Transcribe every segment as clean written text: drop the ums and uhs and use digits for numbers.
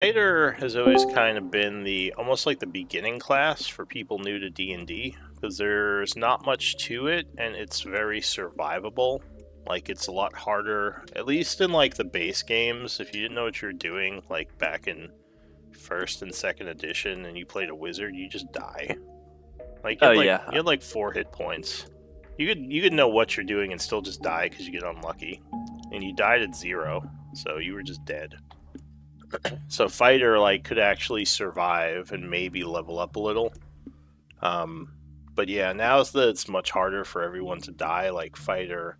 Fighter has always kind of been the almost like the beginning class for people new to D&D because there's not much to it and it's very survivable. Like it's a lot harder, at least in like the base games. If you didn't know what you were doing, like back in first and second edition, and you played a wizard, you just die. Like Oh you yeah, had like 4 hit points. You could know what you're doing and still just die because you get unlucky, and you died at 0, so you were just dead. So fighter like could actually survive and maybe level up a little. Um, but yeah, now it's much harder for everyone to die. Like fighter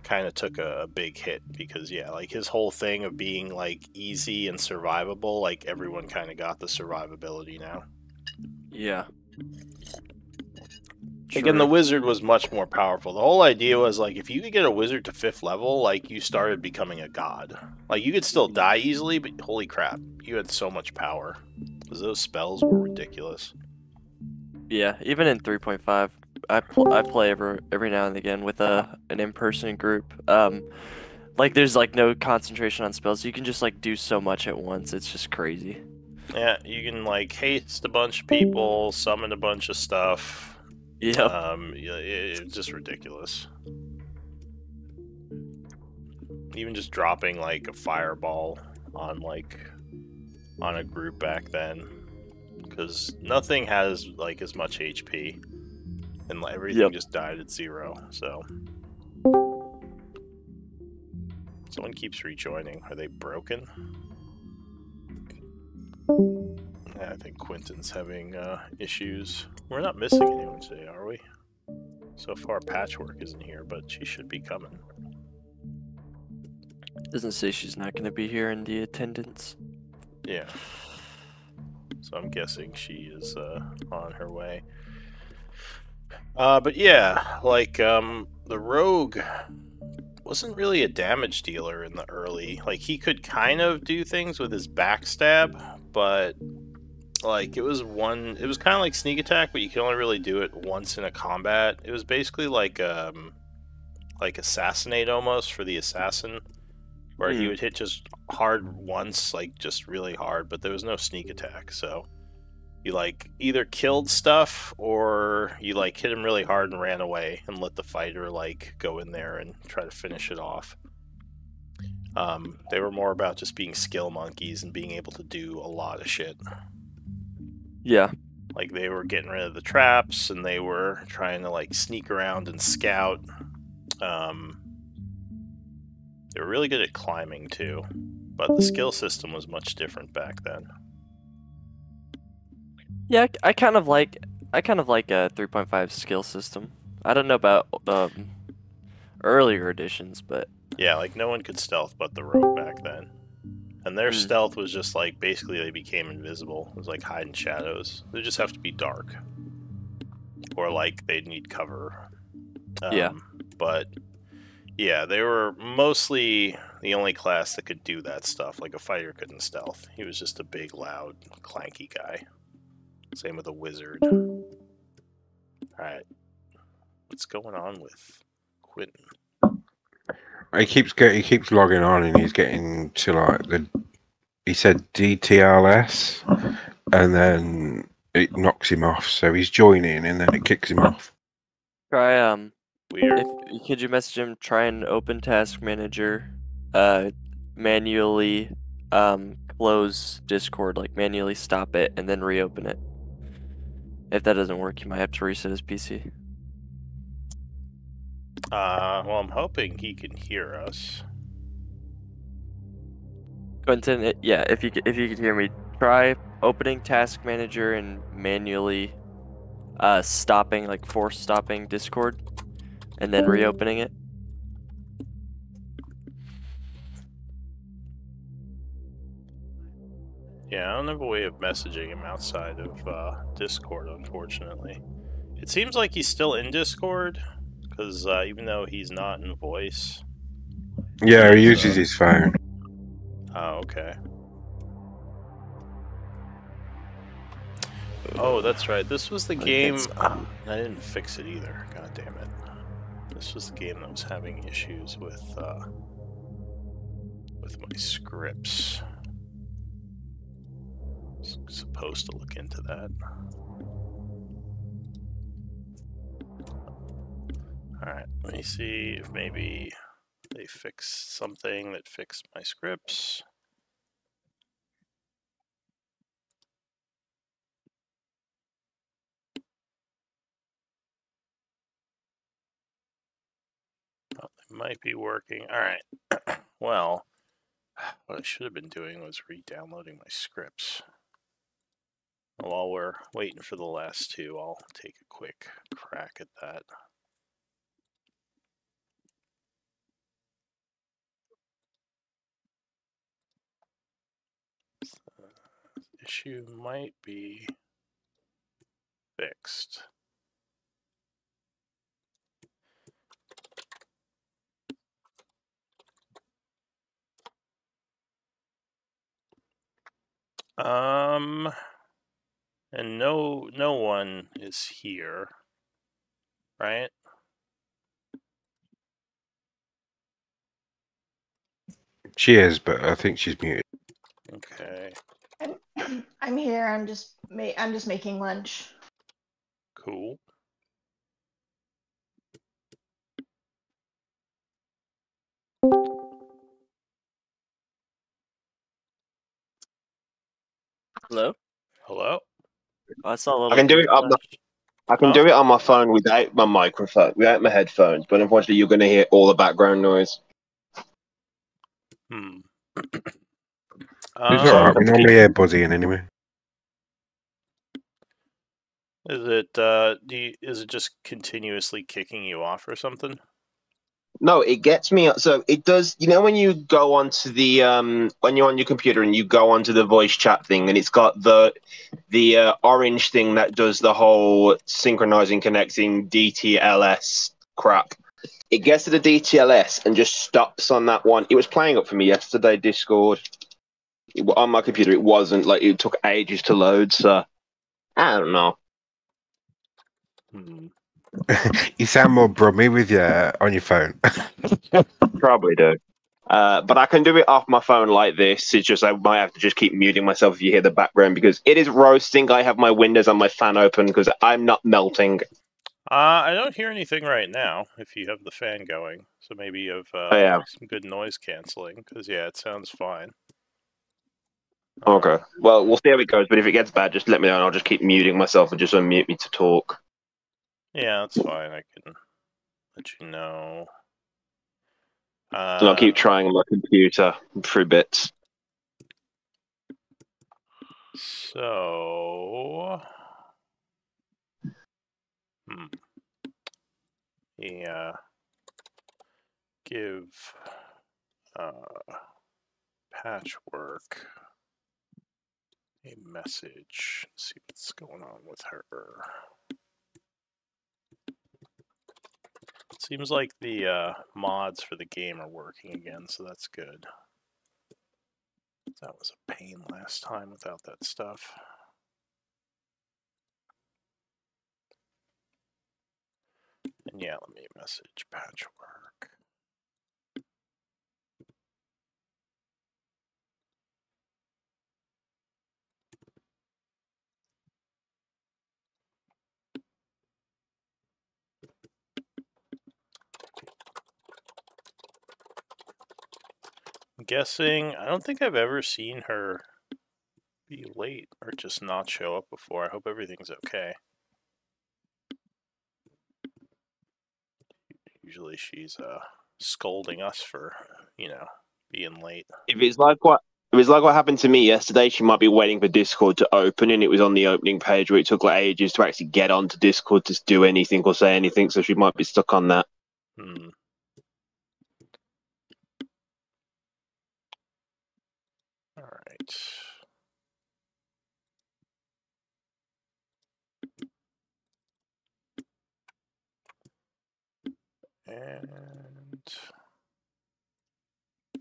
kind of took a big hit because yeah, like his whole thing of being like easy and survivable, like everyone kind of got the survivability now. yeah, Again, the true. wizard was much more powerful. The whole idea was like if you could get a wizard to 5th level, like you started becoming a god. Like you could still die easily, but holy crap, you had so much power because those spells were ridiculous. Yeah, even in 3.5, I play every now and again with an in-person group. Like there's like no concentration on spells. You can just like do so much at once. It's just crazy. Yeah, you can like haste a bunch of people, summon a bunch of stuff. Yep. Yeah, it's just ridiculous. Even just dropping like a fireball on on a group back then, because nothing has like as much HP, and everything Yep. just died at 0. So someone keeps rejoining. Are they broken? Yeah, I think Quentin's having issues. We're not missing anyone today, are we? So far, Patchwork isn't here, but she should be coming. Doesn't say she's not gonna be here in the attendance. Yeah. So I'm guessing she is on her way. But yeah, like the rogue wasn't really a damage dealer in the early. Like he could kind of do things with his backstab, but like it was kind of like sneak attack, but you can only really do it once in a combat. It was basically like assassinate almost for the assassin, where he Mm. would hit just hard once, like just really hard, but there was no sneak attack. So you like either killed stuff or you like hit him really hard and ran away and let the fighter like go in there and try to finish it off. They were more about just being skill monkeys and being able to do a lot of shit. Yeah. Like they were getting rid of the traps and they were trying to like sneak around and scout. Um, they were really good at climbing too, but the skill system was much different back then. Yeah, I kind of like a 3.5 skill system. I don't know about earlier editions, but Yeah, like no one could stealth but the rogue back then. And their mm, stealth was just like basically they became invisible. It was like hide in shadows. They just have to be dark, or like they'd need cover. yeah. But yeah, they were mostly the only class that could do that stuff. Like a fighter couldn't stealth. He was just a big, loud, clanky guy. Same with a wizard. All right, what's going on with Quentin? He keeps logging on and he's getting to like he said DTLS and then it knocks him off. So he's joining and then it kicks him off. Try Weird. if could you message him? Try and open Task Manager, manually close Discord, like manually stop it and then reopen it. If that doesn't work, you might have to reset his PC. Well, I'm hoping he can hear us. Quentin, yeah, if you could hear me, try opening Task Manager and manually stopping, like force stopping Discord, and then reopening it. Yeah, I don't have a way of messaging him outside of Discord, unfortunately. It seems like he's still in Discord, because even though he's not in voice. Yeah, he uses his phone. Oh, okay. Oh, that's right. This was the game. I didn't fix it either. God damn it. This was the game that was having issues with my scripts. supposed to look into that. Alright, let me see if maybe they fixed something that fixed my scripts. Oh, they might be working. Alright. Well, what I should have been doing was re-downloading my scripts. While we're waiting for the last two, I'll take a quick crack at that. The issue might be fixed. And no one is here, right? She is, but I think she's muted. Okay, I'm here. I'm just making lunch. cool. Hello? Hello? Oh, I saw a little I can do green it on flash. I can do it on my phone without my microphone, without my headphones, but unfortunately you're going to hear all the background noise. Hmm. It's alright, we normally hear buzzing anyway. Is it is it just continuously kicking you off or something? No, it gets me. So it does. You know when you go onto the when you're on your computer and you go onto the voice chat thing, and it's got the orange thing that does the whole synchronizing, connecting DTLS crap. It gets to the DTLS and just stops on that one. It was playing up for me yesterday, Discord. On my computer, it wasn't. Like, it took ages to load, so I don't know. Hmm. You sound more brummy with on your phone. Probably do. But I can do it off my phone like this. It's just I might have to just keep muting myself if you hear the background because it is roasting. I have my windows and my fan open because I'm not melting. I don't hear anything right now if you have the fan going. So maybe you have Yeah. some good noise canceling, because yeah, it sounds fine. Okay. Well, we'll see how it goes, but if it gets bad, just let me know and I'll just keep muting myself and just unmute me to talk. Yeah, that's fine. I can let you know. And I'll keep trying on my computer through bits. So, yeah, give Patchwork a message. See what's going on with her. Seems like the mods for the game are working again, so that's good. That was a pain last time without that stuff. And yeah, let me message Patchwork. I'm guessing, I don't think I've ever seen her be late or just not show up before. I hope everything's okay. Usually she's scolding us for, being late. If it's like what happened to me yesterday, she might be waiting for Discord to open, and it was on the opening page where it took like ages to actually get onto Discord to do anything or say anything, so she might be stuck on that. Hmm. All right. And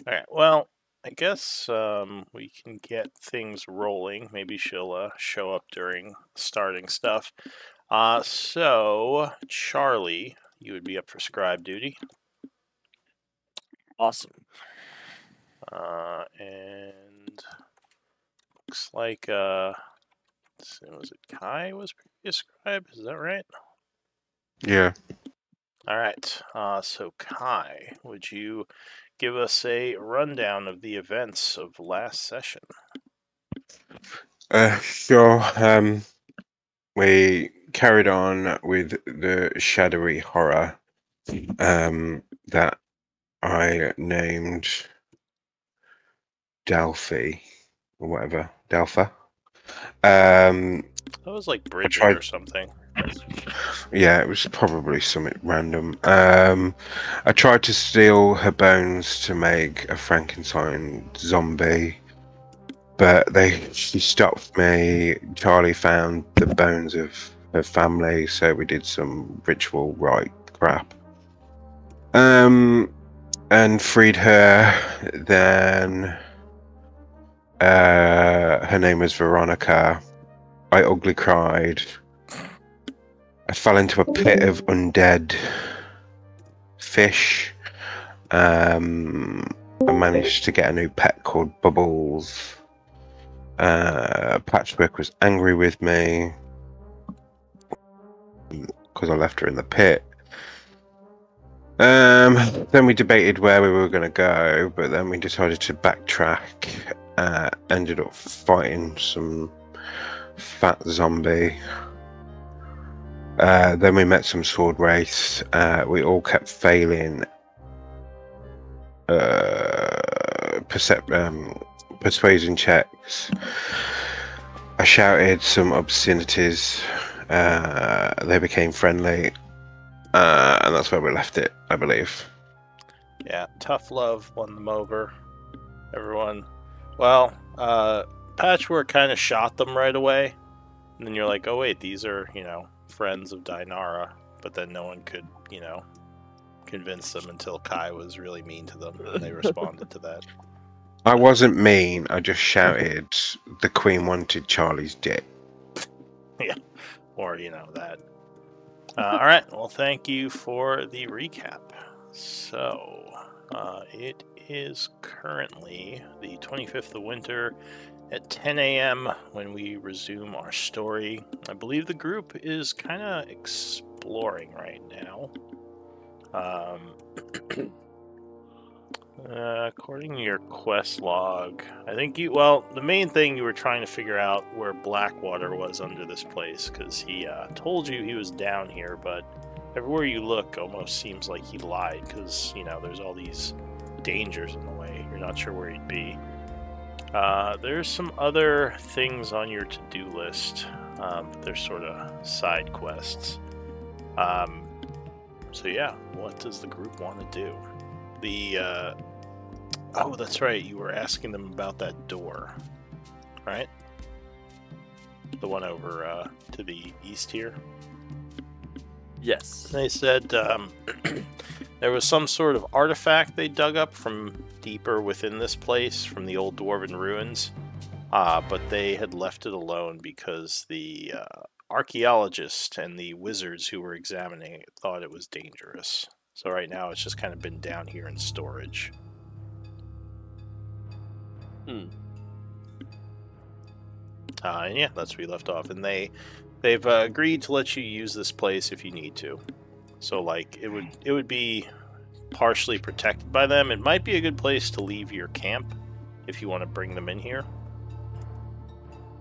all right. Well, I guess we can get things rolling. Maybe she'll show up during starting stuff. So Charlie, you would be up for scribe duty. Awesome. And looks like Was it Kai was previous scribe? Is that right? Yeah. All right. So Kai, would you give us a rundown of the events of last session? Sure. We carried on with the shadowy horror that I named Delphi or whatever. Delpha. That was like Bridget or something. Yeah, it was probably something random. I tried to steal her bones to make a Frankenstein zombie, but she stopped me. Charlie found the bones of her family, so we did some ritual rite crap. And freed her. Then her name was Veronica. I ugly cried. I fell into a pit of undead fish. I managed to get a new pet called Bubbles. Patchwork was angry with me because I left her in the pit. Then we debated where we were going to go, but then we decided to backtrack. Ended up fighting some fat zombie. Then we met some sword wraiths. We all kept failing persuasion checks. I shouted some obscenities. They became friendly. And that's where we left it, I believe. Yeah, tough love won them over. Everyone. Well, Patchwork kind of shot them right away. And then you're like, oh wait, these are, friends of Dinara. But then no one could, convince them until Kai was really mean to them. And they responded to that. I wasn't mean, I just shouted, the Queen wanted Charlie's dick. Yeah, or, that. Alright, well, thank you for the recap. So, it is currently the 25th of winter at 10 a.m. when we resume our story. I believe the group is kind of exploring right now. According to your quest log, I think the main thing you were trying to figure out where Blackwater was under this place, because he told you he was down here, but everywhere you look almost seems like he lied, because, there's all these dangers in the way. You're not sure where he'd be. There's some other things on your to-do list. They're sort of side quests. So yeah, what does the group want to do? Oh, that's right, you were asking them about that door, right? The one over to the east here? Yes. They said there was some sort of artifact they dug up from deeper within this place, from the old dwarven ruins, but they had left it alone because the archaeologists and the wizards who were examining it thought it was dangerous. So right now it's just kind of been down here in storage. And yeah, that's where we left off. And they've agreed to let you use this place if you need to. So like it would be partially protected by them. It might be a good place to leave your camp if you want to bring them in here.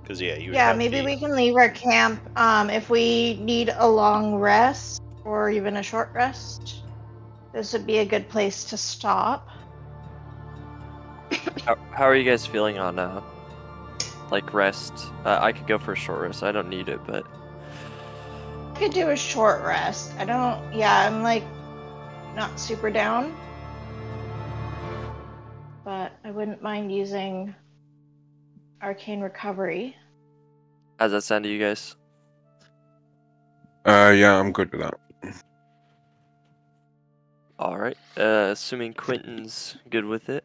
Because maybe we can leave our camp if we need a long rest or even a short rest. This would be a good place to stop. How are you guys feeling on rest? I could go for a short rest. I don't need it, but I could do a short rest. I'm not super down, but I wouldn't mind using arcane recovery. How's that sound to you guys? Yeah, I'm good with that. All right. Assuming Quentin's good with it.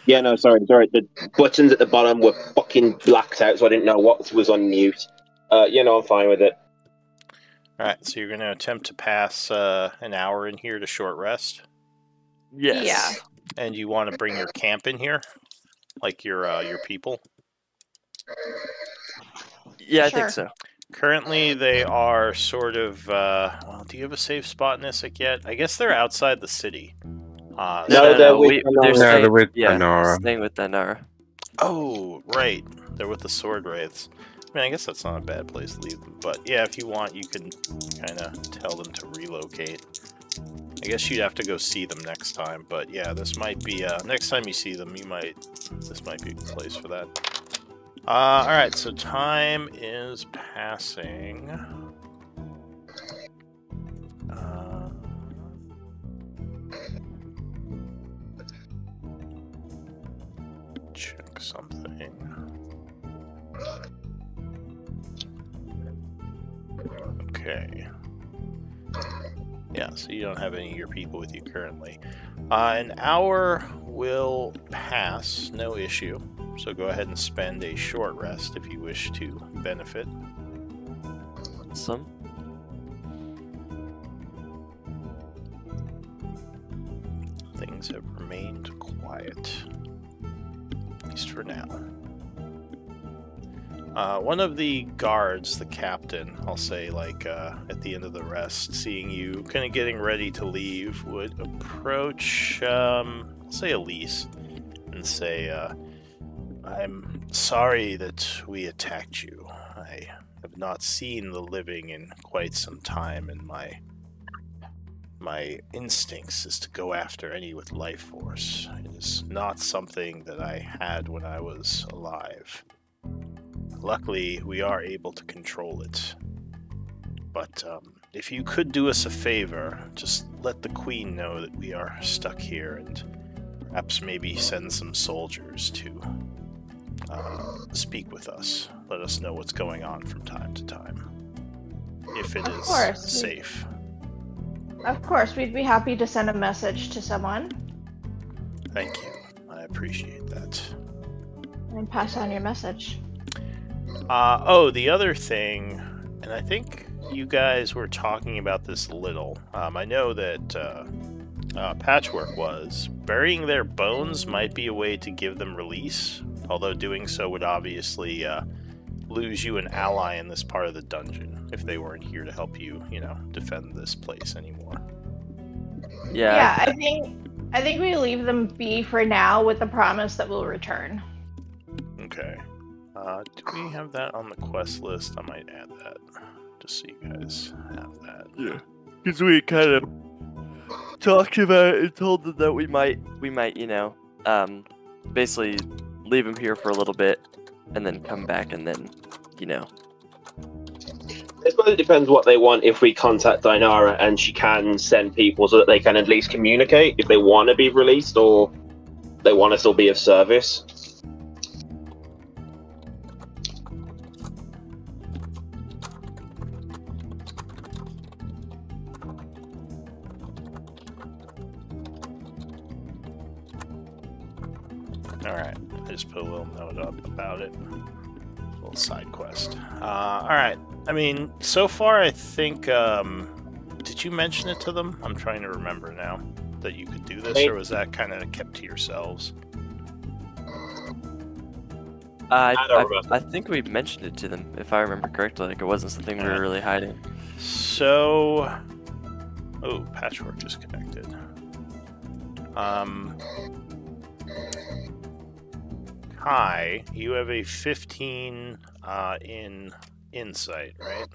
Yeah, no, sorry. The buttons at the bottom were fucking blacked out, so I didn't know what was on mute. I'm fine with it. Alright, so you're going to attempt to pass an hour in here to short rest? Yes. Yeah. And you want to bring your camp in here? Like your people? Yeah, I Sure. think so. Currently, they are sort of. Well, do you have a safe spot in Isik yet? I guess they're outside the city. No, they're with They're Danara. No, staying. they're with Yeah, Danara. staying with Danara. Oh, right. They're with the sword wraiths. I mean, I guess that's not a bad place to leave them. But yeah, if you want, you can kind of tell them to relocate. I guess you'd have to go see them next time. But yeah, this might be next time you see them, this might be a good place for that. All right. So time is passing. Check something. Okay. Yeah, so you don't have any of your people with you currently. An hour will pass, no issue. So go ahead and spend a short rest if you wish to benefit. Some. Things have remained quiet. At least for now. One of the guards, the captain, I'll say, like, at the end of the rest, seeing you kind of getting ready to leave, would approach, I'll say Elise, and say, I'm sorry that we attacked you. I have not seen the living in quite some time, and my instincts is to go after any with life force. It is not something that I had when I was alive. Luckily, we are able to control it. But if you could do us a favor, just let the Queen know that we are stuck here, and perhaps maybe send some soldiers to speak with us. Let us know what's going on from time to time. If it is safe. Of course, we'd be happy to send a message to someone Thank you. I appreciate that. and pass on your message. The other thing, and I think you guys were talking about this a little. I know that Patchwork was burying their bones might be a way to give them release, although doing so would obviously lose you an ally in this part of the dungeon if they weren't here to help you, defend this place anymore. Yeah. I think we leave them be for now with the promise that we'll return. Okay. Do we have that on the quest list? I might add that, just so you guys have that. Yeah. Because we kind of talked about it and told them that we might, basically leave them here for a little bit and then come back and then, I suppose it depends what they want. If we contact Dinara and she can send people so that they can at least communicate if they want to be released or they want to still be of service. Alright, I just put a little note up about it. A little side quest. Alright, I mean, so far I think, did you mention it to them? I'm trying to remember now that you could do this, or was that kind of kept to yourselves? I think we mentioned it to them, if I remember correctly. Like, it wasn't something we were really hiding. So... Oh, Patchwork just connected. Kai, you have a 15 in insight, right?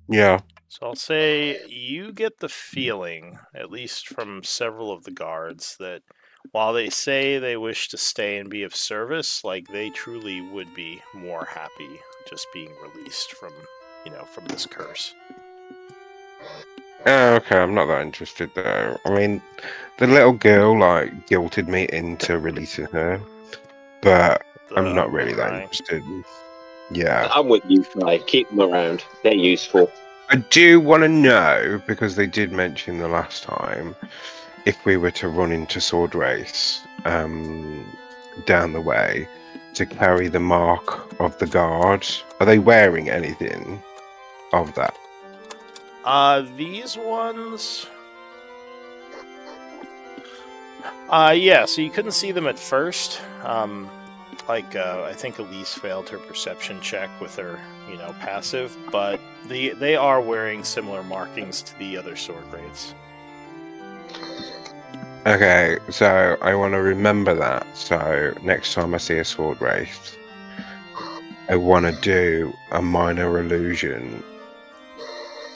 Yeah. So I'll say you get the feeling, at least from several of the guards, that while they say they wish to stay and be of service, like they truly would be more happy just being released from, from this curse. Oh, okay, I'm not that interested though. I mean, the little girl guilted me into releasing her, but I'm not really that interested. Yeah. I'm with you, Kai. Keep them around. They're useful. I do want to know, because they did mention the last time, if we were to run into Sword Race down the way, to carry the mark of the guard. Are they wearing anything of that? These ones... yeah, so you couldn't see them at first. like I think Elise failed her perception check with her, passive, but they are wearing similar markings to the other sword wraiths. Okay, so I want to remember that. So next time I see a sword wraith, I want to do a minor illusion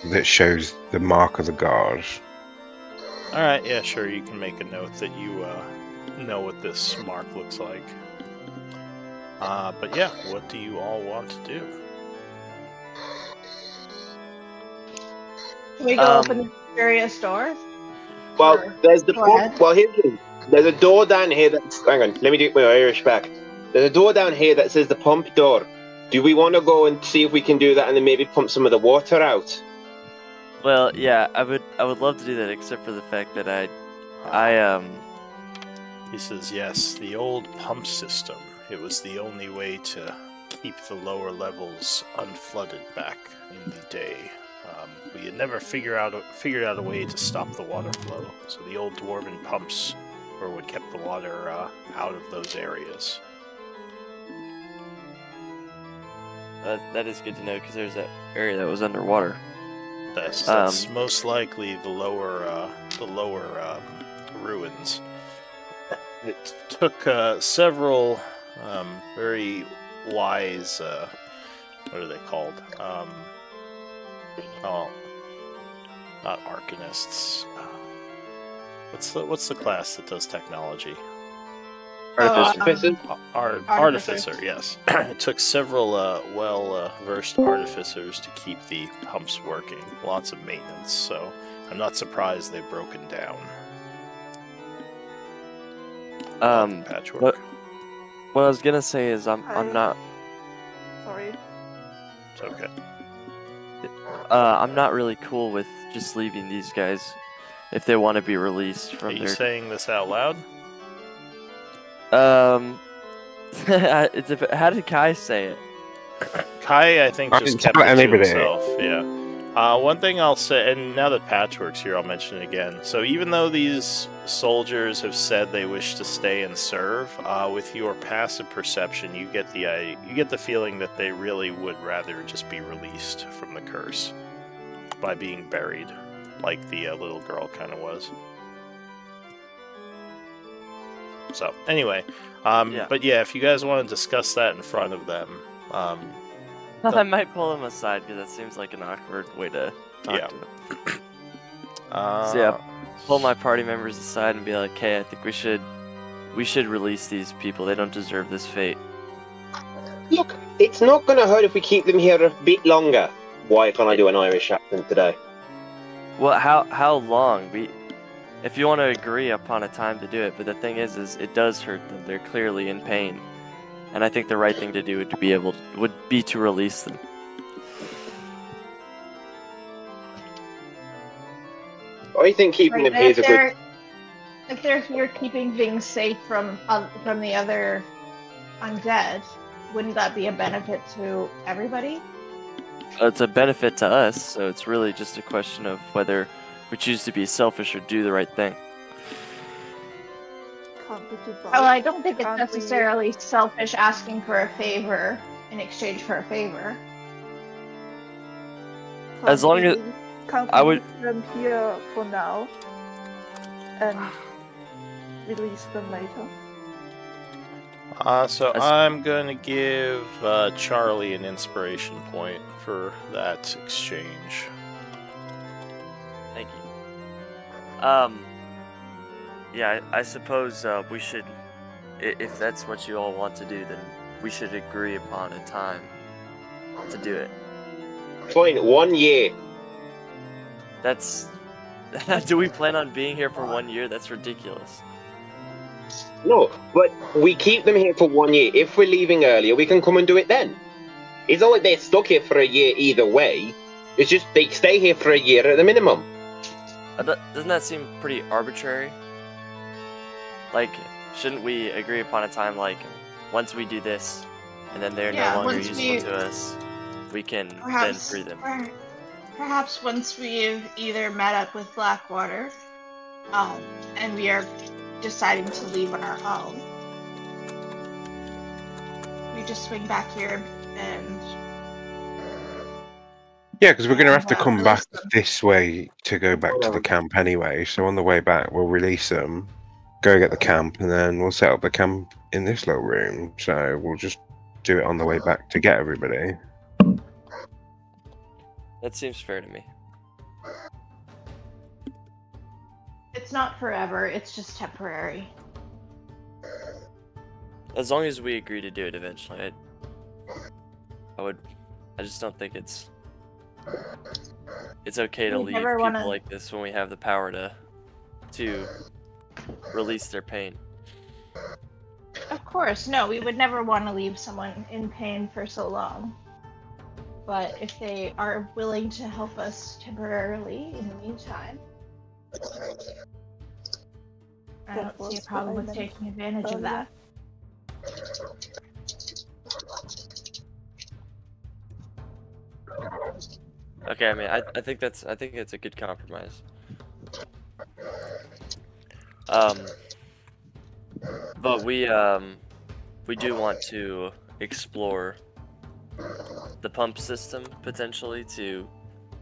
that shows the mark of the guard. All right, yeah, sure. You can make a note that you know what this mark looks like. But yeah, what do you all want to do? Can we go open the mysterious door? Well, Or- there's the go pump. ahead. Well, here's the thing. There's a door down here that's. Hang on, let me do my Irish back. There's a door down here that says the pump door. Do we want to go and see if we can do that, and then maybe pump some of the water out? Well, yeah, I would love to do that, except for the fact that He says, yes, the old pump system. It was the only way to keep the lower levels unflooded back in the day. We had never figured out a way to stop the water flow, so the old dwarven pumps were what kept the water out of those areas. that is good to know because there's that area that was underwater. That's most likely the lower ruins. It took several very wise, what are they called? Not arcanists. What's the class that does technology? Artificers? Artificer, yes. It took several well-versed artificers to keep the pumps working. Lots of maintenance, so I'm not surprised they've broken down. Patchwork. What I was gonna say is I'm not Sorry. It's okay. I'm not really cool with just leaving these guys if they want to be released Are from you their. saying this out loud? How did Kai say it? Kai, I think, I just didn't kept tell it to anybody. himself. Yeah. One thing I'll say, and now that Patchwork's here, I'll mention it again. So even though these soldiers have said they wish to stay and serve, with your passive perception, you get the feeling that they really would rather just be released from the curse by being buried, like the little girl kind of was. So anyway, Yeah. but yeah, if you guys want to discuss that in front of them, I might pull him aside because that seems like an awkward way to talk Yeah. to him. So yeah, pull my party members aside and be like, "Hey, I think we should release these people. They don't deserve this fate." Look, it's not going to hurt if we keep them here a bit longer. Why can't I do an Irish accent today? Well, how long? If you want to agree upon a time to do it, but the thing is it does hurt them. They're clearly in pain, and I think the right thing to do would be to release them. I think keeping Right, them here is a good. if they're here keeping things safe from the other undead, wouldn't that be a benefit to everybody? It's a benefit to us, so it's really just a question of whether we choose to be selfish or do the right thing. Can't we do both? Well, I don't think it's Can't we- necessarily selfish asking for a favor in exchange for a favor. Can't As long we as- leave- can't I we would- leave them here for now and release them later. So As- I'm going to give Charlie an inspiration point for that exchange. Thank you. Yeah, I suppose we should, if that's what you all want to do, then we should agree upon a time to do it. Fine, 1 year. That's. Do we plan on being here for 1 year? That's ridiculous. No, but we keep them here for 1 year. If we're leaving earlier, we can come and do it then. It's not like they're stuck here for a year either way. It's just they stay here for a year at the minimum. Doesn't that seem pretty arbitrary? Like, shouldn't we agree upon a time like, once we do this, and then they're Yeah, no longer once useful we- to us, we can then Perhaps, free them. perhaps once we've either met up with Blackwater, and we are deciding to leave on our own, we just swing back here and Yeah, because we're going to have to come release back them. this way to go back to the camp anyway. So on the way back, we'll release them, go get the camp, and then we'll set up the camp in this little room. So we'll just do it on the way back to get everybody. That seems fair to me. It's not forever, it's just temporary. As long as we agree to do it eventually, I just don't think it's okay to We leave never people wanna- like this when we have the power to release their pain. Of course, no, we would never want to leave someone in pain for so long. But if they are willing to help us temporarily in the meantime, I That don't see a was problem what I with meant taking advantage of earlier. that. Okay, I mean, I think it's a good compromise. But we do want to explore the pump system potentially to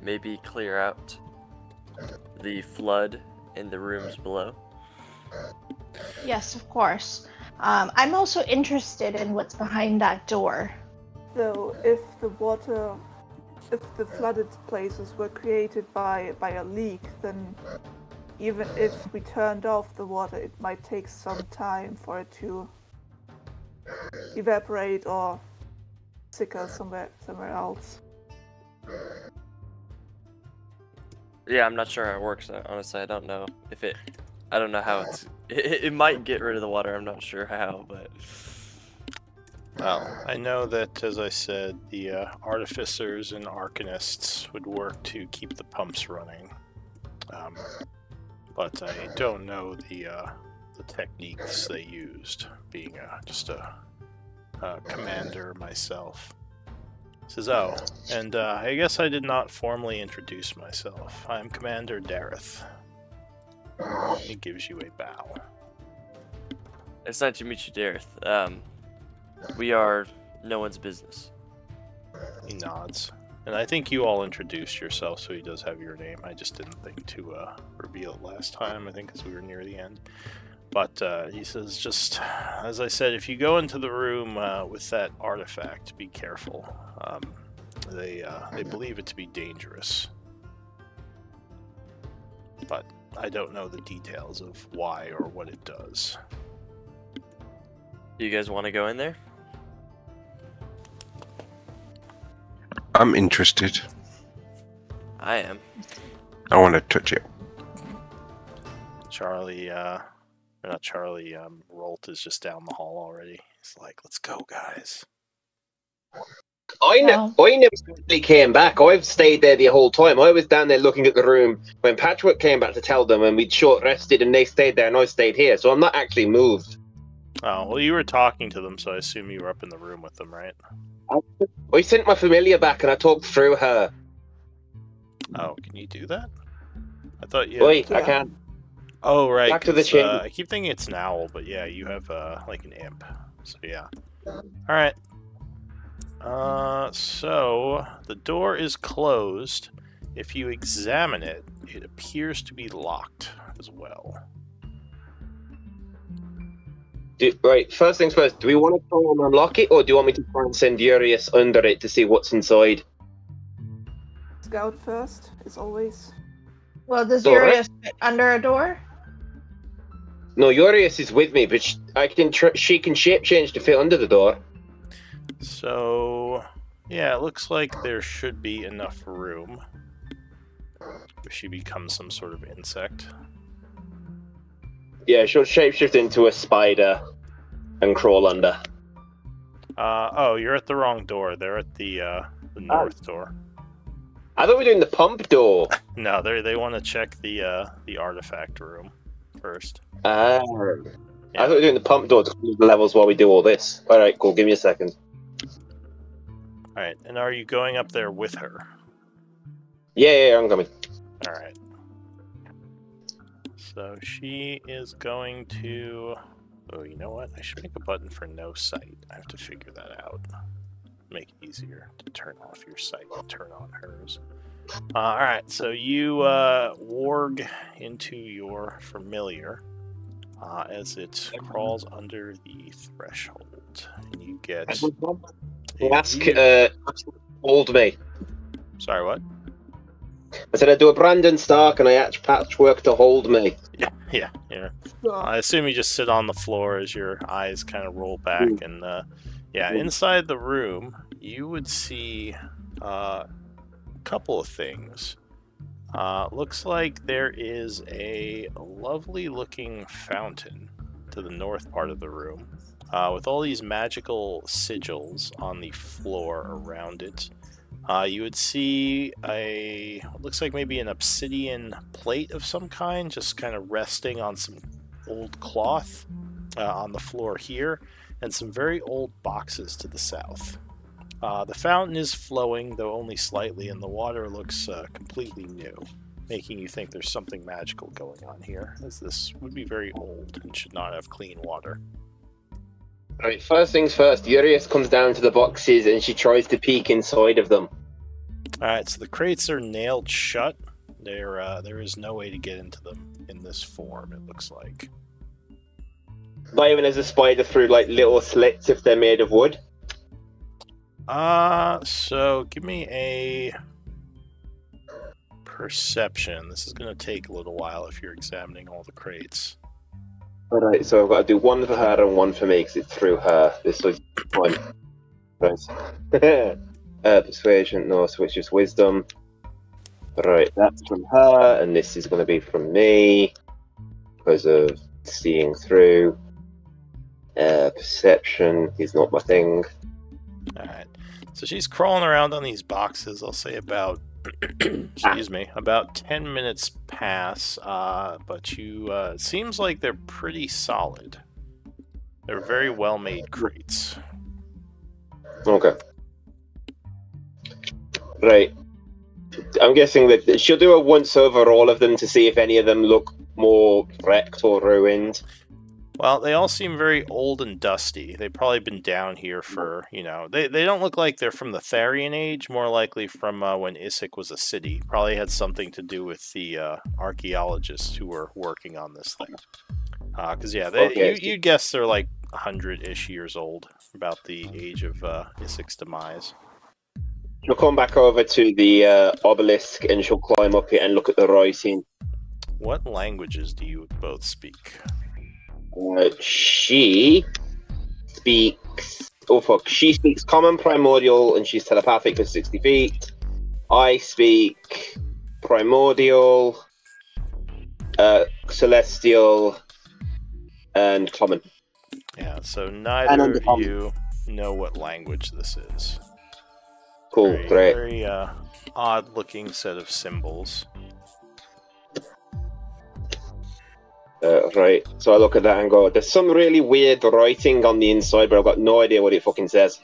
maybe clear out the flood in the rooms below. Yes, of course. I'm also interested in what's behind that door. So if the flooded places were created by a leak, then even if we turned off the water, it might take some time for it to evaporate or sickle somewhere else. Yeah, I'm not sure how it works. Honestly, I don't know if I don't know how it might get rid of the water. I'm not sure how, but. Well, I know that, as I said, the artificers and arcanists would work to keep the pumps running. But I don't know the techniques they used, being just a commander myself. Says, oh, and I guess I did not formally introduce myself. I'm Commander Dareth. He gives you a bow. It's nice to meet you, Dareth. We are no one's business. He nods. And I think you all introduced yourself, so he does have your name. I just didn't think to reveal it last time, I think because we were near the end. But he says, just as I said, if you go into the room with that artifact, be careful. They believe it to be dangerous. But I don't know the details of why or what it does. Do you guys want to go in there? I'm interested. I am. I want to touch it. Rolt is just down the hall already. He's like, let's go, guys. I never really came back. I've stayed there the whole time. I was down there looking at the room when Patchwork came back to tell them, and we'd short rested, and they stayed there, and I stayed here. So I'm not actually moved. Oh, well, you were talking to them, so I assume you were up in the room with them, right? I sent my familiar back, and I talked through her. Oh, can you do that? I thought you. Wait, Yeah. I can't. Oh, right. Back to the 'cause, chamber. I keep thinking it's an owl, but yeah, you have like an imp. So yeah. All right. So the door is closed. If you examine it, it appears to be locked as well. Right, first things first, do we want to try and unlock it, or do you want me to try and send Urius under it to see what's inside? Scout first is always. Well, does Door. Urius fit under a door? No, Urius is with me, but she can shape change to fit under the door. So yeah, it looks like there should be enough room if she becomes some sort of insect. Yeah, she'll shapeshift into a spider and crawl under. Oh, you're at the wrong door. They're at the north door. I thought we were doing the pump door. No, they want to check the artifact room first. I Yeah. thought we were doing the pump door to clear the levels while we do all this. Alright, cool, give me a second. Alright, and are you going up there with her? Yeah, I'm coming. Alright. So she is going to Oh, you know what? I should make a button for no sight. I have to figure that out. Make it easier to turn off your sight and turn on hers. Alright, so you warg into your familiar as it crawls under the threshold. And you get... Ask, hold me. Sorry, what? I said I'd do a Brandon Stark and I asked Patchwork to hold me. Yeah. I assume you just sit on the floor as your eyes kind of roll back. And, inside the room, you would see a couple of things. Looks like there is a lovely-looking fountain to the north part of the room, with all these magical sigils on the floor around it. You would see what looks like maybe an obsidian plate of some kind, just kind of resting on some old cloth on the floor here, and some very old boxes to the south. The fountain is flowing, though only slightly, and the water looks completely new, making you think there's something magical going on here, as this would be very old and should not have clean water. Alright, first things first, Urias comes down to the boxes and she tries to peek inside of them. Alright, so the crates are nailed shut. There is no way to get into them in this form, it looks like. Not even as a spider through like little slits if they're made of wood? So give me a perception. This is going to take a little while if you're examining all the crates. Alright, so I've got to do one for her and one for me because it's through her. This was one. Right. Persuasion, no, so it's just wisdom. Right, that's from her, and this is going to be from me because of seeing through. Perception is not my thing. Alright, so she's crawling around on these boxes. I'll say about, about 10 minutes pass, but it seems like they're pretty solid. They're very well-made crates. Okay. Right. I'm guessing that she'll do a once over all of them to see if any of them look more wrecked or ruined. Well, they all seem very old and dusty. They've probably been down here for, they don't look like they're from the Tharian age, more likely from when Isik was a city. Probably had something to do with the archaeologists who were working on this thing. Because, you guess they're like 100-ish years old, about the age of Isik's demise. She'll come back over to the obelisk and she'll climb up it and look at the writing. What languages do you both speak? She speaks... Oh, fuck. She speaks Common, Primordial, and she's telepathic for 60 feet. I speak Primordial, Celestial, and Common. Yeah, so neither of you know what language this is. Cool, great. Very odd-looking set of symbols. Right, so I look at that and go, there's some really weird writing on the inside, but I've got no idea what it fucking says.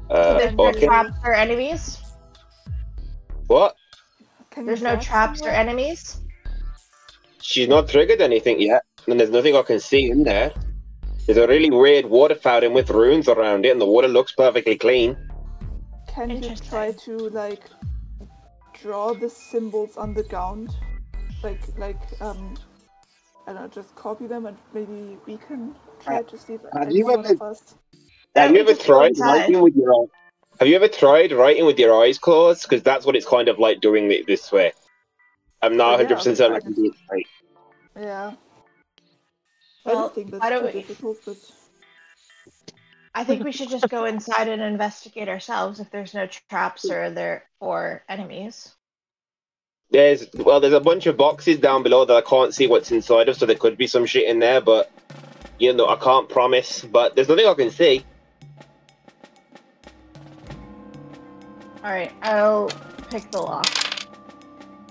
There's no traps or enemies? What? There's no traps or enemies? She's not triggered anything yet, and there's nothing I can see in there. There's a really weird water fountain with runes around it, and the water looks perfectly clean. Can you try to, like, draw the symbols on the ground? I don't know, just copy them and maybe we can try to see if Have you one of us... Have you ever tried writing with your eyes? Have you ever tried writing with your eyes closed? Because that's what it's kind of like doing it this way. I'm not 100% certain I can do it right. Yeah. Well, I don't think that's too difficult, but... I think we should just go inside and investigate ourselves if there's no traps or enemies. There's a bunch of boxes down below that I can't see what's inside of, so there could be some shit in there, but I can't promise. But there's nothing I can see. Alright, I'll pick the lock.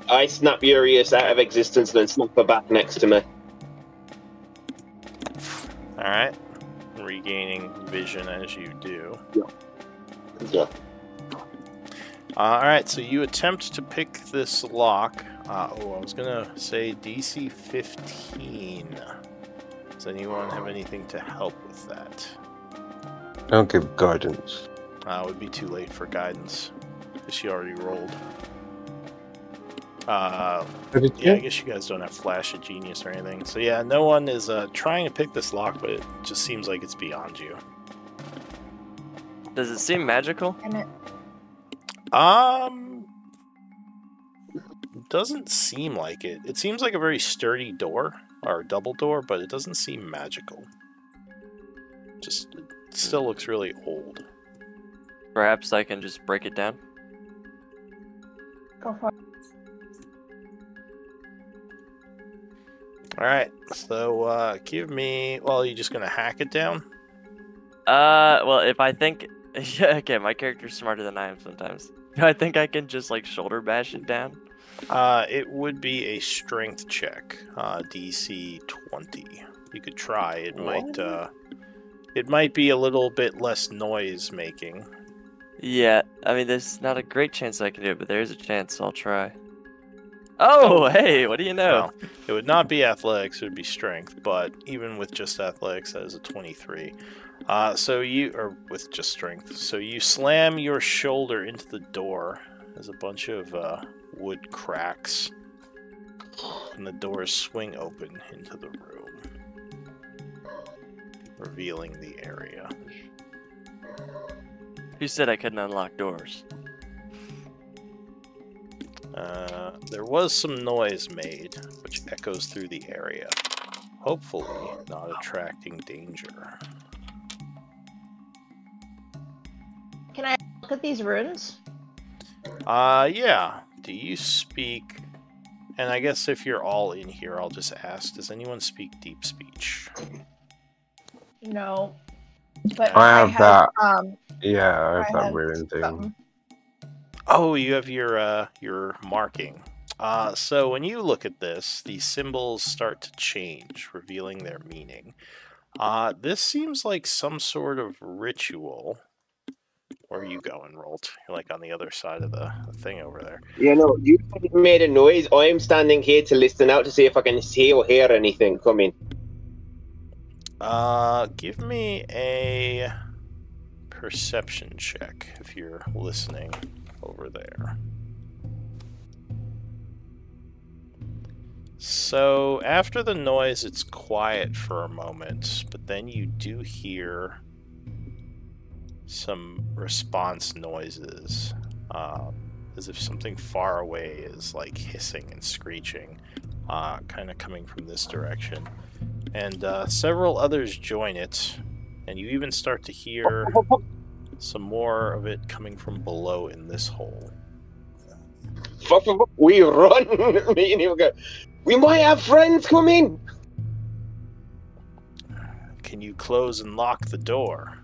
I snap Urias out of existence and then snap her back next to me. Alright. Regaining vision as you do. Yeah. Alright, so you attempt to pick this lock. I was gonna say DC 15. Does anyone have anything to help with that? I'll give guidance. It would be too late for guidance, because she already rolled. Yeah, I guess you guys don't have Flash of Genius or anything. So yeah, no one is trying to pick this lock, but it just seems like it's beyond you. Does it seem magical? Doesn't seem like it. It seems like a very sturdy door, or double door, but it doesn't seem magical. Just, it still looks really old. Perhaps I can just break it down? Go for it. Alright, so give me... Well, are you just gonna hack it down? Well, if I think... Yeah, okay, my character's smarter than I am sometimes. I think I can just, like, shoulder bash it down. It would be a strength check, DC 20. You could try. It might be a little bit less noise making. Yeah, I mean, there's not a great chance I can do it, but there is a chance, so I'll try. Oh, hey, what do you know? Well, it would not be athletics, it would be strength, but even with just athletics, that is a 23. Or with just strength. So you slam your shoulder into the door. There's a bunch of wood cracks, and the doors swing open into the room, revealing the area. Who said I couldn't unlock doors? There was some noise made, which echoes through the area, hopefully not attracting danger. Can I look at these runes? Yeah. Do you speak... And I guess if you're all in here, I'll just ask, does anyone speak deep speech? No. But I have that. Yeah, I have that rune thing. something. Oh, you have your marking. So when you look at this, the symbols start to change, revealing their meaning. This seems like some sort of ritual. Where are you going, Rolt? You're like on the other side of the thing over there. Yeah, no, you made a noise. I'm standing here to listen out to see if I can see or hear anything coming. Give me a perception check if you're listening over there. So after the noise, it's quiet for a moment, but then you do hear some response noises, as if something far away is like hissing and screeching, kind of coming from this direction. And several others join it, and you even start to hear some more of it coming from below in this hole. We run. Me and him go, we might have friends coming. Can you close and lock the door?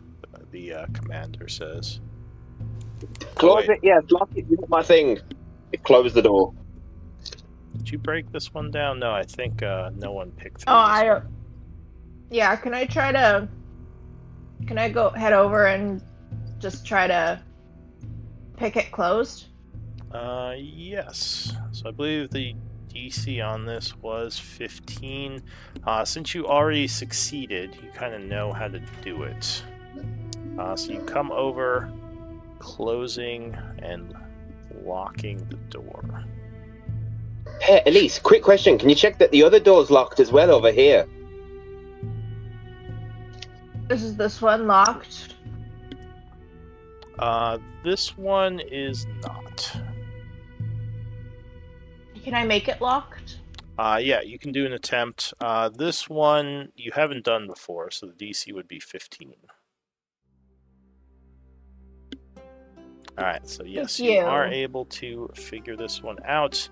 The commander says. Close it, yeah, lock it, do my thing. Close the door. Did you break this one down? No, I think no one picked through Oh, yeah, can I go head over and just try to pick it closed? Yes. So I believe the DC on this was 15. Since you already succeeded, you kind of know how to do it. So you come over, closing and locking the door. Hey, Elise, quick question. Can you check that the other door's locked as well over here? Is this one locked? This one is not. Can I make it locked? Yeah, you can do an attempt. This one you haven't done before, so the DC would be 15. Alright, so yes, you are able to figure this one out,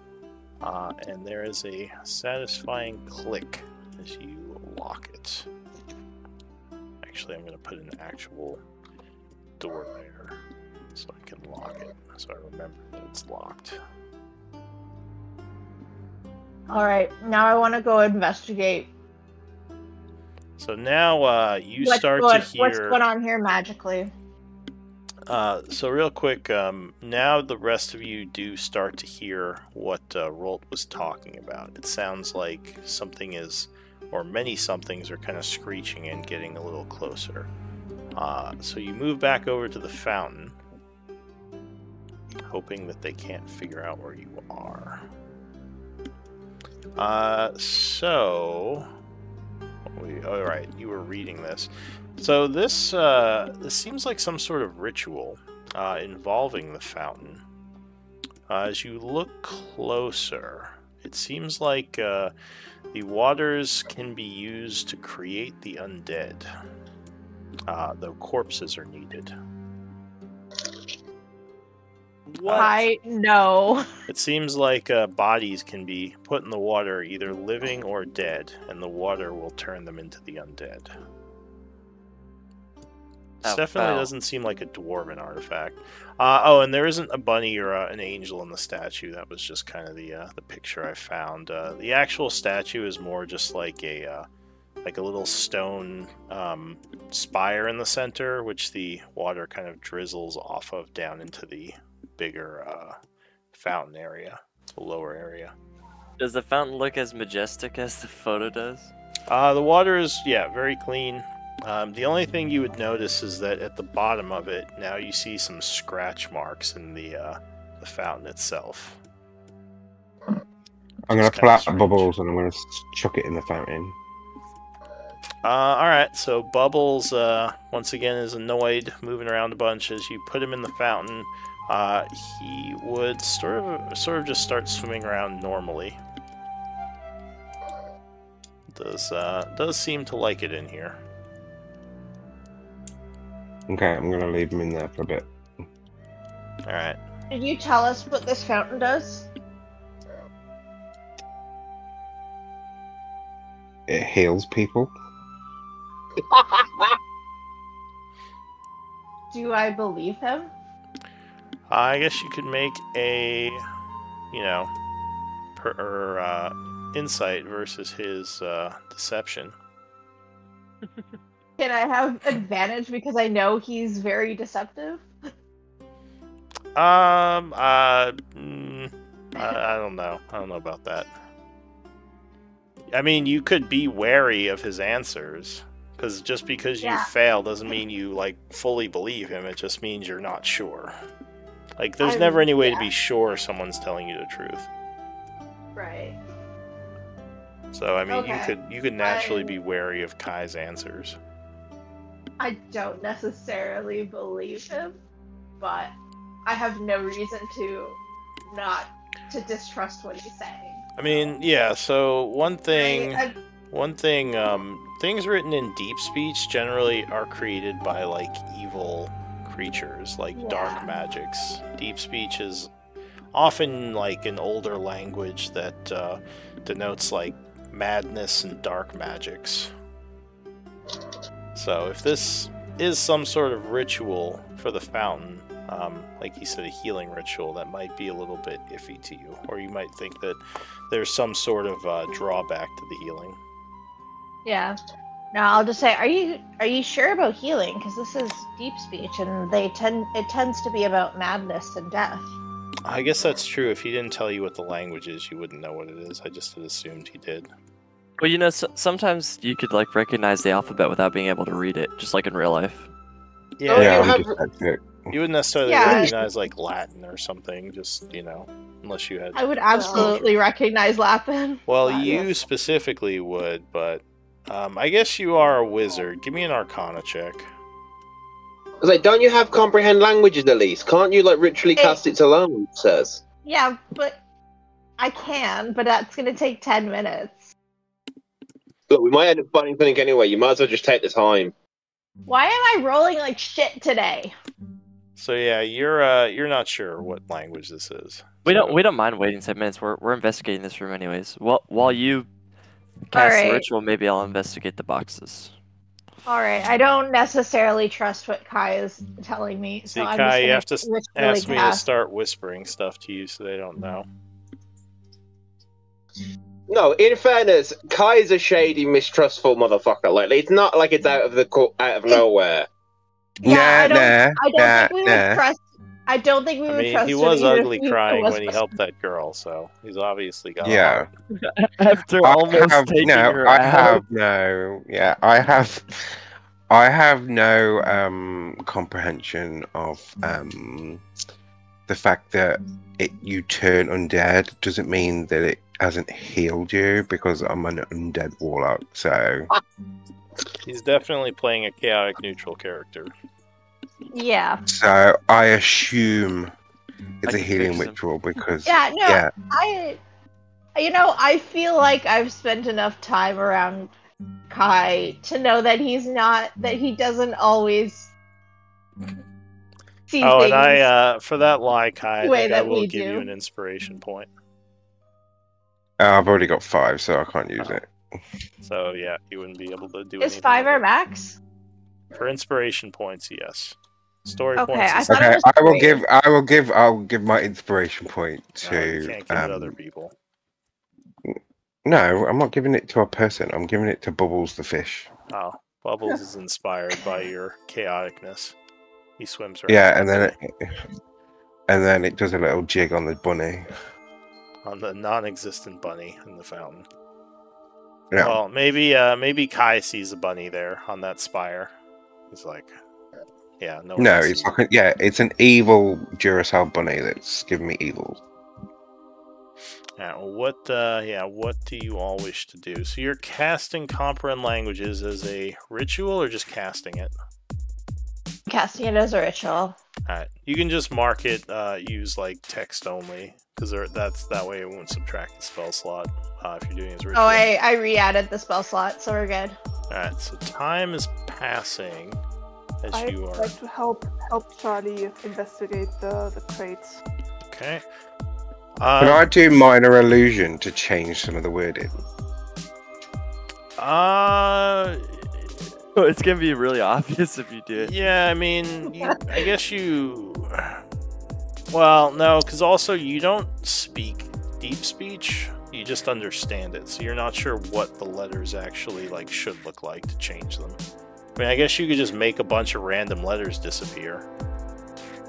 and there is a satisfying click as you lock it. Actually, I'm going to put an actual door there so I can lock it, so I remember that it's locked. Alright, now I want to go investigate. So now you start to hear... What's going on here magically? So real quick, now the rest of you do start to hear what Rolt was talking about. It sounds like something is, or many somethings are kind of screeching and getting a little closer. So you move back over to the fountain, hoping that they can't figure out where you are. Alright, you were reading this. So this seems like some sort of ritual involving the fountain. As you look closer, it seems like the waters can be used to create the undead. Though corpses are needed. What? I know. It seems like bodies can be put in the water, either living or dead, and the water will turn them into the undead. This definitely doesn't seem like a dwarven artifact. And there isn't a bunny or an angel in the statue. That was just kind of the picture I found. The actual statue is more just like a little stone spire in the center, which the water kind of drizzles off of down into the bigger fountain area, the lower area. Does the fountain look as majestic as the photo does? The water is, very clean. The only thing you would notice is that at the bottom of it, now you see some scratch marks in the fountain itself. I'm going to pull out Bubbles and I'm going to chuck it in the fountain. Alright, so Bubbles, once again, is annoyed, moving around a bunch. As you put him in the fountain, he would sort of just start swimming around normally. Does seem to like it in here. Okay, I'm going to leave him in there for a bit. Alright. Did you tell us what this fountain does? It heals people. Do I believe him? I guess you could make a, insight versus his deception. Can I have advantage because I know he's very deceptive? I don't know. I don't know about that. I mean, you could be wary of his answers, because just because you fail doesn't mean you fully believe him. It just means you're not sure. There's never any way to be sure someone's telling you the truth. Right. So I mean, you could naturally be wary of Kai's answers. I don't necessarily believe him, but I have no reason to not to distrust what he's saying. I mean, yeah. So one thing, things written in deep speech generally are created by evil creatures, dark magics. Deep speech is often an older language that denotes madness and dark magics. So if this is some sort of ritual for the fountain, like you said, a healing ritual, that might be a little bit iffy to you, or you might think that there's some sort of drawback to the healing. Yeah. No, I'll just say, are you sure about healing? Because this is deep speech, and it tends to be about madness and death. I guess that's true. If he didn't tell you what the language is, you wouldn't know what it is. I just had assumed he did. Well, sometimes you could recognize the alphabet without being able to read it, just like in real life. Yeah, you wouldn't necessarily recognize Latin or something, just unless you had. I would absolutely recognize Latin. Well, you specifically would, but I guess you are a wizard. Give me an Arcana check. I was don't you have comprehend languages at least? Can't you ritually cast it alone? It says. Yeah, but I can, but that's gonna take 10 minutes. Look, we might end up finding something anyway. You might as well just take the time. Why am I rolling like shit today? So yeah, you're not sure what language this is. We don't mind waiting 10 minutes. We're investigating this room anyways. While you cast the ritual, maybe I'll investigate the boxes. Alright, I don't necessarily trust what Kai is telling me. See, so Kai, you have to ask me to start whispering stuff to you so they don't know. No, in fairness, Kai's a shady, mistrustful motherfucker. It's not like it's out of nowhere. Yeah, Nah, I don't think we would trust. I don't think we I would mean, trust. he him was even if ugly he crying was when he helped that girl, so he's obviously got a yeah. heart. After almost taking her I out. have no. Yeah, I have no comprehension of the fact that you turn undead doesn't mean that it hasn't healed you, because I'm an undead warlock, so He's definitely playing a chaotic neutral character. Yeah. so I assume it's I a can healing fix him. ritual because Yeah. No. yeah. I feel like I've spent enough time around Kai to know that he doesn't always see Oh, things and I for that lie, Kai, the I way think I that will we give you do. an inspiration point. I've already got 5, so I can't use it. So yeah, you wouldn't be able to do Is anything 5 with our it. max? For inspiration points, yes. Story Okay, points. I Is thought it Okay, was I'll give my inspiration point no, to you can't give it other people. No, I'm not giving it to a person. I'm giving it to Bubbles the fish. Oh, Bubbles is inspired by your chaoticness. He swims around. Yeah, and then it does a little jig on the bunny. On the non-existent bunny in the fountain. Yeah. Well, maybe Kai sees a bunny there on that spire. He's like, yeah, no. No, it's like it's an evil Duracell bunny that's giving me evil. Yeah, what do you all wish to do? So you're casting comprehend languages as a ritual, or just casting it? Casting it as a ritual. Alright, you can just mark it, use like text only, because that way it won't subtract the spell slot if you're doing it as a ritual. Oh, I re-added the spell slot, so we're good. Alright, so time is passing as I'd you are. like to help Charlie investigate the crates. Okay. Can I do minor illusion to change some of the wording? It's gonna be really obvious if you do it. Yeah, I mean, I guess you. Well, no, because also you don't speak deep speech. You just understand it, so you're not sure what the letters actually should look like to change them. I mean, I guess you could just make a bunch of random letters disappear.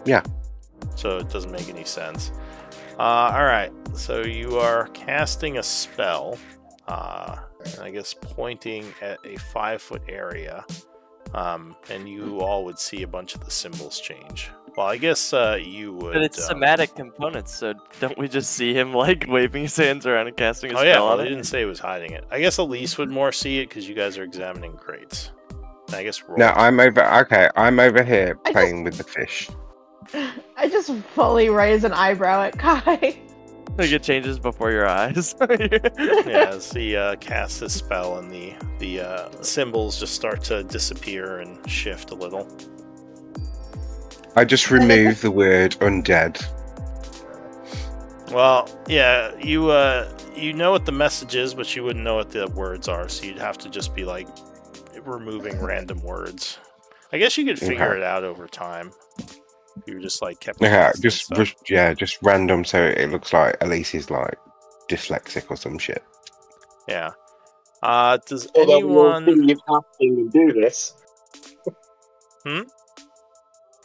Yeah. So it doesn't make any sense. Alright, so you are casting a spell, I guess pointing at a 5-foot area, and you all would see a bunch of the symbols change. Well, I guess you would... But it's somatic components, so don't we just see him waving his hands around and casting a spell yeah, well, on they it? didn't say he was hiding it. I guess Elise would more see it because you guys are examining crates. And I guess roll. No, I'm over here playing with the fish. I just fully raise an eyebrow at Kai. Like it changes before your eyes. Yeah, as he casts his spell and the symbols just start to disappear and shift a little. I just removed the word undead. Well, yeah, you know what the message is, but you wouldn't know what the words are, so you'd have to just be removing random words. I guess you could figure it out over time. You just kept. Yeah, just random, so it looks like Elise is dyslexic or some shit. Yeah. Does Although anyone? we all see him casting and do this.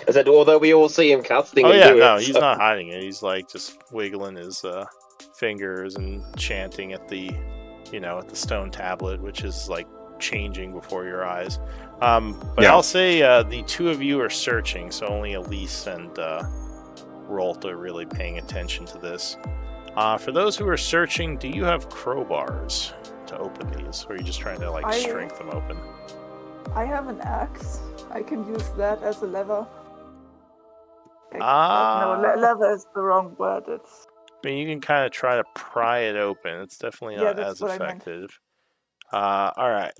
I said, although we all see him casting Oh and yeah, do no, it. he's not hiding it. He's just wiggling his fingers and chanting at the, at the stone tablet, which is changing before your eyes. But Yeah. I'll say the two of you are searching, so only Elise and Rolt are really paying attention to this. For those who are searching, do you have crowbars to open these, or are you just trying to strength them open? I have an axe. I can use that as a lever. Lever is the wrong word. I mean, you can kind of try to pry it open. It's definitely not that's as what I meant. effective. All right.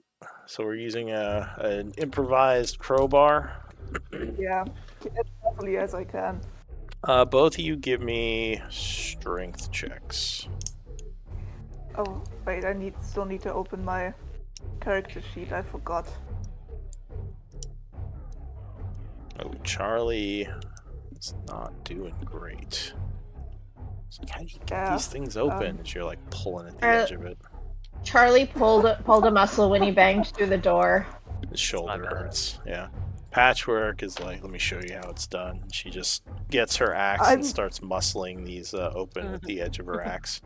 So we're using an improvised crowbar. Yeah, as carefully as I can. Both of you give me strength checks. Oh, wait, I still need to open my character sheet. I forgot. Oh, Charlie is not doing great. So how do you get these things open as you're pulling at the edge of it? Charlie pulled a muscle when he banged through the door. His shoulder hurts. Yeah. Patchwork is like, let me show you how it's done. She just gets her axe and starts muscling these open with the edge of her axe.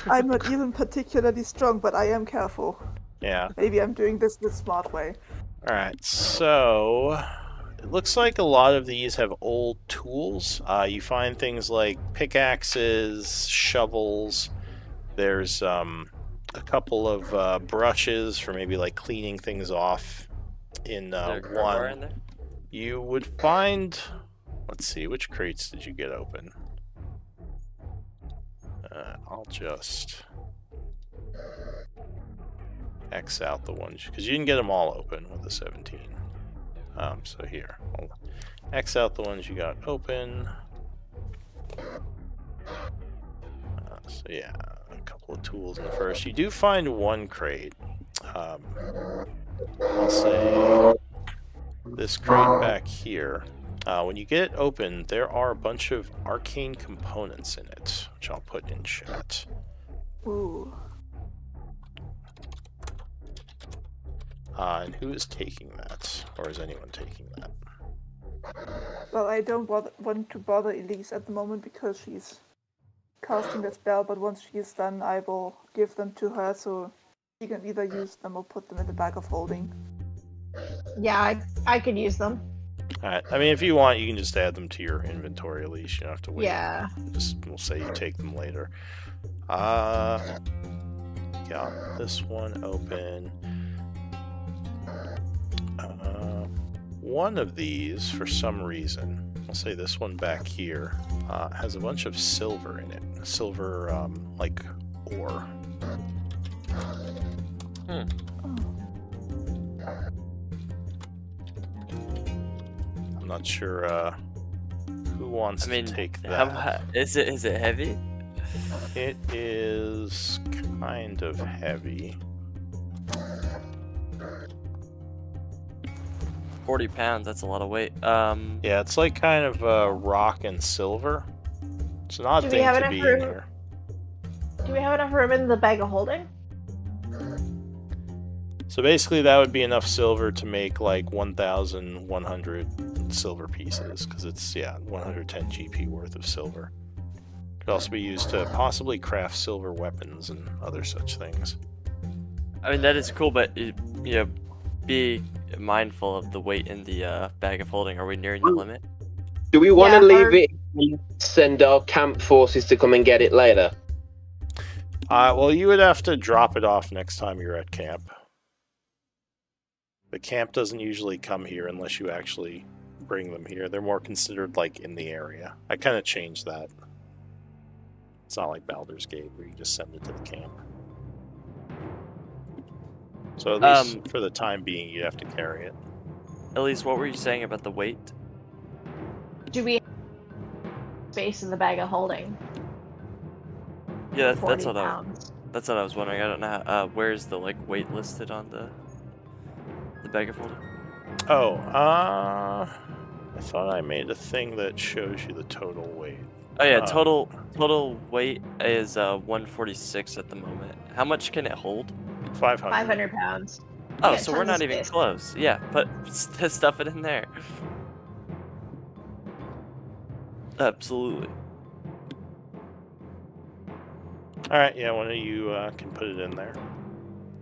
I'm not even particularly strong, but I am careful. Yeah. Maybe I'm doing this the smart way. Alright, so it looks like a lot of these have old tools. You find things like pickaxes, shovels. There's a couple of brushes for maybe like cleaning things off. In one, in there? You would find. Let's see, which crates did you get open? I'll just X out the ones because you didn't get them all open with the 17. So here, I'll X out the ones you got open. So yeah, a couple of tools in the first. You do find one crate. I'll say this crate back here. When you get it open, there are a bunch of arcane components in it, which I'll put in chat. Ooh. And who is taking that? Or is anyone taking that? Well, I don't want to bother Elise at the moment because she's casting the spell, but once she is done, I will give them to her so she can either use them or put them in the bag of holding. Yeah, I could use them. Alright, I mean, if you want, you can just add them to your inventory, Elise. You don't have to wait. Yeah. We'll say you take them later. Got this one open. One of these, for some reason, I'll say this one back here, has a bunch of silver in it. Silver, like, ore. I'm not sure, who wants to take that. Is it heavy? It is kind of heavy. 40 pounds, that's a lot of weight. Yeah, it's like kind of rock and silver. It's an odd thing to be in here. Do we have enough room in the bag of holding? So basically that would be enough silver to make like 1,100 silver pieces, because it's, yeah, 110 GP worth of silver. Could also be used to possibly craft silver weapons and other such things. I mean, that is cool, but, you know, be mindful of the weight in the bag of holding. Are we nearing the limit? Do we want to leave it and send our camp forces to come and get it later? Well, you would have to drop it off next time you're at camp. The camp doesn't usually come here unless you actually bring them here. They're more considered like in the area. I kind of changed that. It's not like Baldur's Gate where you just send it to the camp. So at least for the time being, you have to carry it. Elise, what were you saying about the weight? Do we have space in the bag of holding? Yeah, that's what I was wondering. I don't know how, where's the like weight listed on the bag of holding? Oh, I thought I made a thing that shows you the total weight. Oh yeah, total weight is 146 at the moment. How much can it hold? 500. 500 pounds. Oh, so we're not even close. Yeah, but stuff it in there. Absolutely. Alright, yeah, one of you can put it in there.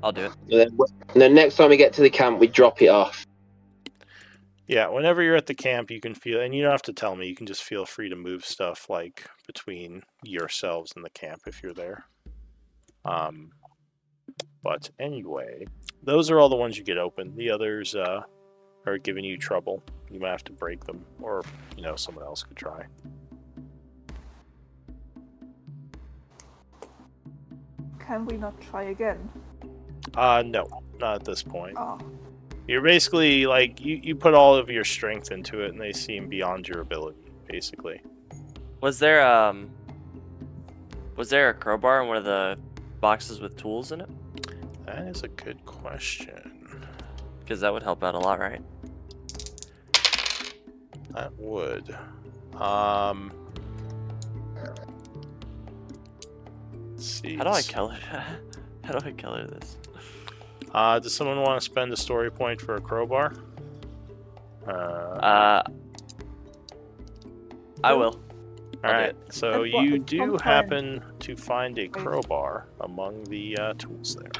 I'll do it. And then next time we get to the camp, we drop it off. Yeah, whenever you're at the camp, you can feel, and you don't have to tell me, you can just feel free to move stuff, like, between yourselves and the camp if you're there. But anyway, those are all the ones you get open. The others are giving you trouble. You might have to break them, or, you know, someone else could try. Can we not try again? No, not at this point. Oh. You're basically, like, you put all of your strength into it, and they seem beyond your ability, basically. Was there a crowbar in one of the boxes with tools in it? That is a good question. Because that would help out a lot, right? That would. Let's see. How do I color this? Does someone want to spend a story point for a crowbar? I will. All right. So And what you is do sometimes- happen to find a crowbar among the tools there.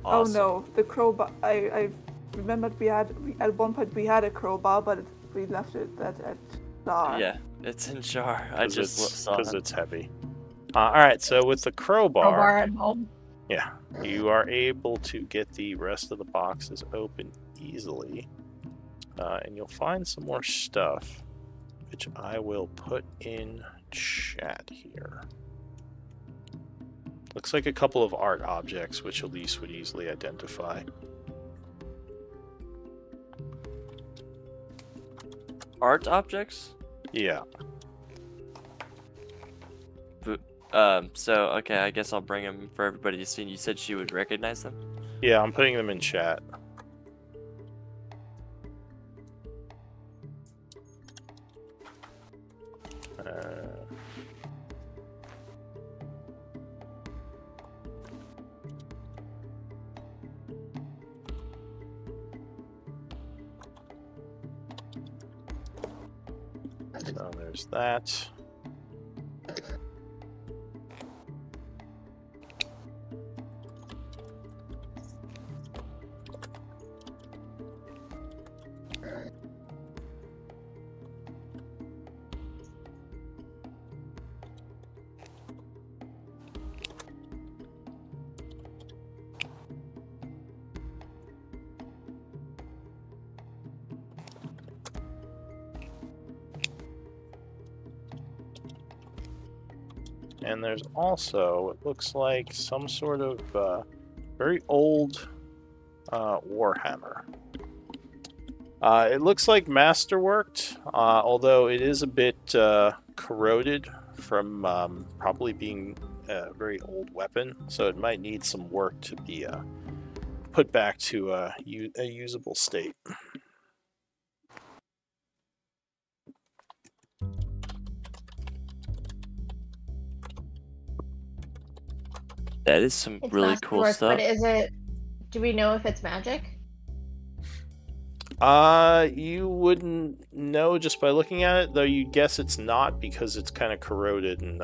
Awesome. Oh no, the crowbar. I remembered at one point we had a crowbar, but we left it at Jar. Yeah, it's in jar. I just saw Because it. it's heavy. All right. So with the Crowbar at home. yeah, you are able to get the rest of the boxes open easily, and you'll find some more stuff, which I will put in chat here. Looks like a couple of art objects, which Elise would easily identify. Art objects? Yeah. So, okay, I guess I'll bring them for everybody to see. You said she would recognize them? Yeah, I'm putting them in chat. So there's that. And there's also, it looks like, some sort of very old Warhammer. It looks like masterworked, although it is a bit corroded from probably being a very old weapon, so it might need some work to be put back to a usable state. That is some It's really cool masterwork, stuff. but is it? Do we know if it's magic? You wouldn't know just by looking at it, though you'd guess it's not because it's kind of corroded and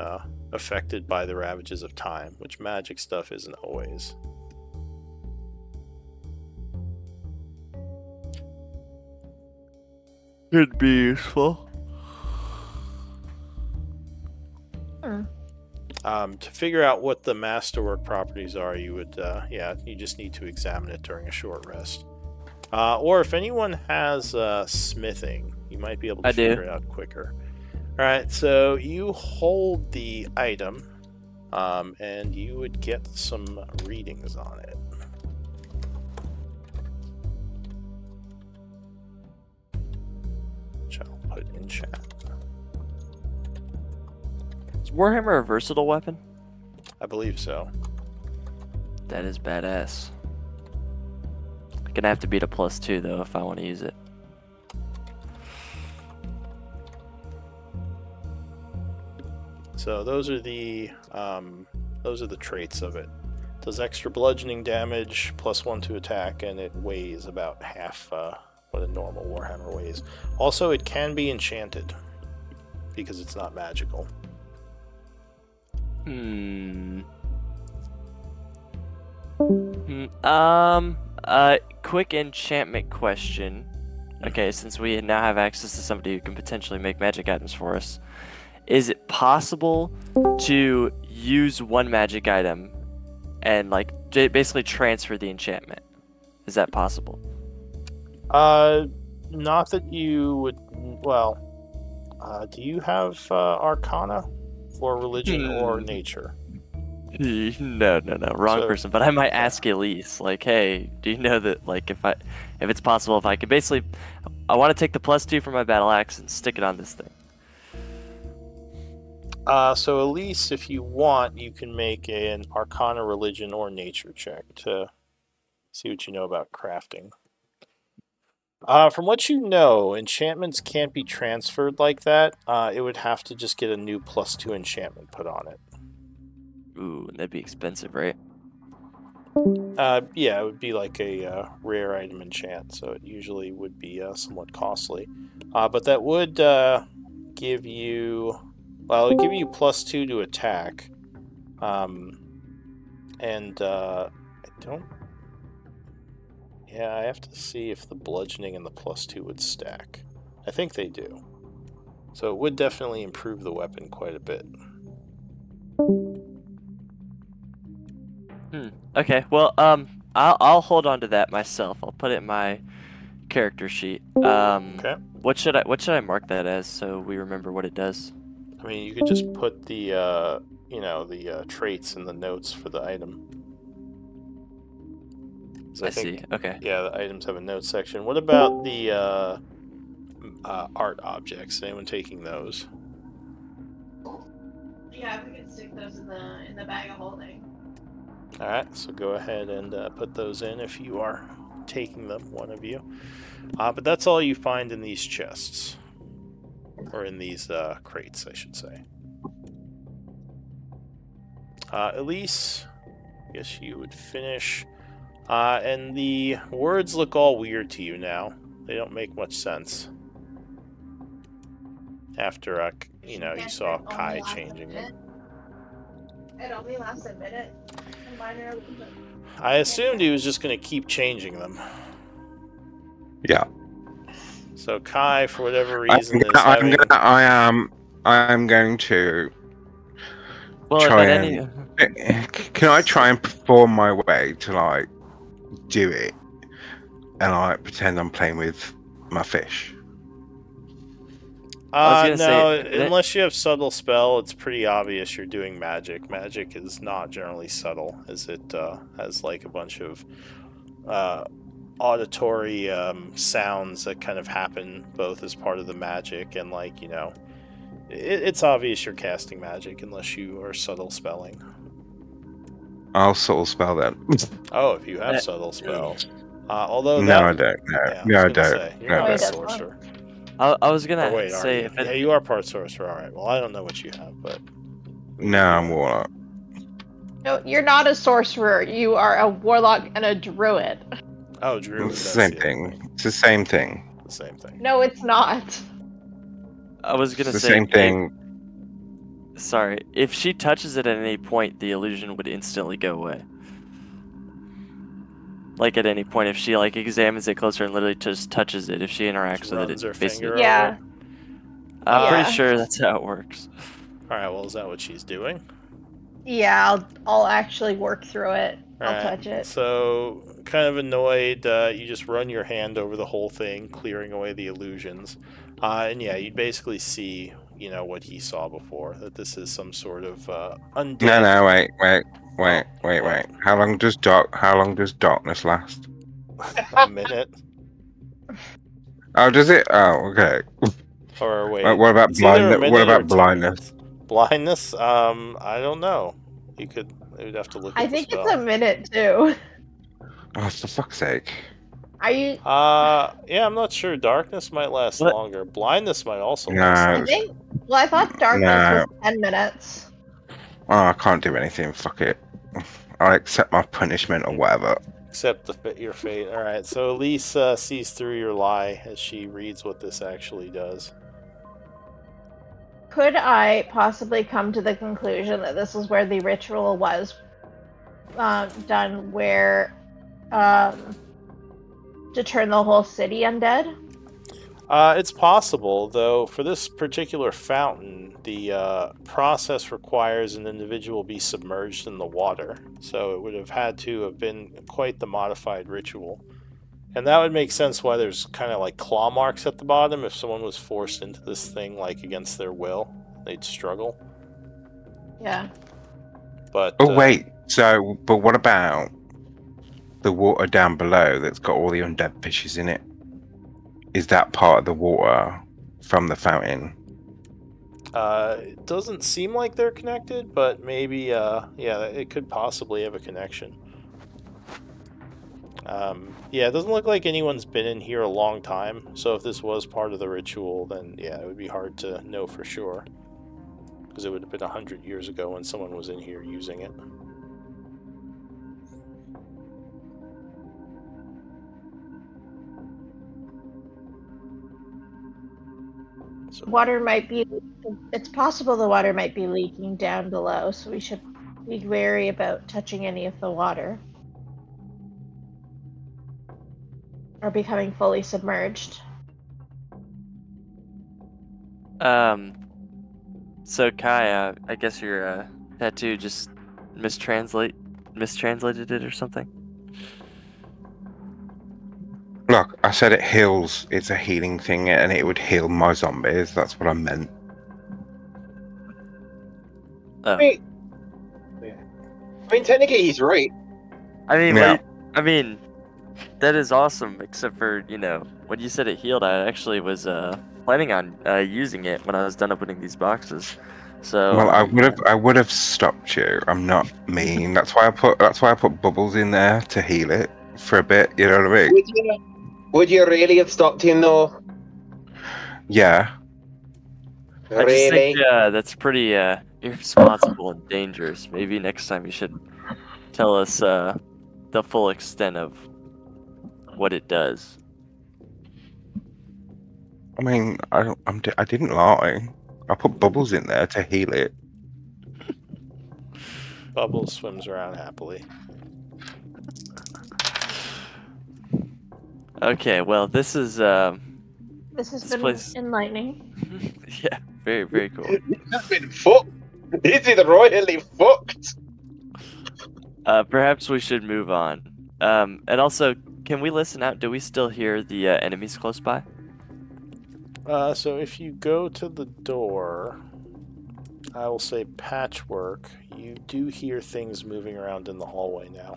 affected by the ravages of time, which magic stuff isn't always. Could be useful. To figure out what the masterwork properties are, you would, you just need to examine it during a short rest. Or if anyone has smithing, you might be able to figure it out quicker. Alright, so you hold the item, and you would get some readings on it. Which I'll put in chat. Is Warhammer a versatile weapon? I believe so. That is badass. Gonna have to beat a +2 though if I want to use it. So those are the traits of it. It does extra bludgeoning damage, +1 to attack, and it weighs about half what a normal Warhammer weighs. Also, it can be enchanted because it's not magical. Quick enchantment question. Okay, since we now have access to somebody who can potentially make magic items for us, is it possible to use one magic item and like basically transfer the enchantment? Is that possible? Not that you would. Well, do you have Arcana for religion or nature? No, wrong person. But I might ask Elise, like, hey, do you know that, like, if it's possible, if I could basically, I want to take the +2 from my battle axe and stick it on this thing. So Elise, if you want, you can make an Arcana, religion, or nature check to see what you know about crafting. From what you know, enchantments can't be transferred like that. It would have to just get a new +2 enchantment put on it. Ooh, that'd be expensive, right? Yeah, it would be like a rare item enchant, so it usually would be somewhat costly. But that would give you, well, it would give you +2 to attack. And I don't. Yeah, I have to see if the bludgeoning and the +2 would stack. I think they do. So it would definitely improve the weapon quite a bit. Okay. Well, I'll hold on to that myself. I'll put it in my character sheet. Okay. What should I mark that as so we remember what it does? I mean, you could just put the the traits in the notes for the item. I see. Okay. Yeah, the items have a notes section. What about the art objects? Anyone taking those? Yeah, we can stick those in the bag of holding. All right, so go ahead and put those in if you are taking them, one of you. But that's all you find in these chests, or in these crates, I should say. Elise, I guess you would finish. And the words look all weird to you now. They don't make much sense. After, you saw Kai changing them. It only lasts a minute. I assumed he was just going to keep changing them. Yeah. So Kai, for whatever reason, I am going to try and... Can I try and perform my way to, like, do it and like pretend I'm playing with my fish? No, unless you have subtle spell, it's pretty obvious you're doing magic. Magic is not generally subtle, as it has like a bunch of auditory sounds that kind of happen both as part of the magic and like, it's obvious you're casting magic unless you are subtle spelling. I'll subtle spell then. Oh, if you have subtle spell. Although I don't. No, I don't. Say, you're not a sorcerer. I was gonna wait, say, yeah, you are part sorcerer. All right. Well, I don't know what you have, but no, I'm warlock. No, you're not a sorcerer. You are a warlock and a druid. Oh, druid. It's the same thing. It's the same thing. The same thing. No, it's not. I was gonna say the same thing. Sorry, if she touches it at any point, the illusion would instantly go away. Like at any point, if she like examines it closer and literally just touches it, if she interacts with it, it basically. Yeah. I'm pretty sure that's how it works. All right. Well, is that what she's doing? Yeah, I'll actually work through it. I'll touch it. So, kind of annoyed, you just run your hand over the whole thing, clearing away the illusions, and yeah, you'd basically see, what he saw before, that this is some sort of undead. No, wait. How long does darkness last? A minute. Oh, does it? Oh, okay. Or wait. What about blindness? What about blindness? Blindness? I don't know. It would have to look at I think it's a minute too. Oh, for fuck's sake. Are you? Yeah, I'm not sure. Darkness might last longer. Blindness might also last longer. I thought darkness was 10 minutes. Oh, I can't do anything. Fuck it. I'll accept my punishment or whatever. Accept your fate. All right. So Elise sees through your lie as she reads what this actually does. Could I possibly come to the conclusion that this is where the ritual was done, where to turn the whole city undead? It's possible, though. For this particular fountain, the process requires an individual be submerged in the water, so it would have had to have been quite the modified ritual. And that would make sense why there's kind of like claw marks at the bottom. If someone was forced into this thing like against their will, they'd struggle. Yeah. But wait. But what about the water down below that's got all the undead fishes in it? Is that part of the water from the fountain? It doesn't seem like they're connected, but maybe, yeah, it could possibly have a connection. Yeah, it doesn't look like anyone's been in here a long time, so if this was part of the ritual, then yeah, it would be hard to know for sure. Because it would have been 100 years ago when someone was in here using it. So Water might be. It's possible the water might be leaking down below, so we should be wary about touching any of the water. Or becoming fully submerged. So Kai, I guess your tattoo just mistranslated it or something. Look, I said it heals. It's a healing thing, and it would heal my zombies. That's what I meant. Oh. I mean, technically he's right. I mean, Yeah. I mean, that is awesome. Except for when you said it healed, I actually was planning on using it when I was done opening these boxes. So Well, I would have stopped you. I'm not mean. That's why I put bubbles in there to heal it for a bit. You know what I mean? Would you really have stopped him though? Yeah. I just think Really? that's pretty irresponsible and dangerous. Maybe next time you should tell us the full extent of what it does. I mean, I didn't lie. I put bubbles in there to heal it. Bubbles swims around happily. Okay, well, this has been place... enlightening. Yeah, very, very cool. It's been fucked. This is royally fucked. Perhaps we should move on. And also, can we listen out? Do we still hear the enemies close by? So if you go to the door, I will say Patchwork. You do hear things moving around in the hallway now.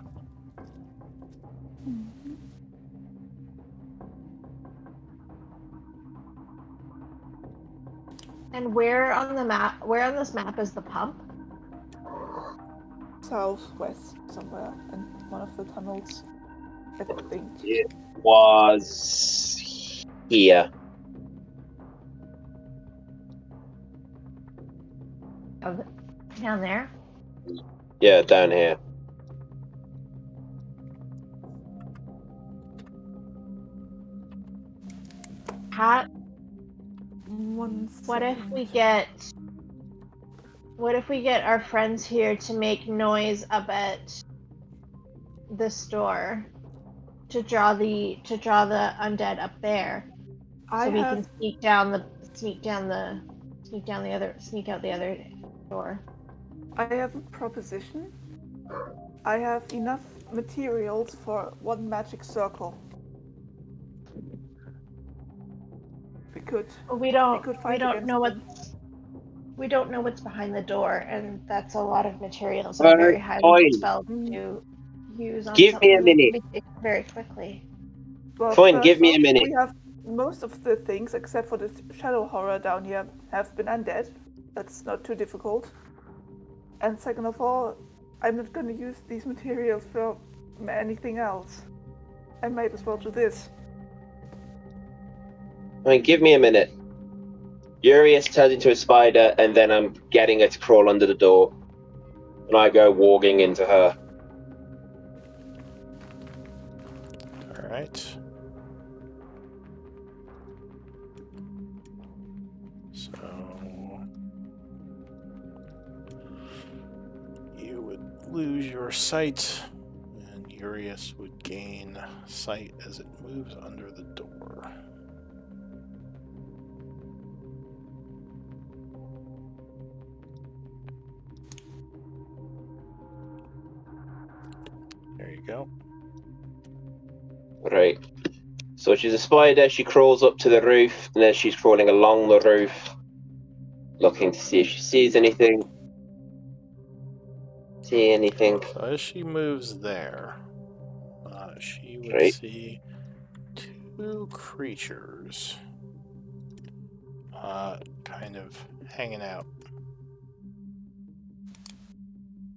And where on the map? Where on this map is the pump? Southwest somewhere in one of the tunnels, I think. It was here. Down there? Yeah, down here. Pat, One what if second. we get our friends here to make noise up at this door to draw the undead up there, so we can sneak out the other door. I have a proposition. I have enough materials for one magic circle. We don't against know what's behind the door, and that's a lot of materials Well, and very highly fine. spelled to use on Give me a minute. very quickly. Well, Fine, give first me a off, minute. We have most of the things, except for the shadow horror down here, have been undead. That's not too difficult. And second of all, I'm not going to use these materials for anything else. I might as well do this. I mean, give me a minute. Urias turns into a spider, and then I'm getting her to crawl under the door. And I go walking into her. Alright. So you would lose your sight, and Urias would gain sight as it moves under the door. There you go. Right. So she's a spider, she crawls up to the roof, and then she's crawling along the roof, looking to see if she sees anything. See anything? So as she moves there, she would Right. see two creatures kind of hanging out.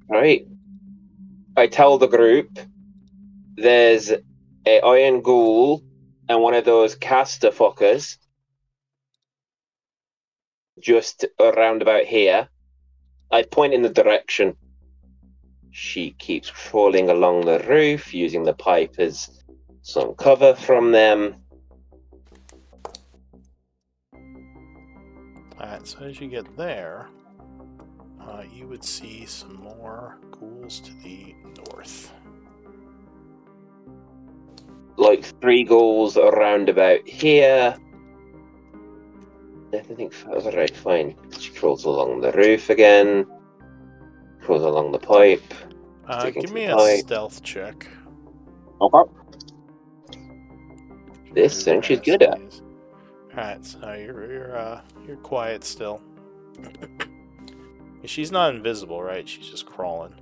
Right. I tell the group there's a iron ghoul and one of those caster fuckers just around about here. I point in the direction. She keeps crawling along the roof, using the pipe as some cover from them. Alright, so as you get there, you would see some more ghouls to the north. Like 3 ghouls around about here. I think that was alright, fine. She crawls along the roof again. Crawls along the pipe. Give me a stealth check. Okay. This thing she's good at. Alright, so you're quiet still. She's not invisible, right? She's just crawling.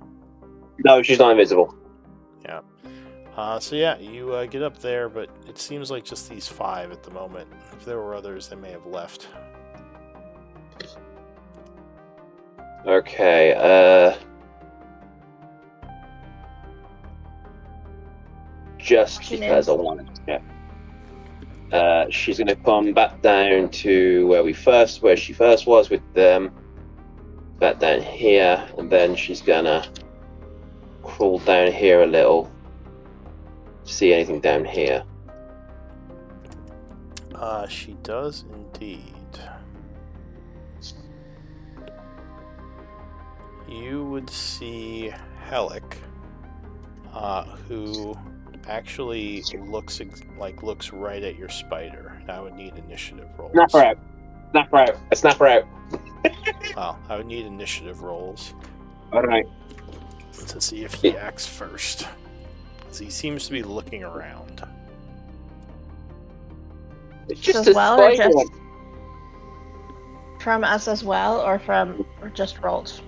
No, she's not invisible. Yeah. So yeah, you get up there, but it seems like just these 5 at the moment. If there were others, they may have left. Okay, just because I wanted to. She's going to come back down to where she first was with them. Back down here, and then she's gonna crawl down here a little. See anything down here? She does indeed. You would see Helic, who actually looks right at your spider. I would need initiative rolls. Snap her out. Snap her out. Snap her out. Well, I would need initiative rolls. Alright. To see if he acts first. Because he seems to be looking around. It's just as a well, or spider. just from us as well, or just rolled?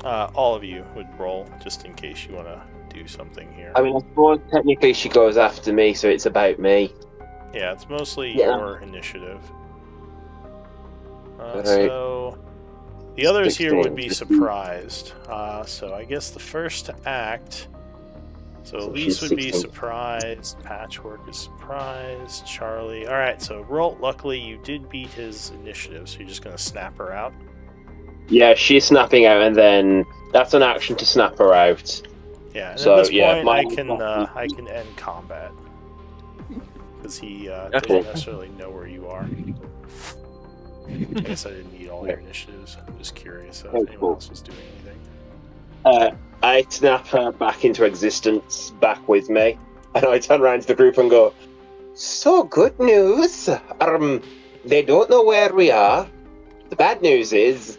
All of you would roll, just in case you want to do something here. I mean, I suppose technically she goes after me, so it's about me. Yeah, it's mostly Yeah. your initiative. Alright. So the others here would be 16. surprised. So I guess the first to act. So So Elise she's would be 16. surprised. Patchwork is surprised. Charlie. All right. So roll. Luckily, you did beat his initiative. So you're just gonna snap her out. Yeah, she's snapping out, and then that's an action to snap her out. Yeah. And So, at this yeah, point, my- I can end combat because he Okay. doesn't necessarily know where you are. I guess I didn't need all your initiatives. I'm just curious if anyone else was doing anything. I snap her back into existence, back with me, and I turn around to the group and go, "So good news. They don't know where we are. The bad news is,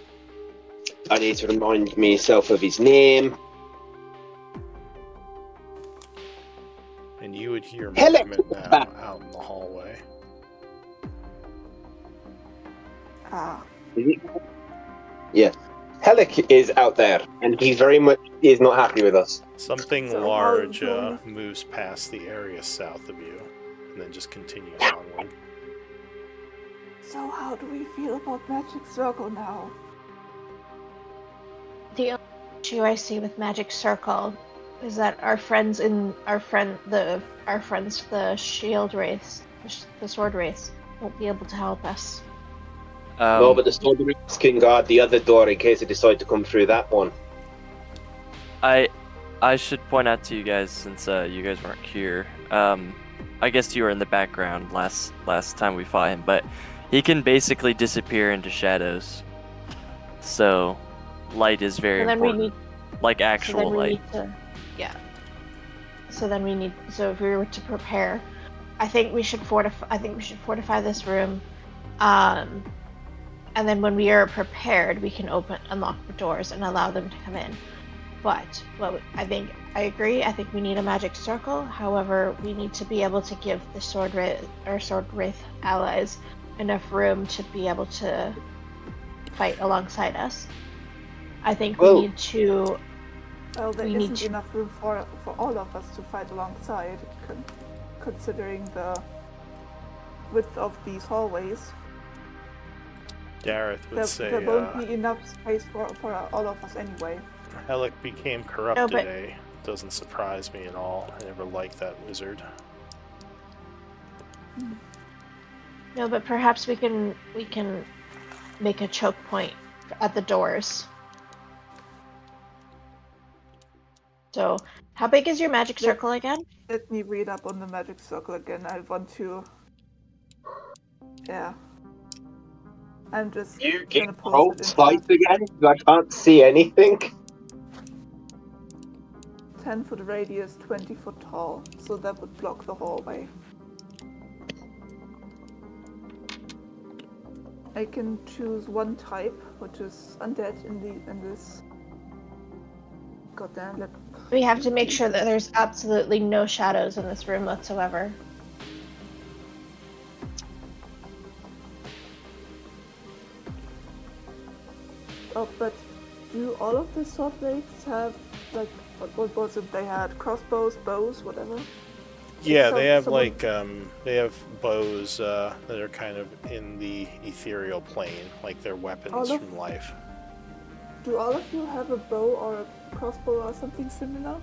I need to remind myself of his name." And you would hear Hello. movement now out in the hallway. Yeah. Helic is out there, and he very much is not happy with us. Something So large how do moves past the area south of you, and then just continues onward. So how do we feel about Magic Circle now? The only issue I see with Magic Circle is that the shield race, the sword race, won't be able to help us. No, but the Stormbringer can guard the other door in case they decide to come through that one. I should point out to you guys, since you guys weren't here. I guess you were in the background last time we fought him, but he can basically disappear into shadows. So light is very important. Like actual light. So if we were to prepare, I think we should fortify this room. And then when we are prepared, we can unlock the doors and allow them to come in. But I agree. I think we need a magic circle. However, we need to be able to give the sword wraith allies enough room to be able to fight alongside us. I think we need to. Well, there isn't enough room for all of us to fight alongside, considering the width of these hallways. Dareth would say there won't be enough space for all of us anyway. Helic became corrupt today. Doesn't surprise me at all. I never liked that wizard. No, but perhaps we can make a choke point at the doors. So, how big is your magic circle again? Let me read up on the magic circle again. I want to... Yeah. I'm just You gonna get post rolled it in slice chat. again? I can't see anything. 10-foot radius, 20-foot tall, so that would block the hallway. I can choose one type, which is undead in this. Goddamn, We have to make sure that there's absolutely no shadows in this room whatsoever. Oh, but do all of the sword raids have, like, what was it they had? Crossbows, bows, whatever? Yeah, So- they have someone- like they have bows that are kind of in the ethereal plane, like they're weapons All of- from life. Do all of you have a bow or a crossbow or something similar?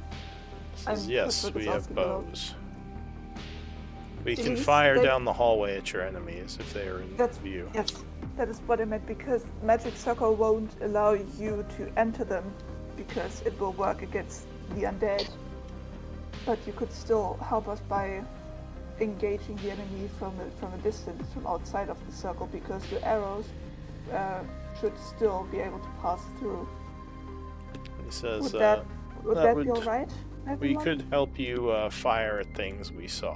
Yes, Pittsburgh we is have asking about. bows. We can These, fire they- down the hallway at your enemies if they are in That's view. Yes, that is what I meant, because Magic Circle won't allow you to enter them because it will work against the undead. But you could still help us by engaging the enemy from a distance, from outside of the circle, because your arrows should still be able to pass through. He says Would that that be would- alright? we everyone? could help you fire at things we saw.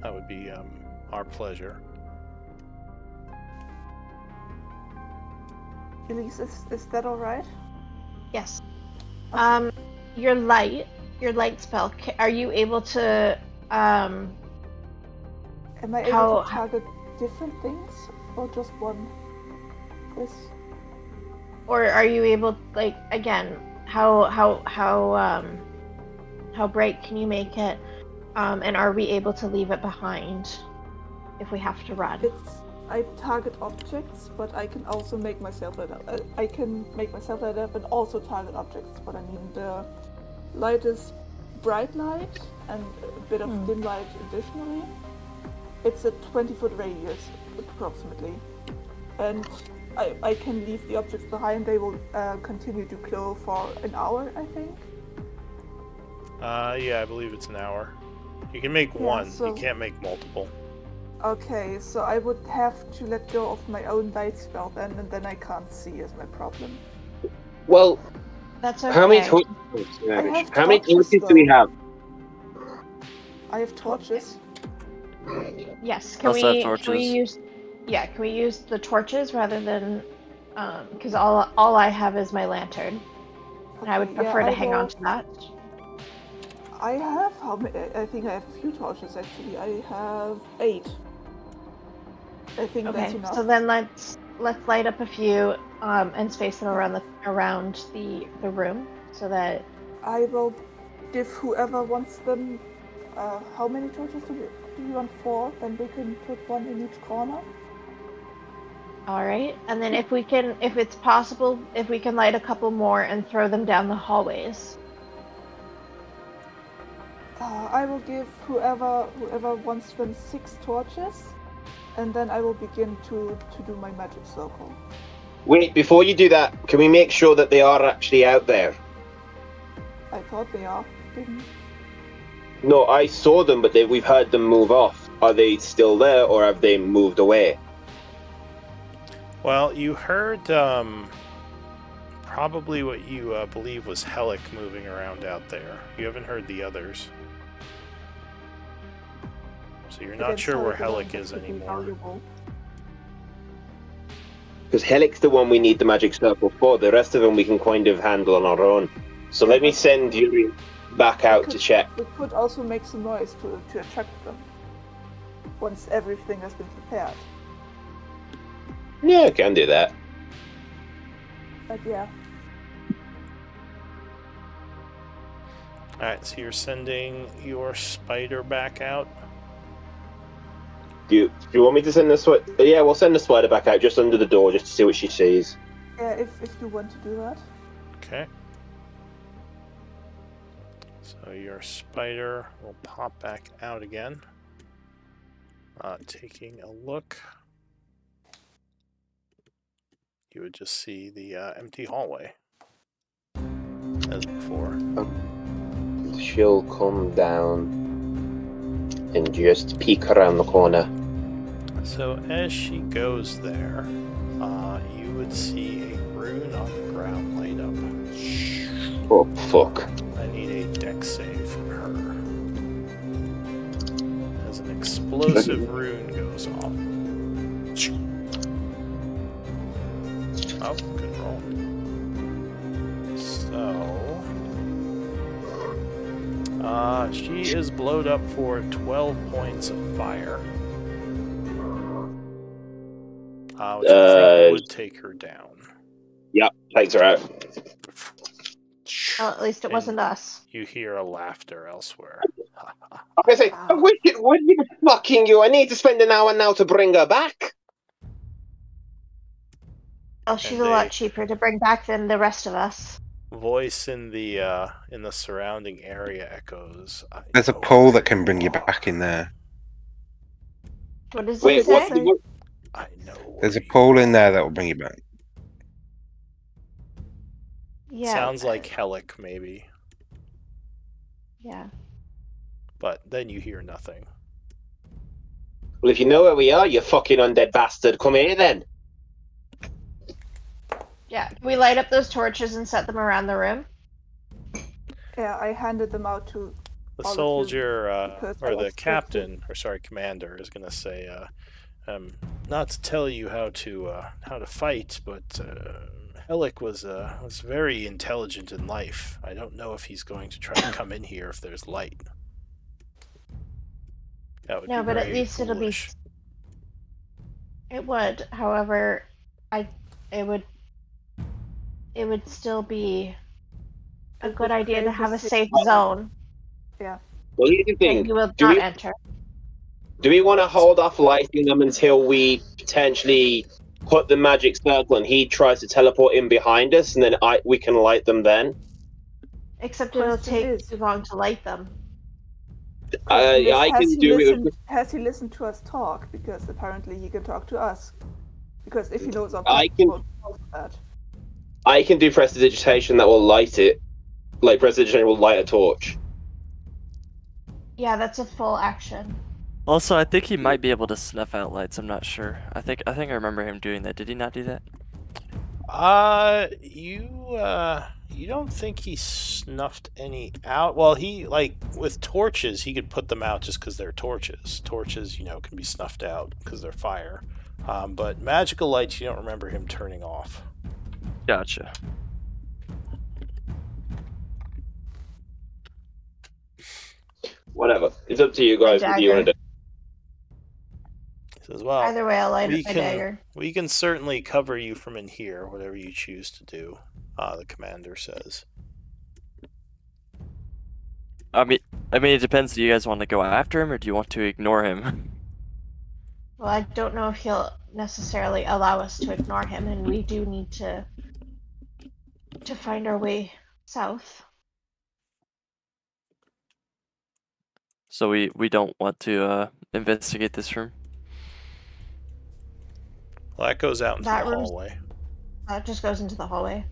That would be our pleasure. Elise, is that alright? Yes. Your light spell. Are you able to? Am I able How- to target different things or just one? Yes. Or are you able, like, again, how bright can you make it? And are we able to leave it behind if we have to run? I target objects, but I can also make myself light up. I can make myself light up and also target objects. But I mean, the light is bright light and a bit of dim light additionally. It's a 20-foot radius, approximately. And I can leave the objects behind. They will continue to glow for an hour, I think. Yeah, I believe it's an hour. You can make Yeah, one. so- You can't make multiple. Okay, so I would have to let go of my own light spell then, and then I can't see is my problem. Well, That's okay. how many torches? have How many torches, torches do we though. have? I have torches. Yes. Can Also have we torches. use? Yeah. Can we use the torches rather than? Because all I have is my lantern, and I would Okay, yeah, prefer to I hang will- on to that. I have how many? I think I have a few torches actually. I have 8. I think that's Okay. enough. So then let's light up a few and space them around the room so that. I will give whoever wants them. How many torches do you want? 4? Then we can put one in each corner. All right, and then if it's possible, if we can light a couple more and throw them down the hallways. I will give whoever wants them 6 torches, and then I will begin to do my magic circle. Wait, before you do that, can we make sure that they are actually out there? I thought they are. Didn't. No, I saw them, but we've heard them move off. Are they still there, or have they moved away? Well, you heard probably what you believe was Helic moving around out there. You haven't heard the others. So you're not Against sure where Helic Helic is would be anymore. valuable. Because Helic's the one we need the magic circle for. The rest of them we can kind of handle on our own. So Yeah, let me but- send Yuri back out to check. We could also make some noise to attract them. Once everything has been prepared. Yeah, I can do that. But yeah. Alright, so you're sending your spider back out? Do you want me to send the spider? Yeah, we'll send the spider back out just under the door just to see what she sees. Yeah, if you want to do that. Okay. So your spider will pop back out again. Taking a look. You would just see the empty hallway. As before. She'll come down and just peek around the corner. So as she goes there, you would see a rune on the ground light up. Oh, fuck. I need a dex save from her. As an explosive rune goes off. Oh, good roll. So, she is blowed up for 12 points of fire. Which I think would take her down. Yep, takes her out. Well, at least it wasn't us. You hear a laughter elsewhere. I say, what are you fucking you? I need to spend an hour now to bring her back. Well, she's a lot cheaper to bring back than the rest of us. Voice in the surrounding area echoes. There's a pole that can bring you back in there. What does it say? What? I know. There's a pole in there that will bring you back. Yeah. Sounds like Helic, maybe. Yeah. But then you hear nothing. Well, if you know where we are, you fucking undead bastard, come here then. Yeah. Can we light up those torches and set them around the room? Yeah, I handed them out to The all of you soldier, because I or the was captain, or sorry, commander, is going to say, not to tell you how to fight, but Helic was very intelligent in life. I don't know if he's going to try to come in here if there's light. That would No, be but at very least foolish. it would. However, it would still be a good idea to have a safe zone Yeah. Well, here's the that thing. you will not enter. Do we want to hold off lighting them until we potentially put the magic circle and he tries to teleport in behind us, and then we can light them then? Except it'll take too long to light them. I can do it. Has he listened to us talk? Because apparently he can talk to us. Because if he knows our I plan, that. I can do prestidigitation that will light it. Like prestidigitation will light a torch. Yeah, that's a full action. Also, I think he might be able to snuff out lights. I'm not sure. I think I remember him doing that. Did he not do that? You don't think he snuffed any out? Well, he, with torches, he could put them out just because they're torches. Torches, can be snuffed out because they're fire. But magical lights, you don't remember him turning off. Gotcha. Whatever. It's up to you guys what you want to do. He says, well, either way, I'll light up my dagger. We can certainly cover you from in here, whatever you choose to do, the commander says. I mean, it depends. Do you guys want to go after him, or do you want to ignore him? Well, I don't know if he'll necessarily allow us to ignore him, and we do need to find our way south. So we don't want to investigate this room? Well, that goes out into the hallway. That just goes into the hallway.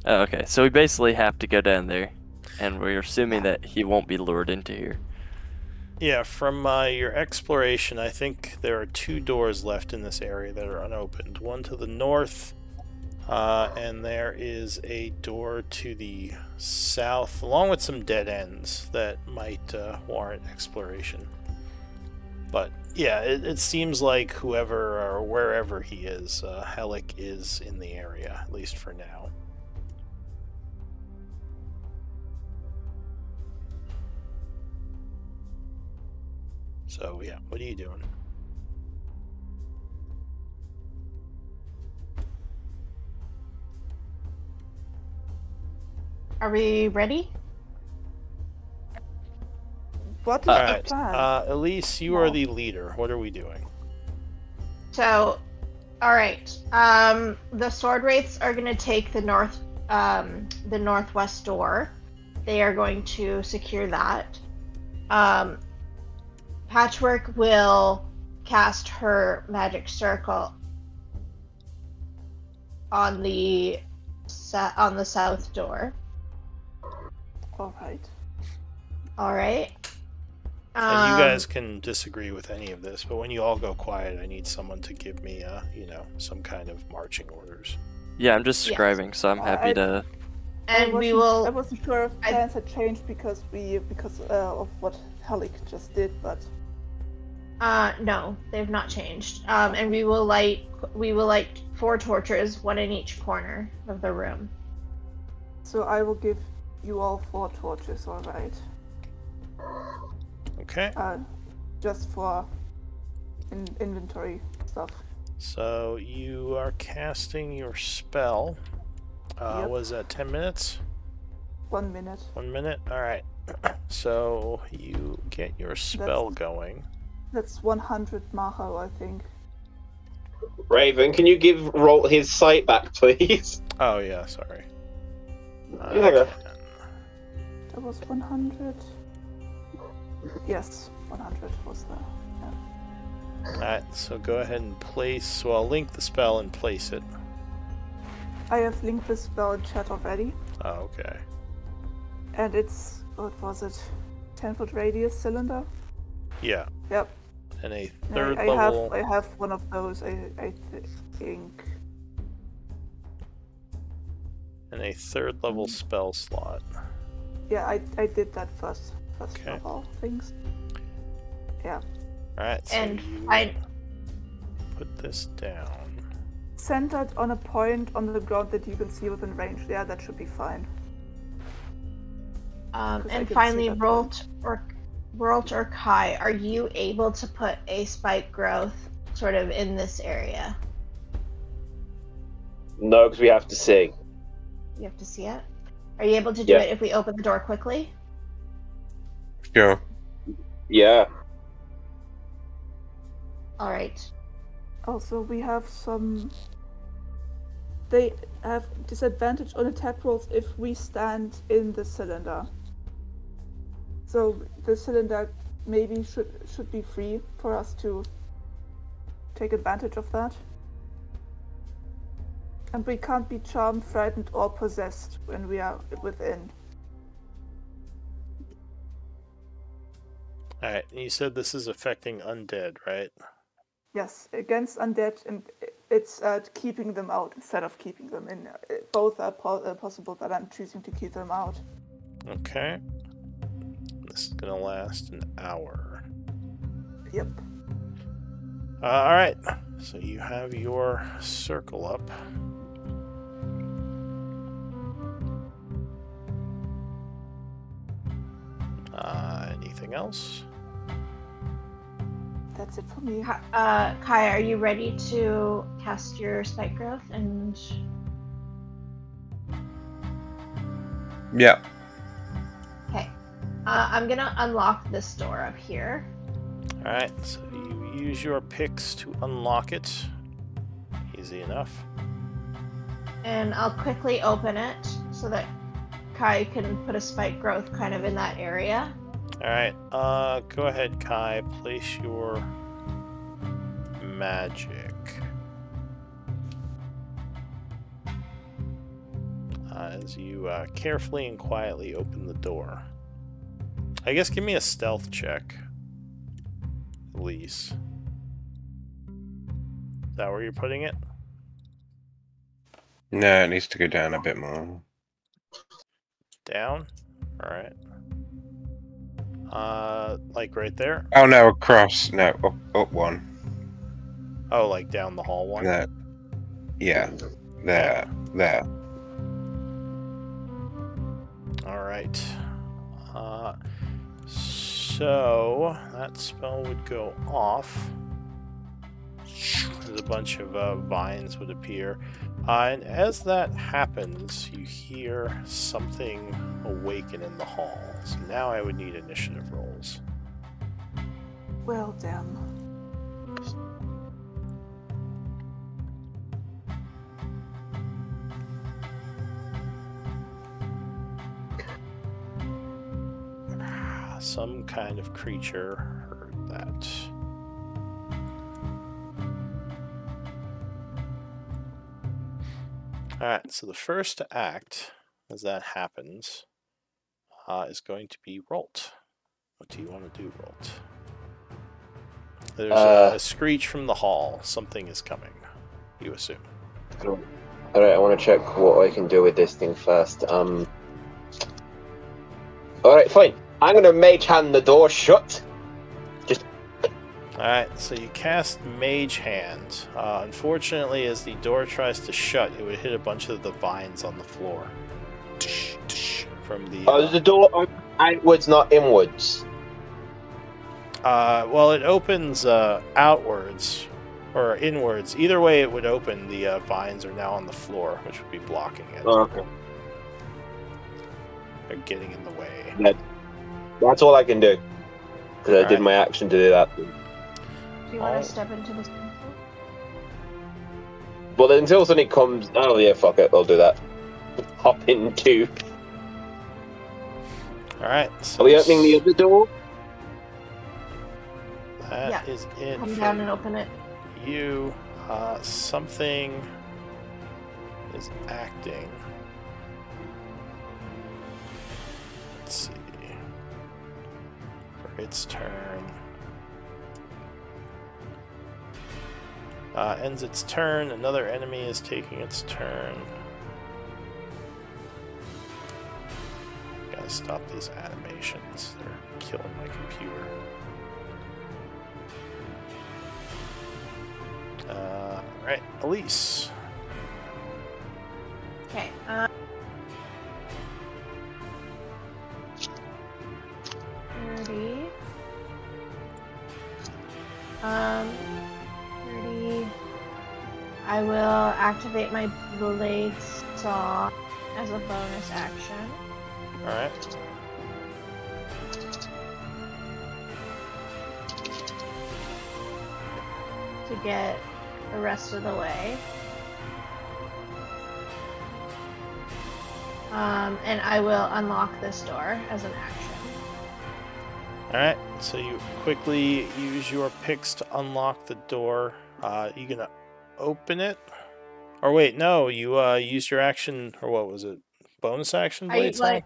Oh, okay. So we basically have to go down there, and we're assuming that he won't be lured into here. Yeah, from your exploration, I think there are 2 doors left in this area that are unopened. One to the north, and there is a door to the south, along with some dead ends that might warrant exploration. But yeah, it seems like whoever or wherever he is, Helic is in the area, at least for now. So yeah, what are you doing? Are we ready? What is Alright, the plan? Elise, you are the leader. What are we doing? So, alright. The sword wraiths are gonna take the northwest door. They are going to secure that. Patchwork will cast her magic circle on the south door. Alright. Alright. And you guys can disagree with any of this, but when you all go quiet, I need someone to give me, some kind of marching orders. Yeah, I'm just scribing, so I'm happy to. And I wasn't sure if plans had changed because of what Halik just did, but no, they've not changed. And we will light 4 torches, one in each corner of the room. so I will give you all 4 torches, all right? Okay. Just for inventory stuff. So you are casting your spell. Yep. Was that 10 minutes? 1 minute. 1 minute? Alright. So you get your spell going. That's 100 Maho, I think. Raven, can you roll his sight back, please? Oh, yeah, sorry. Okay. That was 100. Yes, 100 was there. Yeah. Alright, so go ahead and place. So I'll link the spell and place it. I have linked the spell in chat already. Oh, okay. And it's, what was it? 10-foot radius cylinder? Yeah. Yep. And a No, third level. I have one of those, I think. And a third level spell slot. Yeah, I did that first Okay. of all things. Yeah. Alright, so And you I put this down. Centered on a point on the ground that you can see within range. Yeah, that should be fine. I and can finally, see that Rolt or Kai, are you able to put a spike growth sort of in this area? No, because we have to see. You have to see it. Are you able to do Yeah. it if we open the door quickly? Sure. Yeah. All right. Also, we have some. They have disadvantage on attack rolls if we stand in the cylinder. So the cylinder maybe should be free for us to take advantage of that. And we can't be charmed, frightened, or possessed when we are within. Alright, and you said this is affecting undead, right? Yes, against undead, and it's keeping them out instead of keeping them in. Both are possible, but I'm choosing to keep them out. Okay. This is gonna last an hour. Yep. Alright, so you have your circle up. Anything else? That's it for me. Kai, are you ready to cast your spike growth? And Yeah. okay, I'm gonna unlock this door up here. Alright, so you use your picks to unlock it. Easy enough. And I'll quickly open it so that Kai can put a spike growth kind of in that area. Alright, go ahead, Kai. Place your magic. As you carefully and quietly open the door. I guess give me a stealth check. Elise. Is that where you're putting it? No, it needs to go down a bit more. Down? Alright. Like right there? Oh no, across. No, up one. Oh, like down the hall one? There. Yeah. There. There. Alright. So that spell would go off. There's a bunch of vines would appear. And as that happens, you hear something awaken in the hall. So now I would need initiative rolls. Well, damn. Some kind of creature heard that. Alright, so the first to act as that happens is going to be Rolt. What do you want to do, Rolt? There's a screech from the hall. Something is coming. You assume. Cool. Alright, I want to check what I can do with this thing first. Alright, fine. I'm going to mage hand the door shut. Alright, so you cast Mage Hand. Unfortunately, as the door tries to shut, it would hit a bunch of the vines on the floor. From the... Is the door outwards, not inwards? Well, it opens outwards, or inwards. Either way it would open, the vines are now on the floor, which would be blocking it. Oh, okay. They're getting in the way. That's all I can do. Because I did Alright. my action to do that. Do you want to step into this? But until something comes... Oh yeah, fuck it, I'll do that. Hop into... Alright, so Are we opening the other door? that is it. Come for down and open it. you. Something is acting. Let's see. For its turn. Ends its turn. Another enemy is taking its turn. Gotta stop these animations. They're killing my computer. Right, Elise. Okay. 30. 30. I will activate my blade saw as a bonus action. Alright. To get the rest of the way. And I will unlock this door as an action. Alright, so you quickly use your picks to unlock the door. You gonna open it? Or wait, no, you used your action, or what was it? Bonus action blade song?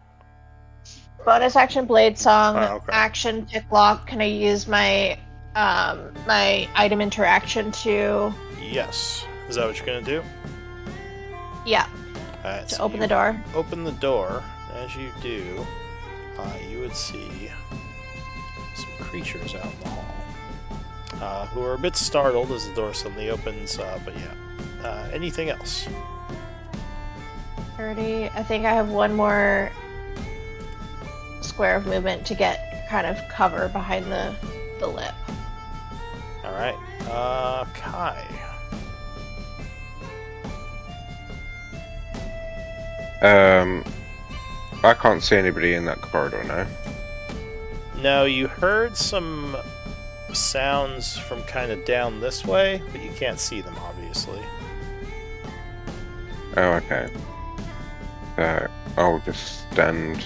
Bonus action blade song, Oh, okay. action pick lock. Can I use my my item interaction to Yes. Is that what you're gonna do? Alright, to so open you the door? Open the door. As you do, you would see some creatures out in the hall. Who are a bit startled as the door suddenly opens, but yeah. Anything else? 30. I think I have one more square of movement to get kind of cover behind the lip. Alright. Kai. I can't see anybody in that corridor now. No, you heard some sounds from kind of down this way, but you can't see them, obviously. Oh, okay. So I'll just stand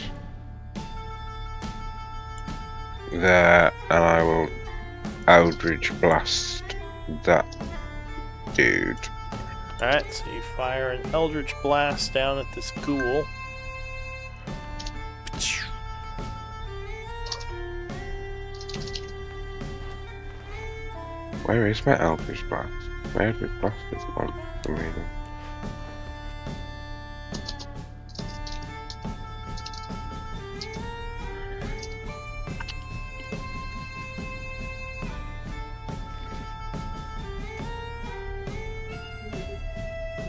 there and I will Eldritch Blast that dude. Alright, so you fire an Eldritch Blast down at this ghoul. Where is my Eldritch Blast? My Eldritch Blast is on for some reason.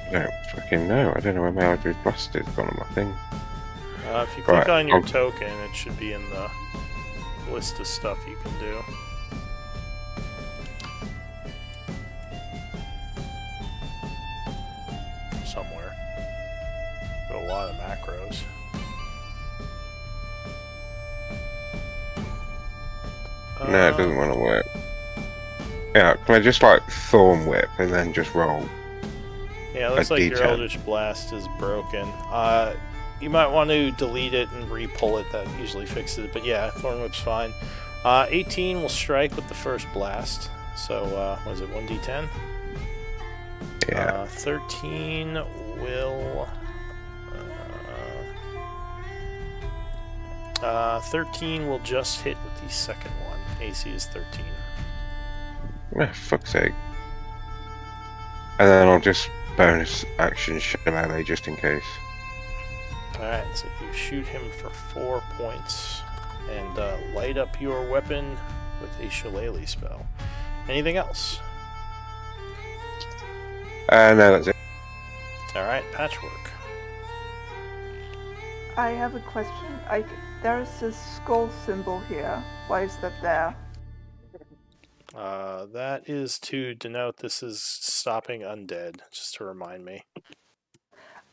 I don't fucking know. I don't know where my Eldritch Blast is gone on my thing. If you click Right, on your I'll- token, it should be in the list of stuff you can do. Somewhere. Got a lot of macros. No, it doesn't want to work. Yeah, can I just like Thorn Whip and then just roll? Yeah, it looks A like your D10. Eldritch Blast is broken. You might want to delete it and re-pull it. That usually fixes it. But yeah, Thorn Whip's fine. 18 will strike with the first blast. So, was it 1d10? Yeah. 13 will... 13 will just hit with the second one. AC is 13. Fuck's sake. And then I'll just bonus action shillelagh just in case. Alright, so you shoot him for 4 points and light up your weapon with a shillelagh spell. Anything else? No, that's it. Alright, Patchwork. I have a question. There's this skull symbol here. Why is that there? That is to denote this is stopping undead, just to remind me.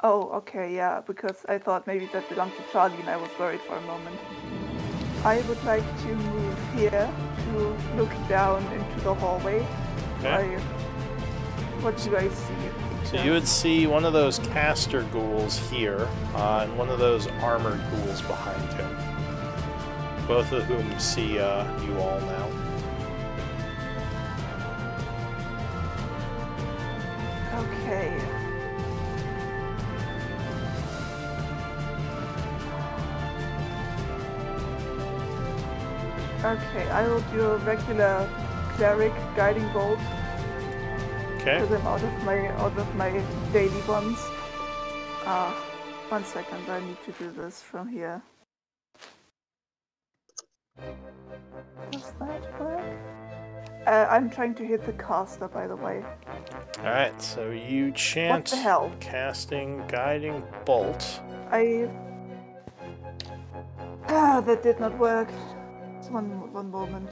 Oh, okay, yeah, because I thought maybe that belonged to Charlie and I was worried for a moment. I would like to move here to look down into the hallway. Okay. What do I see? So you would see one of those caster ghouls here, and one of those armored ghouls behind him. Both of whom see you all now. Okay. Okay, I will do a regular cleric guiding bolt. Okay. Because I'm out of my daily ones. 1 second, I need to do this from here. Does that work? I'm trying to hit the caster, by the way. Alright, so you chant What the hell? casting guiding bolt. That did not work. Just one moment.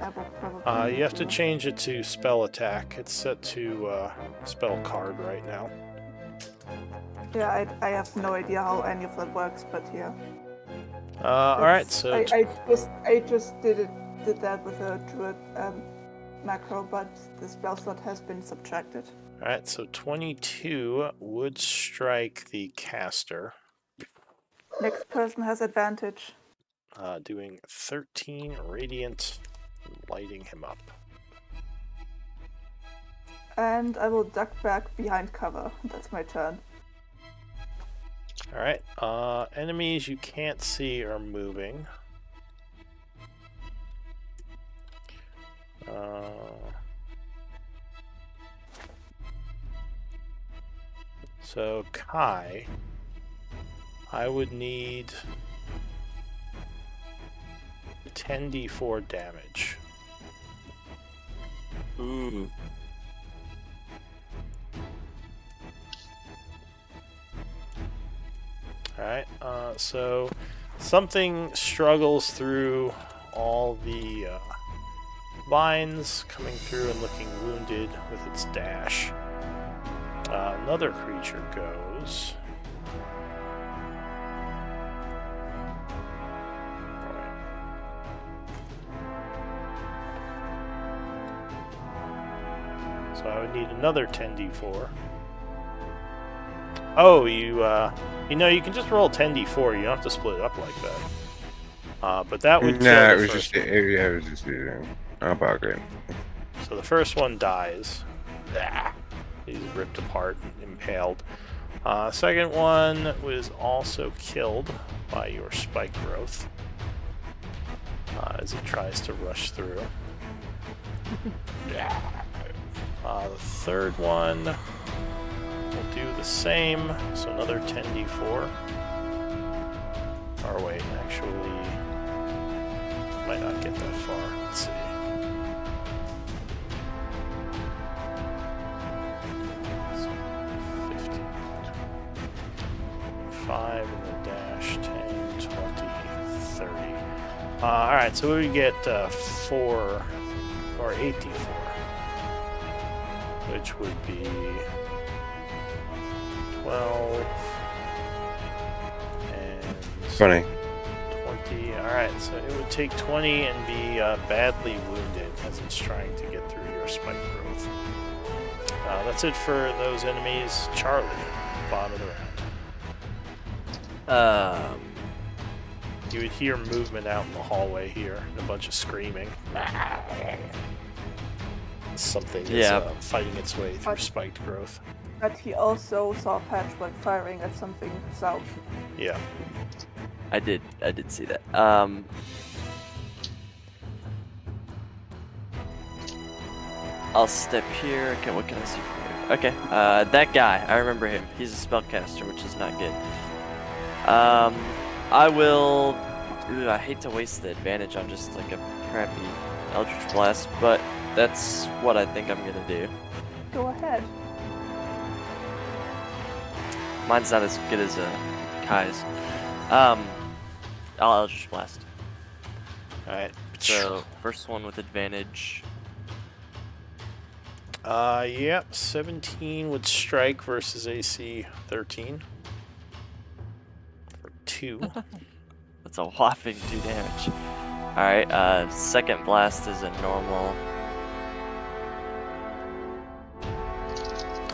I will probably You have to change it to spell attack. It's set to spell card right now. Yeah, I have no idea how any of that works, but yeah. Alright, so I just did that with a druid macro, but the spell slot has been subtracted. alright, so 22 would strike the caster. Next person has advantage. Doing 13 radiant, lighting him up. And I will duck back behind cover. That's my turn. Alright, enemies you can't see are moving. So, Kai, I would need 10d4 damage. Ooh. Alright, so something struggles through all the vines, coming through and looking wounded with its dash. Another creature goes. So I would need another 10d4. Oh, you know, you can just roll 10d4. You don't have to split it up like that. But that would kill No, the it was first just one. it was just about it. So the first one dies. He's ripped apart and impaled. Second one was also killed by your spike growth as it tries to rush through. The third one will do the same, so another 10d4. Or wait, actually, might not get that far. Let's see. So 15, 5 and the dash, 10, 20, 30. Alright, so we get 4 or 8d4. Which would be 12 and 20. 20. Alright, so it would take 20 and be badly wounded as it's trying to get through your spike growth. That's it for those enemies. Charlie, bottom of the round. You would hear movement out in the hallway here, and a bunch of screaming. Something is fighting its way through spiked growth. But he also saw Patchwork firing at something south. Yeah. I did see that. I'll step here. Okay, what can I see from here? Okay, that guy. I remember him. He's a spellcaster, which is not good. I will. I hate to waste the advantage on just like a crappy Eldritch Blast, but that's what I think I'm gonna do. Go ahead. Mine's not as good as Kai's. I'll Eldritch Blast. Alright. So, first one with advantage. Yep, 17 would strike versus AC 13. For 2. That's a whopping 2 damage. Alright, second blast is a normal.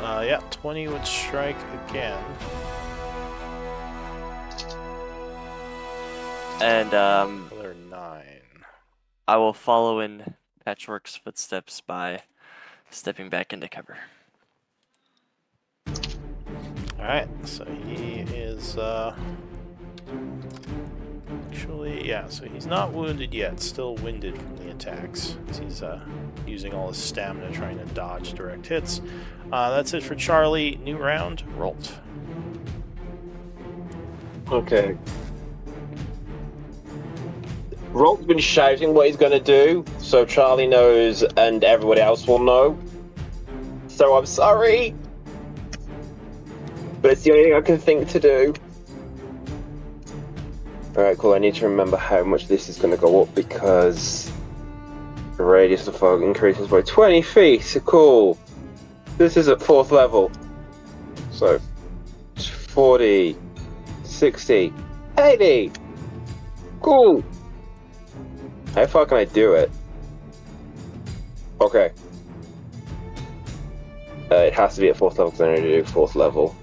Yep, 20 would strike again. And, Another 9. I will follow in Patchwork's footsteps by stepping back into cover. Alright, so he is, actually, yeah, so he's not wounded yet, still winded from the attacks. He's, using all his stamina trying to dodge direct hits. That's it for Charlie. New round, Rolt. Okay. Rolt's been shouting what he's going to do, so Charlie knows and everybody else will know. So I'm sorry, but it's the only thing I can think to do. Alright, cool. I need to remember how much this is going to go up because the radius of fog increases by 20 feet. So cool. This is at 4th level. So 40, 60, 80. Cool. How far can I do it? Okay. It has to be at 4th level because I need to do 4th level.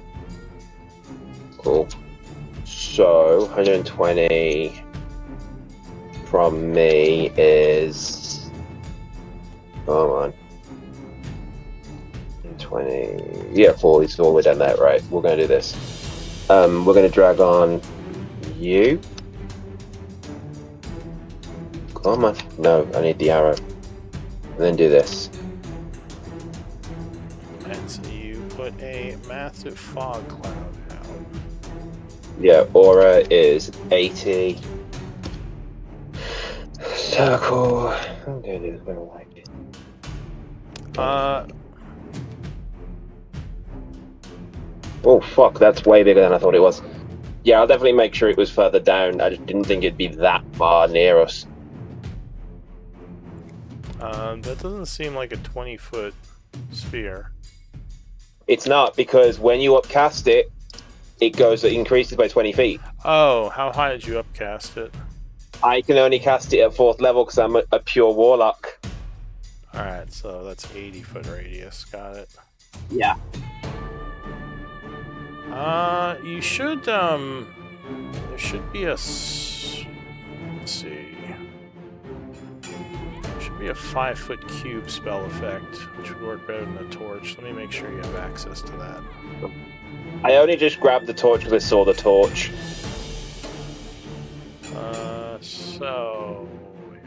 Cool. So, 120 from me is... Come on. 120... Yeah, 40, so all the way down there. Right, we're going to do this. We're going to drag on you. Come on. No, I need the arrow. And then do this. And so you put a massive fog cloud out. Yeah, aura is 80. Circle. I'm gonna do this when I like it. Oh fuck, that's way bigger than I thought it was. Yeah, I'll definitely make sure it was further down. I just didn't think it'd be that far near us. That doesn't seem like a 20-foot sphere. It's not, because when you upcast it, it increases by 20 feet. Oh, how high did you upcast it? I can only cast it at 4th level because I'm a pure warlock. Alright, so that's 80-foot radius. Got it. Yeah. You should, there should be a, let's see. There should be a 5-foot cube spell effect, which would work better than a torch. Let me make sure you have access to that. I only just grabbed the torch because I saw the torch. So,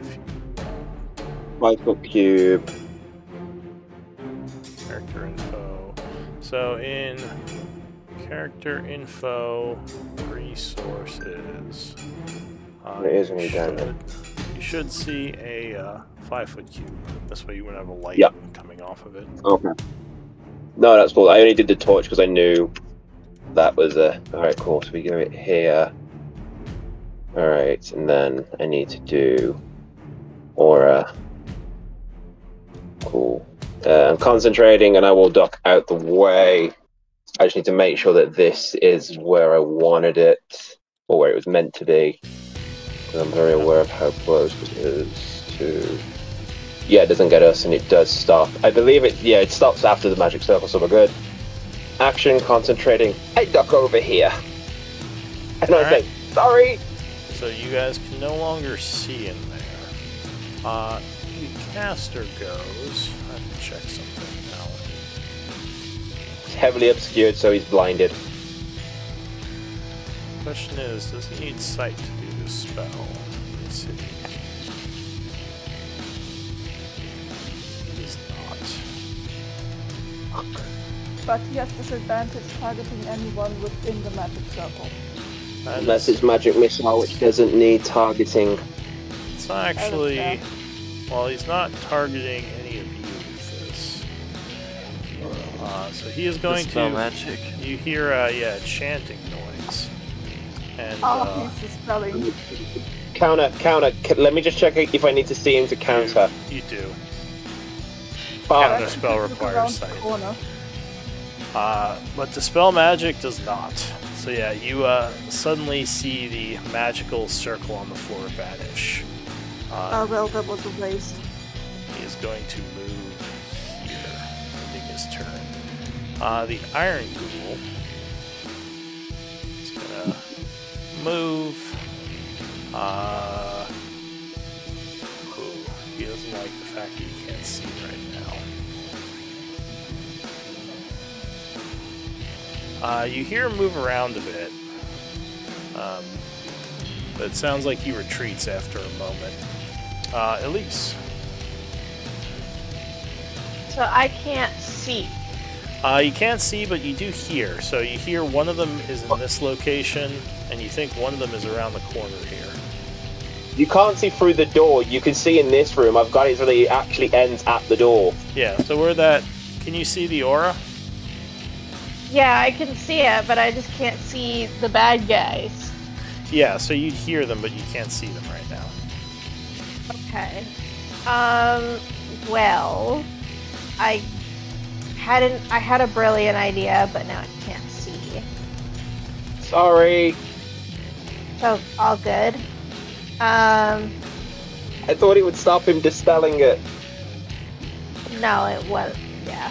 if you... 5-foot cube. Character info. So in character info resources, It is gonna be down there. you should see a 5-foot cube. This way you wouldn't have a light coming off of it. Okay. No, that's cool. I only did the torch because I knew that was a... Alright, cool. So we go it here. Alright, and then I need to do aura. Cool. I'm concentrating and I will duck out the way. I just need to make sure that this is where I wanted it, or where it was meant to be. Because I'm very aware of how close it is to... Yeah, it doesn't get us and it does stop. I believe it, yeah, it stops after the magic circle, so we're good. Action, concentrating. I duck over here. And I say, sorry! So you guys can no longer see in there. The caster goes... I have to check something now. It's heavily obscured, so he's blinded. Question is, does he need sight to do this spell? Let's see. He does not. But he has disadvantage targeting anyone within the magic circle. Unless it's magic missile, which doesn't need targeting. It's not actually. Well, he's not targeting any of you with this. So he is going to. Spell magic. You hear, chanting noise. And He's dispelling. Counter. Let me just check if I need to see him to counter. you do. Fuck. Counter spell requires Around the sight. corner. But dispel magic does not. So yeah, you suddenly see the magical circle on the floor vanish. Well, that was a waste. He is going to move here, ending his turn. The Iron Ghoul is gonna move. He doesn't like the fact that he can't see right now. You hear him move around a bit. But it sounds like he retreats after a moment. Elise. So I can't see. You can't see, but you do hear. So you hear one of them is in this location, and you think one of them is around the corner here. You can't see through the door. You can see in this room. I've got it so that it actually ends at the door. Yeah, so where that... Can you see the aura? Yeah, I can see it, but I just can't see the bad guys. Yeah, so you'd hear them, but you can't see them right now. Okay. Well, I had a brilliant idea, but now I can't see. Sorry. So all good. I thought it would stop him dispelling it. No, it was yeah.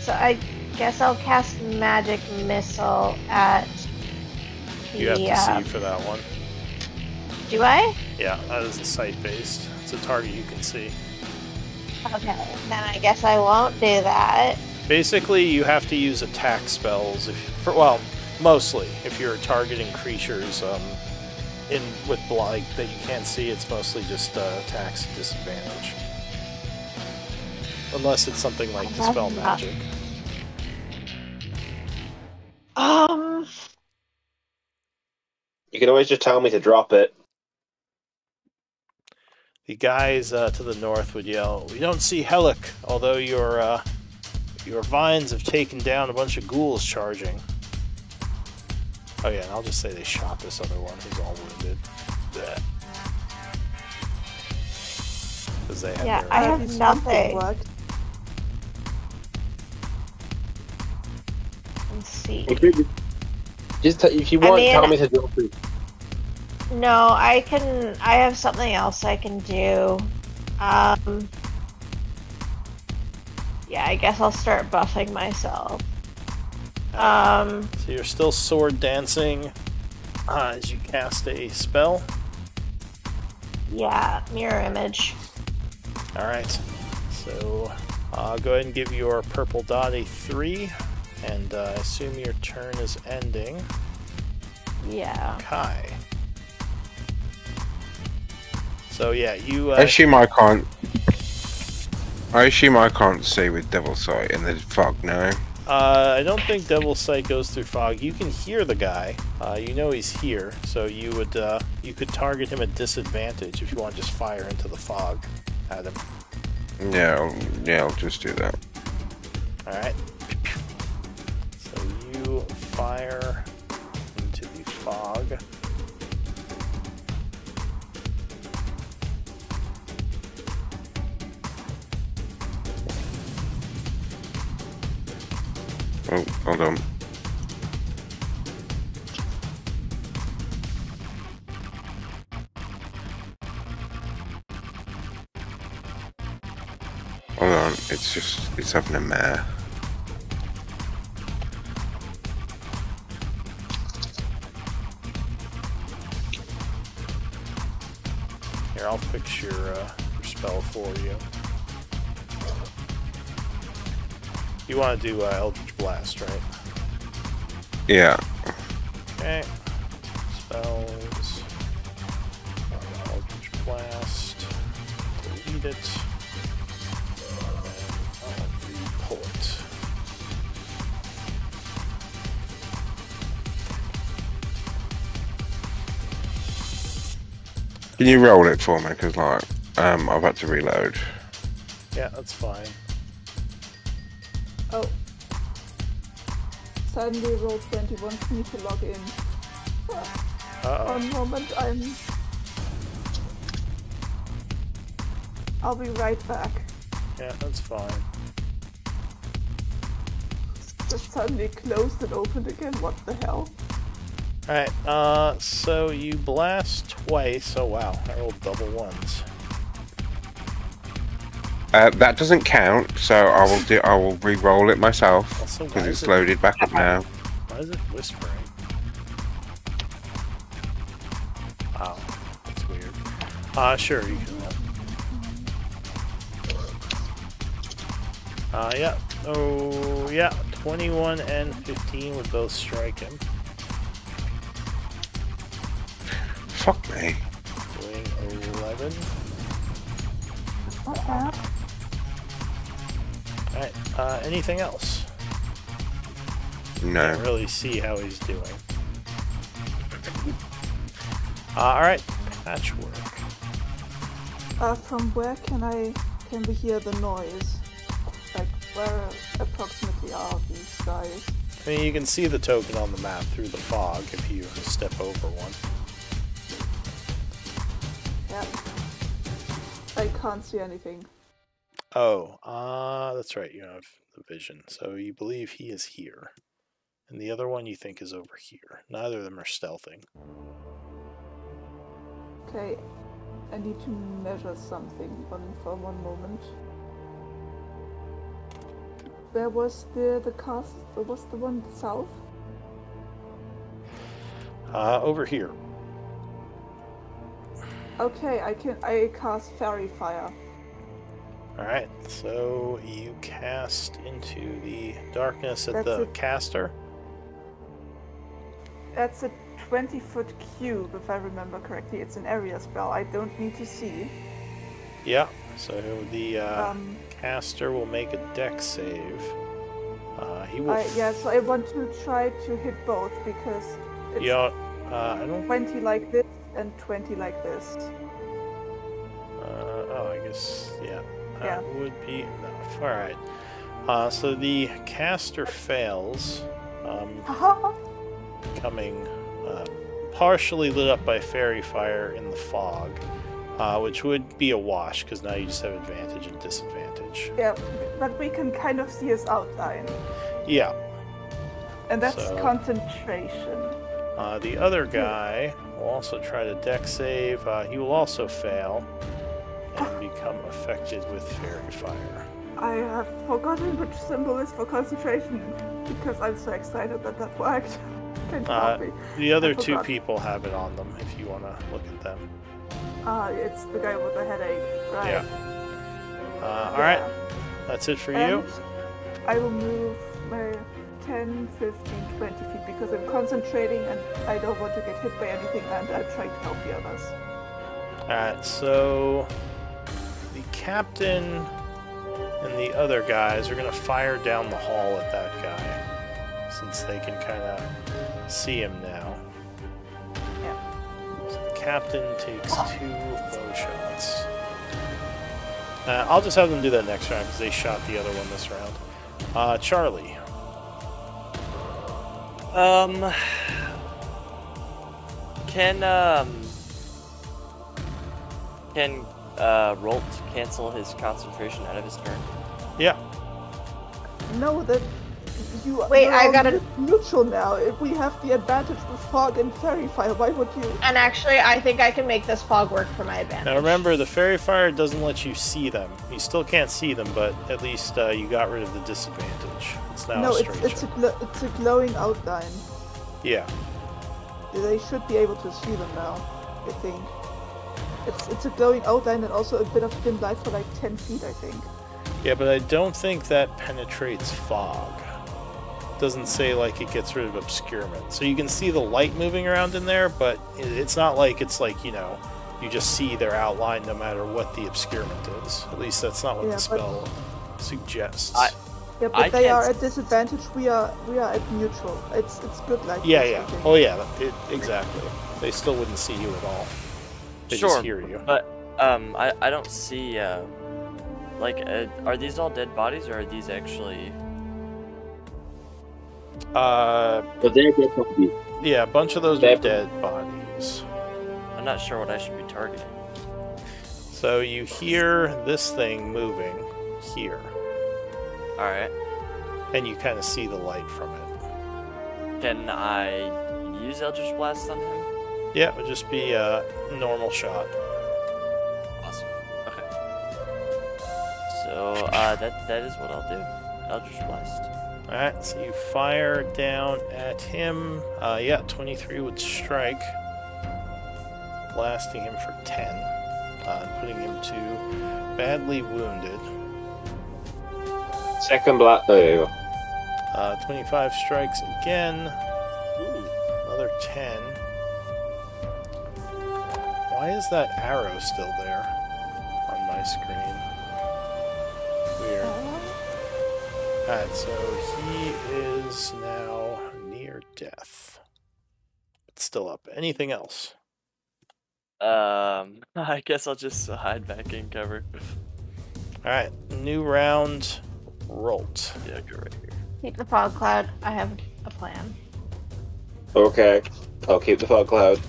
So I guess I'll cast magic missile at the. You have to see for that one. Do I? Yeah, that is a sight-based. It's a target you can see. Okay, then I guess I won't do that. Basically, you have to use attack spells mostly if you're targeting creatures with blight that you can't see. It's mostly just attacks at disadvantage, unless it's something like dispel magic. You can always just tell me to drop it. The guys to the north would yell, "We don't see Helic, although your vines have taken down a bunch of ghouls charging." Oh yeah, and I'll just say they shot this other one who's all wounded. Because they have Yeah, their... I have nothing. Let's see. If you want, tell me to drop it. No, I have something else I can do. Yeah, I guess I'll start buffing myself. So you're still sword dancing as you cast a spell? Yeah, mirror image. Alright, so go ahead and give your purple dot a 3, and assume your turn is ending. Yeah. Kai. So yeah, you... I assume I can't see with Devil Sight in the fog, no? I don't think Devil Sight goes through fog. You can hear the guy. You know he's here, so you could target him at disadvantage if you want to just fire into the fog at him. Yeah, I'll just do that. Alright. So you fire into the fog. Oh, hold on. Hold on, it's having a mare. Here, I'll fix your spell for you. You want to do Eldritch Blast, right? Yeah. Okay. Spells. Eldritch Blast. Delete it. And then I'll re-pull it. Can you roll it for me? Because like, I've had to reload. Yeah, that's fine. Oh. Suddenly roll 20 wants me to log in. Uh-oh. One moment, I'll be right back. Yeah, that's fine. Just suddenly closed and opened again, what the hell? Alright, so you blast twice. Oh wow, I rolled double ones. That doesn't count, so I will re-roll it myself Also, because why it's is it- loaded back up now. Why is it whispering? Wow, that's weird. Sure, you can roll. Yeah. Oh, yeah. 21 and 15 would both strike him. Fuck me. Doing 11. Not bad. Alright, anything else? No. Can't really see how he's doing. Alright, patchwork. From where can we hear the noise? Like, where approximately are these guys? I mean, you can see the token on the map through the fog if you step over one. Yeah. I can't see anything. Oh, that's right, you have the vision. So you believe he is here. And the other one you think is over here. Neither of them are stealthing. Okay, I need to measure something for one moment. Where was the castle? Where was the one south? Over here. Okay, I cast Fairy Fire. Alright, so you cast into the darkness at That's the it. caster. That's a 20-foot cube, if I remember correctly. It's an area spell. I don't need to see. Yeah, so the caster will make a dex save. He will. So I want to try to hit both because it's I don't. 20 like this and 20 like this. Oh, I guess yeah. Yeah. That would be enough. All right. So the caster fails, becoming partially lit up by fairy fire in the fog, which would be a wash because now you just have advantage and disadvantage. Yeah, but we can kind of see his outline. Yeah. And that's So- concentration. The other guy will also try to dex save. He will also fail and become affected with fairy fire. I have forgotten which symbol is for concentration because I'm so excited that that worked. Can you help me? The other I two forgot. people have it on them if you want to look at them. It's the guy with the headache, right? Yeah. All right. That's it for you. And I will move my 10, 15, 20 feet because I'm concentrating and I don't want to get hit by anything and I'm trying to help the others. Alright, so the captain and the other guys are going to fire down the hall at that guy since they can kind of see him now. Yeah. So the captain takes 2 bow shots. I'll just have them do that next round because they shot the other one this round. Charlie. Can Rolt cancel his concentration out of his turn? Yeah. No, that you Wait, you're I all gotta- neutral now. If we have the advantage with fog and fairy fire, why would you? And actually, I think I can make this fog work for my advantage. Now remember, the fairy fire doesn't let you see them. You still can't see them, but at least you got rid of the disadvantage. It's now No, a straight it's shot. it's a glowing outline. Yeah. They should be able to see them now, I think. It's a glowing outline and also a bit of dim light for like 10 feet, I think. Yeah, but I don't think that penetrates fog. doesn't say like it gets rid of obscurement. So you can see the light moving around in there, but it's not like it's like, you know, you just see their outline no matter what the obscurement is. At least that's not what the spell suggests. Yeah, but they are at disadvantage. We are at neutral. It's good like yeah, this, yeah. Oh yeah, exactly. They still wouldn't see you at all. They just hear you. But I don't see like are these all dead bodies or are these actually? But they're dead bodies. Yeah, a bunch of those are dead bodies. I'm not sure what I should be targeting. So you hear this thing moving here. Alright. And you kind of see the light from it. Can I use Eldritch Blast on him? Yeah, it would just be a normal shot. Awesome. Okay. So that is what I'll do. Eldritch Blast. Alright, so you fire down at him. Yeah, 23 would strike. Blasting him for 10. Putting him to badly wounded. Second blast. Oh, there you go. 25 strikes again. Ooh. Another 10. Why is that arrow still there on my screen? Weird. Alright, so he is now near death. But still up. Anything else? I guess I'll just hide back in cover. Alright, new round. Rolt. Yeah, go right here. Keep the fog cloud. I have a plan. Okay, I'll keep the fog cloud.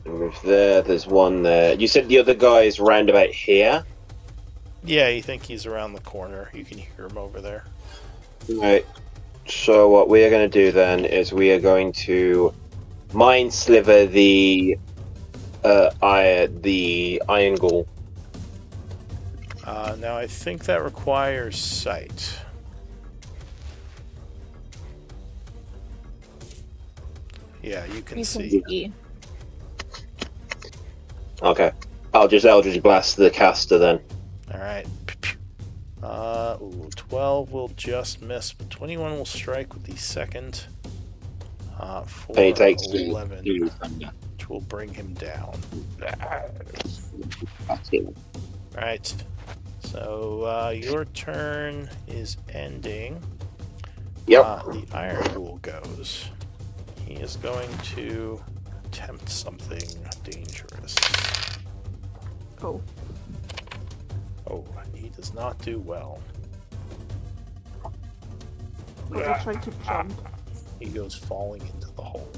Move there. There's one there. You said the other guy is round about here. Yeah, you think he's around the corner. You can hear him over there. Right. So what we are going to do then is we are going to mind sliver the iron ghoul. Now I think that requires sight. Yeah, you can see. Okay. I'll just Eldritch Blast the caster then. Alright. 12 will just miss, but 21 will strike with the second. For and he takes 11, which will bring him down. Alright. So, your turn is ending. Yep. The Iron Ghoul goes. He is going to attempt something dangerous. Oh. Oh, he does not do well. Was I trying to jump? He goes falling into the hole.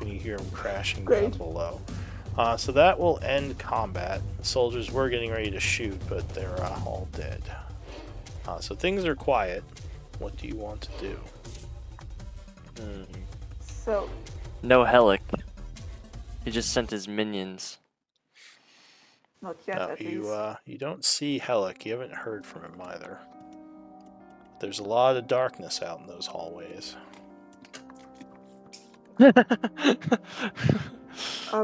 And you hear him crashing down below. So that will end combat. The soldiers were getting ready to shoot, but they're all dead. So things are quiet. What do you want to do? So... No Helic. He just sent his minions. Not yet, at least. You don't see Helic. You haven't heard from him either. There's a lot of darkness out in those hallways. You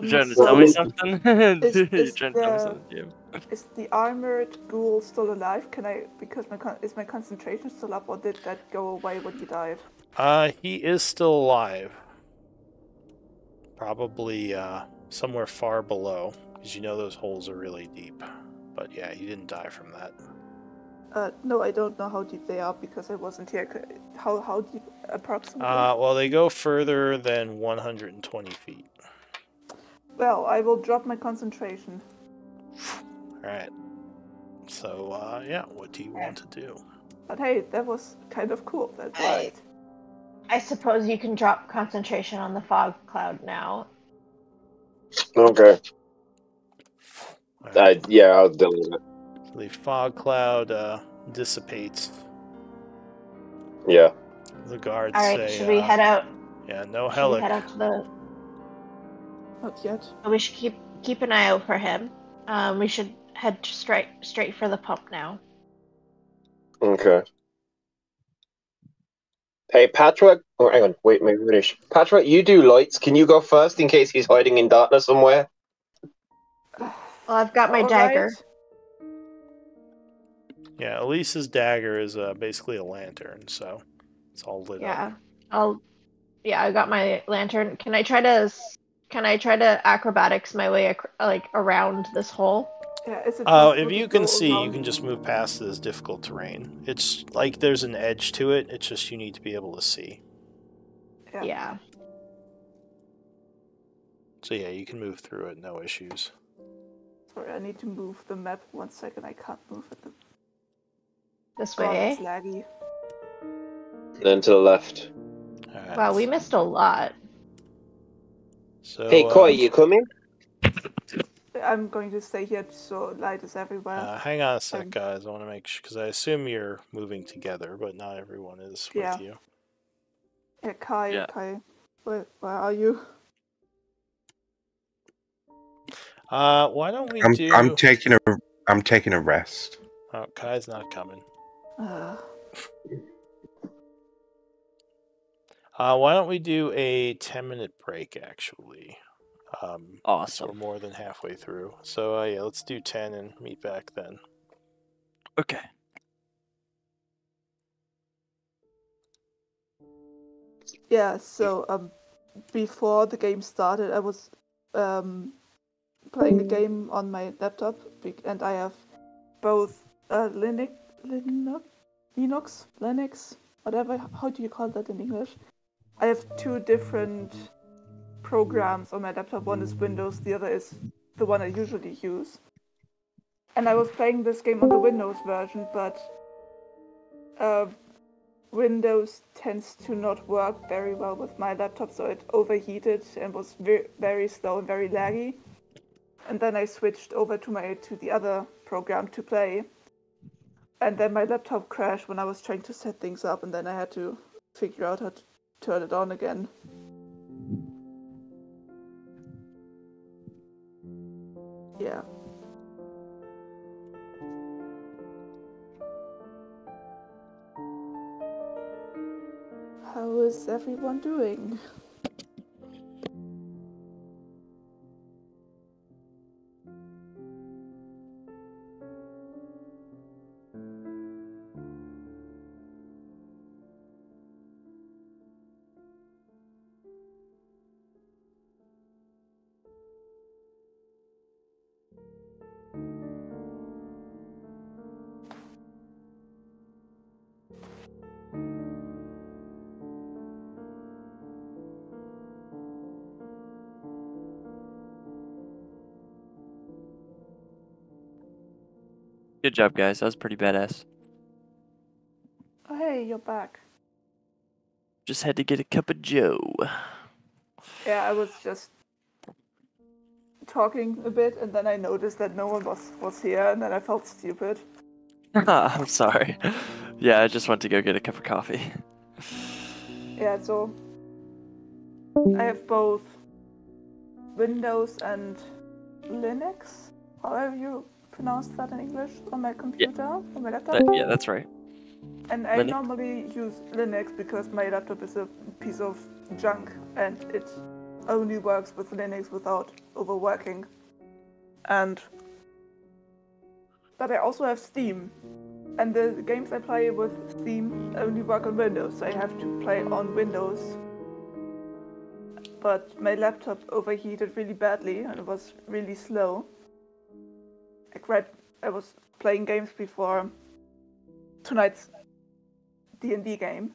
trying to tell me something? Is trying to tell me something, Jim? Is the armored ghoul still alive? Can I, because is my concentration still up, or did that go away when he died? He is still alive. Probably somewhere far below, because you know those holes are really deep. But yeah, he didn't die from that. No, I don't know how deep they are because I wasn't here. How deep approximately? Well, they go further than 120 feet. Well, I will drop my concentration. Alright. So, yeah, what do you want to do? But hey, that was kind of cool. That's right. I suppose you can drop concentration on the fog cloud now. Okay. Right. Yeah, I'll deal with it. So the fog cloud dissipates. Yeah. The guards Alright, say... should we head out? Yeah, no Should we Helic. head out to the... Not yet. We should keep an eye out for him. We should head straight for the pump now. Okay. Hey, Patrick. Oh, hang on. Wait, maybe finish. Patrick, you do lights. Can you go first in case he's hiding in darkness somewhere? Well, I've got my dagger. Yeah, Elise's dagger is basically a lantern, so it's all lit up. Yeah, I got my lantern. Can I try to acrobatics my way like around this hole? Yeah, is it Oh, possible if you to can go see, you around? can just move past this difficult terrain. It's like there's an edge to it. It's just you need to be able to see. Yeah. So yeah, you can move through it, no issues. Sorry, I need to move the map. 1 second, I can't move it. This God, way. it's laggy. Then to the left. Alright. Wow, we missed a lot. So, Hey, Koi, you coming? I'm going to stay here so light is everywhere. hang on a sec, guys. I want to make sure, because I assume you're moving together, but not everyone is with you. Yeah, Kai, Yeah. where are you? Why don't we do? I'm taking a rest. Oh, Kai's not coming. Why don't we do a 10-minute break, actually? Awesome. We're more than halfway through. So, yeah, let's do 10 and meet back then. Okay. Yeah, so before the game started, I was playing the game on my laptop, and I have both Linux, whatever. How do you call that in English? I have 2 different programs on my laptop. One is Windows, the other is the one I usually use. And I was playing this game on the Windows version, but Windows tends to not work very well with my laptop, so it overheated and was very slow and very laggy. And then I switched over to the other program to play. And then my laptop crashed when I was trying to set things up, and then I had to figure out how to turn it on again. Yeah. How is everyone doing? Good job, guys. That was pretty badass. Oh, hey, you're back. Just had to get a cup of joe. Yeah, I was just talking a bit, and then I noticed that no one was here, and then I felt stupid. I'm sorry. Yeah, I just went to go get a cup of coffee. Yeah, so I have both Windows and Linux, however you pronounce that in English, on my computer, on my laptop. Yeah, that's right. And I Linux. normally use Linux because my laptop is a piece of junk and it only works with Linux without overworking. But I also have Steam, and the games I play with Steam only work on Windows, so I have to play on Windows. But my laptop overheated really badly and it was really slow. I was playing games before tonight's D&D game.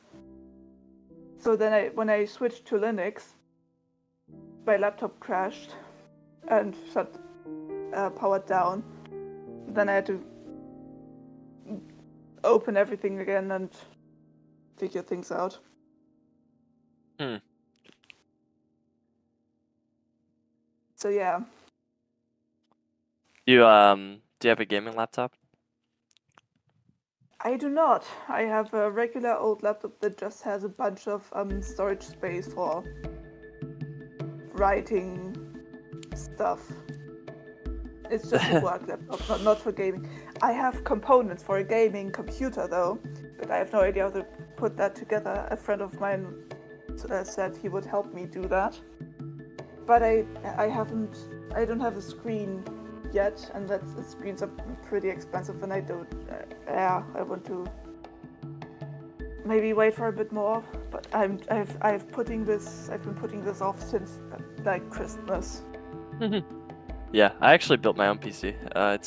So then when I switched to Linux, my laptop crashed and powered down. Then I had to open everything again and figure things out. So yeah. Do you have a gaming laptop? I do not. I have a regular old laptop that just has a bunch of storage space for writing stuff. It's just a work laptop, not for gaming. I have components for a gaming computer though, but I have no idea how to put that together. A friend of mine said he would help me do that. But I don't have a screen yet, and the screens are pretty expensive, and I yeah, I want to maybe wait for a bit more. But I've been putting this off since like Christmas. Yeah, I actually built my own PC.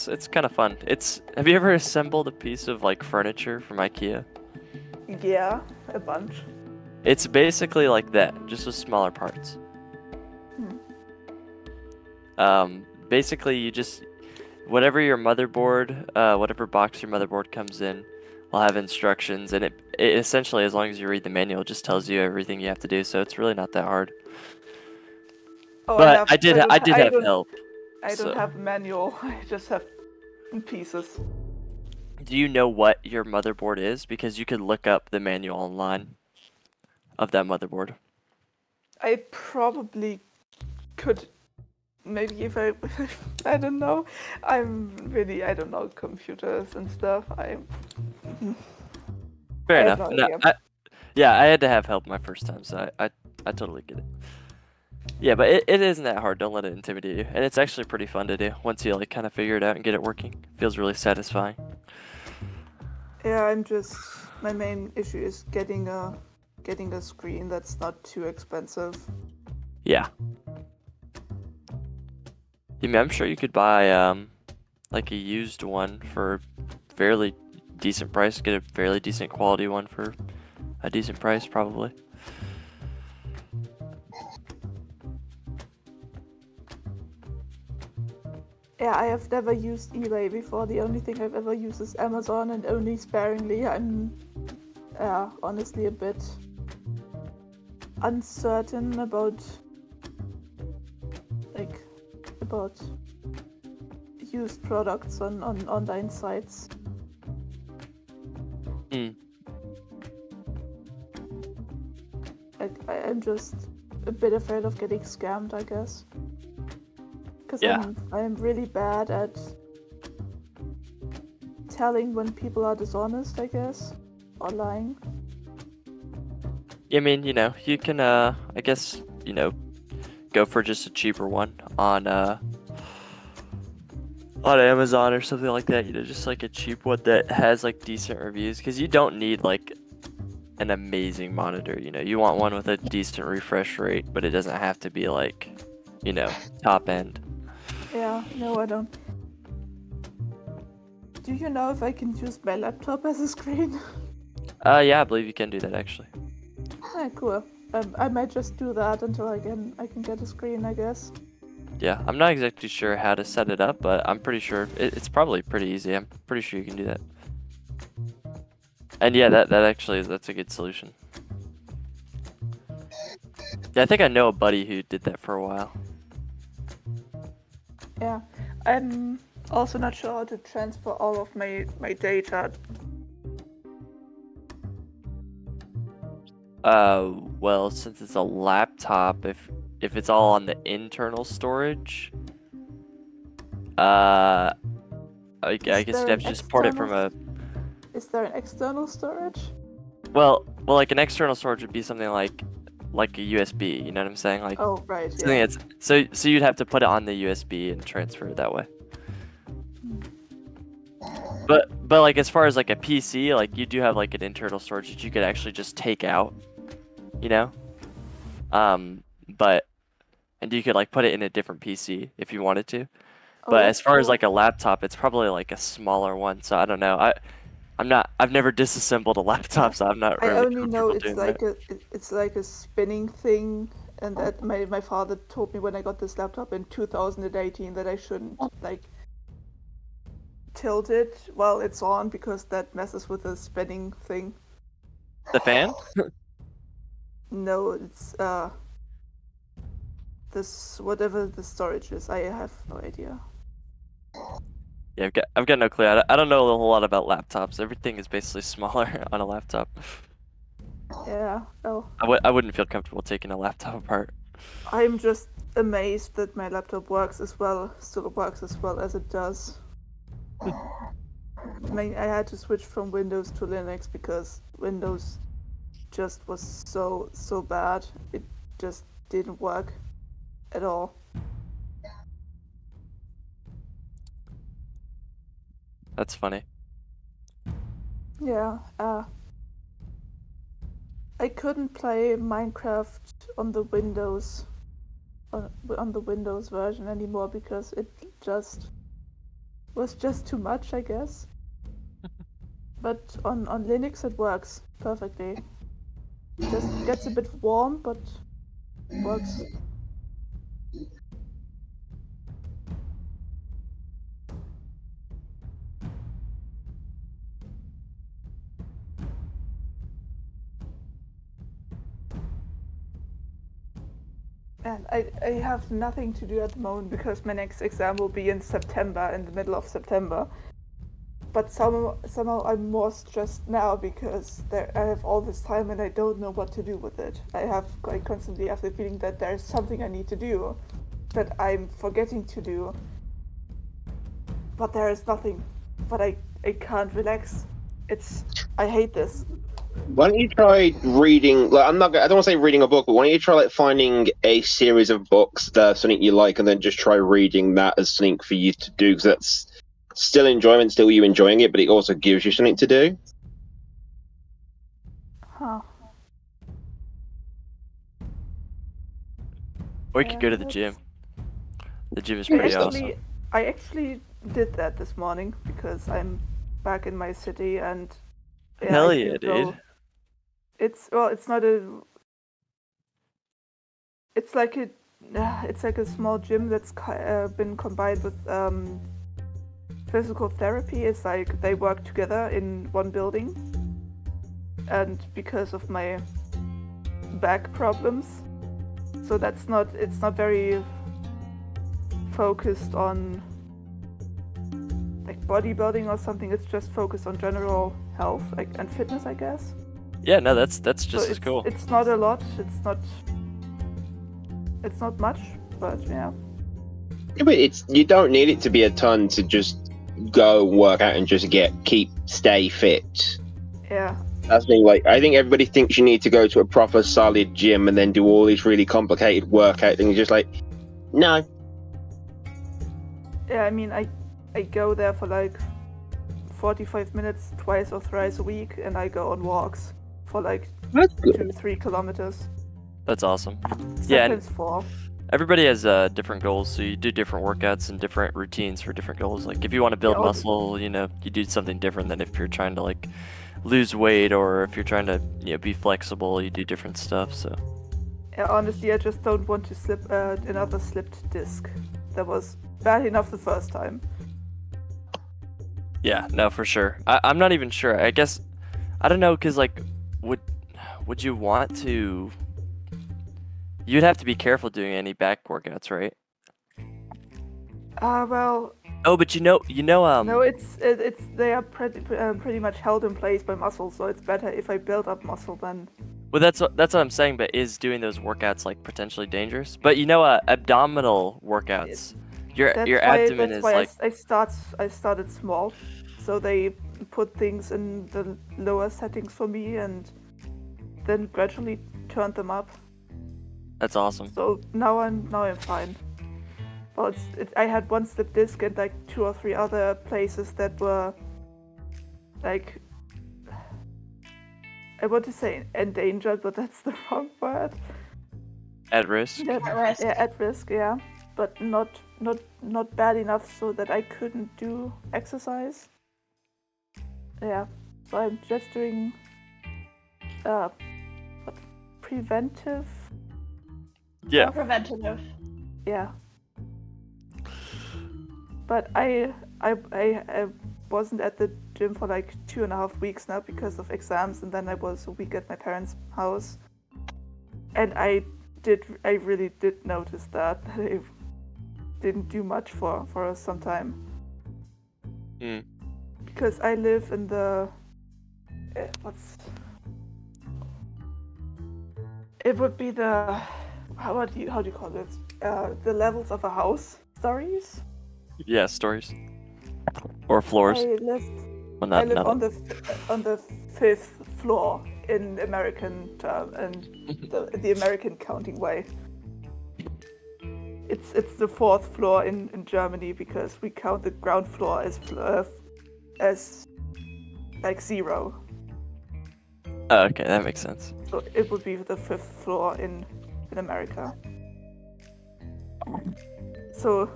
It's kind of fun. Have you ever assembled a piece of like furniture from IKEA? Yeah, a bunch. It's basically like that, just with smaller parts. Basically you just whatever your motherboard, whatever box your motherboard comes in, will have instructions, and it essentially, as long as you read the manual, just tells you everything you have to do. So it's really not that hard. Oh, But I did have help. I don't have manual. I just have pieces. Do you know what your motherboard is? Because you could look up the manual online of that motherboard. I probably could. Maybe if I, I don't know. I don't know computers and stuff. Fair I enough. have no No, idea. yeah, I had to have help my first time, so I totally get it. Yeah, but it isn't that hard. Don't let it intimidate you, and it's actually pretty fun to do once you like kind of figure it out and get it working. It feels really satisfying. Yeah, my main issue is getting a screen that's not too expensive. Yeah. I mean, I'm sure you could buy like a used one for fairly decent price. Get a fairly decent quality one for a decent price, probably. Yeah, I have never used eBay before. The only thing I've ever used is Amazon, and only sparingly. I'm honestly a bit uncertain about used products on online sites. I'm just a bit afraid of getting scammed, I guess. Because I'm really bad at telling when people are dishonest, I guess, or lying. I mean, you can I guess, go for just a cheaper one on Amazon or something like that. Just like a cheap one that has like decent reviews, because you don't need like an amazing monitor. You want one with a decent refresh rate, but it doesn't have to be like, top end. Yeah, no, I don't. Do you know if I can use my laptop as a screen? Yeah, I believe you can do that actually. Ah, cool. I might just do that until I can get a screen, I guess. Yeah, I'm not exactly sure how to set it up, but I'm pretty sure it's probably pretty easy. I'm pretty sure you can do that. And yeah, that actually that's a good solution. Yeah, I think I know a buddy who did that for a while. Yeah, I'm also not sure how to transfer all of my data. Well, since it's a laptop, if it's all on the internal storage, I guess you have to just port it from a. Is there an external storage? Well, like an external storage would be something like a USB. You know what I'm saying? Like. Oh right. Something Yeah. So you'd have to put it on the USB and transfer it that way. But like as far as like a PC, like you do have like an internal storage that you could actually just take out, and you could like put it in a different PC if you wanted to. But as far as like a laptop, it's probably like a smaller one. So I don't know. I've never disassembled a laptop, so I'm not really. I only know it's it's like a spinning thing, and that my father told me when I got this laptop in 2018 that I shouldn't like tilt it while it's on because that messes with the spinning thing. The fan? No, it's this whatever the storage is. I have no idea. Yeah, I've got no clue. I don't know a whole lot about laptops. Everything is basically smaller on a laptop. Yeah, no. I wouldn't feel comfortable taking a laptop apart. I'm just amazed that my laptop still works as well as it does. I mean, I had to switch from Windows to Linux because Windows just was so bad. It just didn't work at all. That's funny. Yeah. I couldn't play Minecraft on the Windows on the Windows version anymore because it was just too much, I guess. But on Linux it works perfectly. Just gets a bit warm, but works. And I have nothing to do at the moment because my next exam will be in September, in the middle of September. But somehow I'm more stressed now because I have all this time and I don't know what to do with it. I constantly have the feeling that there's something I need to do that I'm forgetting to do. But there is nothing. But I can't relax. I hate this. Why don't you try reading? Like, I don't want to say reading a book, but why don't you try like finding a series of books that are something you like, and then just try reading that as something for you to do, because that's still enjoyment, still you enjoying it, but it also gives you something to do. Huh. Or you could go to the gym. The gym is pretty awesome. I actually did that this morning because I'm back in my city and Hell yeah, dude. It's not a. It's like a small gym that's been combined with physical therapy. It's like they work together in one building, and because of my back problems, so it's not very focused on like bodybuilding or something. It's just focused on general health and fitness, I guess. Yeah, no, that's just as cool. It's not a lot. It's not much, but yeah. Yeah, but you don't need it to be a ton to just go work out and just stay fit. Yeah. That's the thing. Like, I think everybody thinks you need to go to a proper solid gym and then do all these really complicated workout things. Just like, no. Yeah, I mean, I go there for like 45 minutes twice or thrice a week, and I go on walks for like 2-3 kilometers. That's awesome. Sometimes 4. Everybody has different goals, so you do different workouts and different routines for different goals. Like if you want to build muscle, you do something different than if you're trying to like lose weight, or if you're trying to be flexible, you do different stuff. So yeah, honestly, I just don't want to slip another slipped disc. That was bad enough the first time. Yeah, no, for sure. I'm not even sure. I guess I don't know, cause like would you want to? You'd have to be careful doing any back workouts, right? Well. Oh, but No, they are pretty much held in place by muscle, so it's better if I build up muscle than. Well, that's what I'm saying. But is doing those workouts like potentially dangerous? But abdominal workouts, your abdomen is like. I started small, so they put things in the lower settings for me, and then gradually turned them up. That's awesome. So now I'm fine. Well, I had one slip disc and like 2 or 3 other places that were like, I want to say endangered, but that's the wrong word. At risk. Yeah, at risk. Yeah, at risk. Yeah, but not bad enough so that I couldn't do exercise. Yeah, so I'm just doing preventive. Yeah. Preventative. Yeah. But I wasn't at the gym for like 2.5 weeks now because of exams, and then I was a week at my parents' house. And I really did notice that I didn't do much for some time. Because I live in the it would be the how do you call it? The levels of a house. Stories? Yeah, stories. Or floors. I live on the 5th floor in American term, and the American counting way. It's the 4th floor in Germany because we count the ground floor as like 0. Oh, okay, that makes sense. So it would be the 5th floor in America. So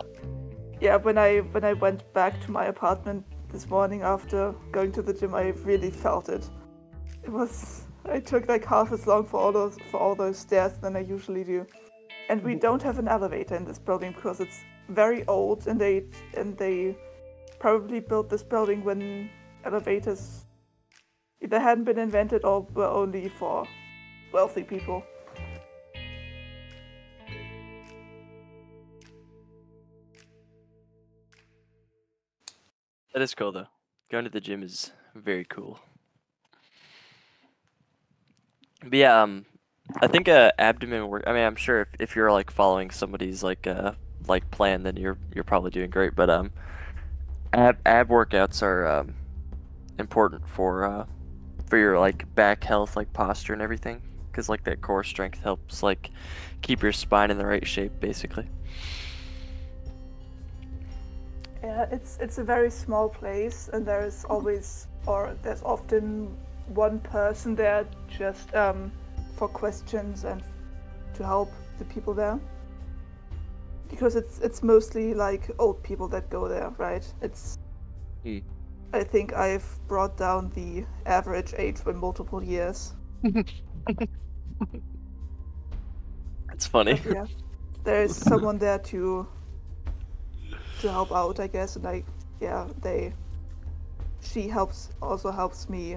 yeah, when I went back to my apartment this morning after going to the gym, I really felt it. I took like half as long for all those stairs than I usually do. And we don't have an elevator in this building because it's very old, and they probably built this building when elevators either hadn't been invented or were only for wealthy people. That is cool though. Going to the gym is very cool. But yeah, I think abdomen work. I mean, I'm sure if you're like following somebody's like plan, then you're probably doing great. But ab workouts are important for your like back health, like posture and everything, because like that core strength helps like keep your spine in the right shape, basically. Yeah, it's a very small place, and there's often one person there just for questions and to help the people there. Because it's mostly like old people that go there, right? I think I've brought down the average age by multiple years. That's funny. But yeah, there's someone there to help out, I guess, and she also helps me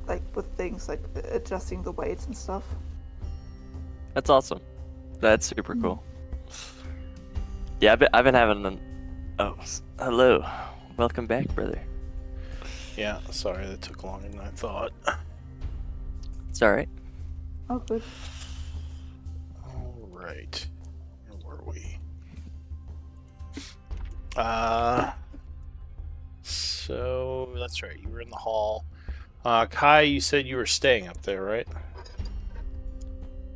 like with things like adjusting the weights and stuff. That's awesome. That's super cool. Yeah, I've been having an... Oh, hello. Welcome back, brother. Yeah, sorry that took longer than I thought. It's alright. Oh, good. Alright. Where were we? So, that's right, you were in the hall. Kai, you said you were staying up there, right?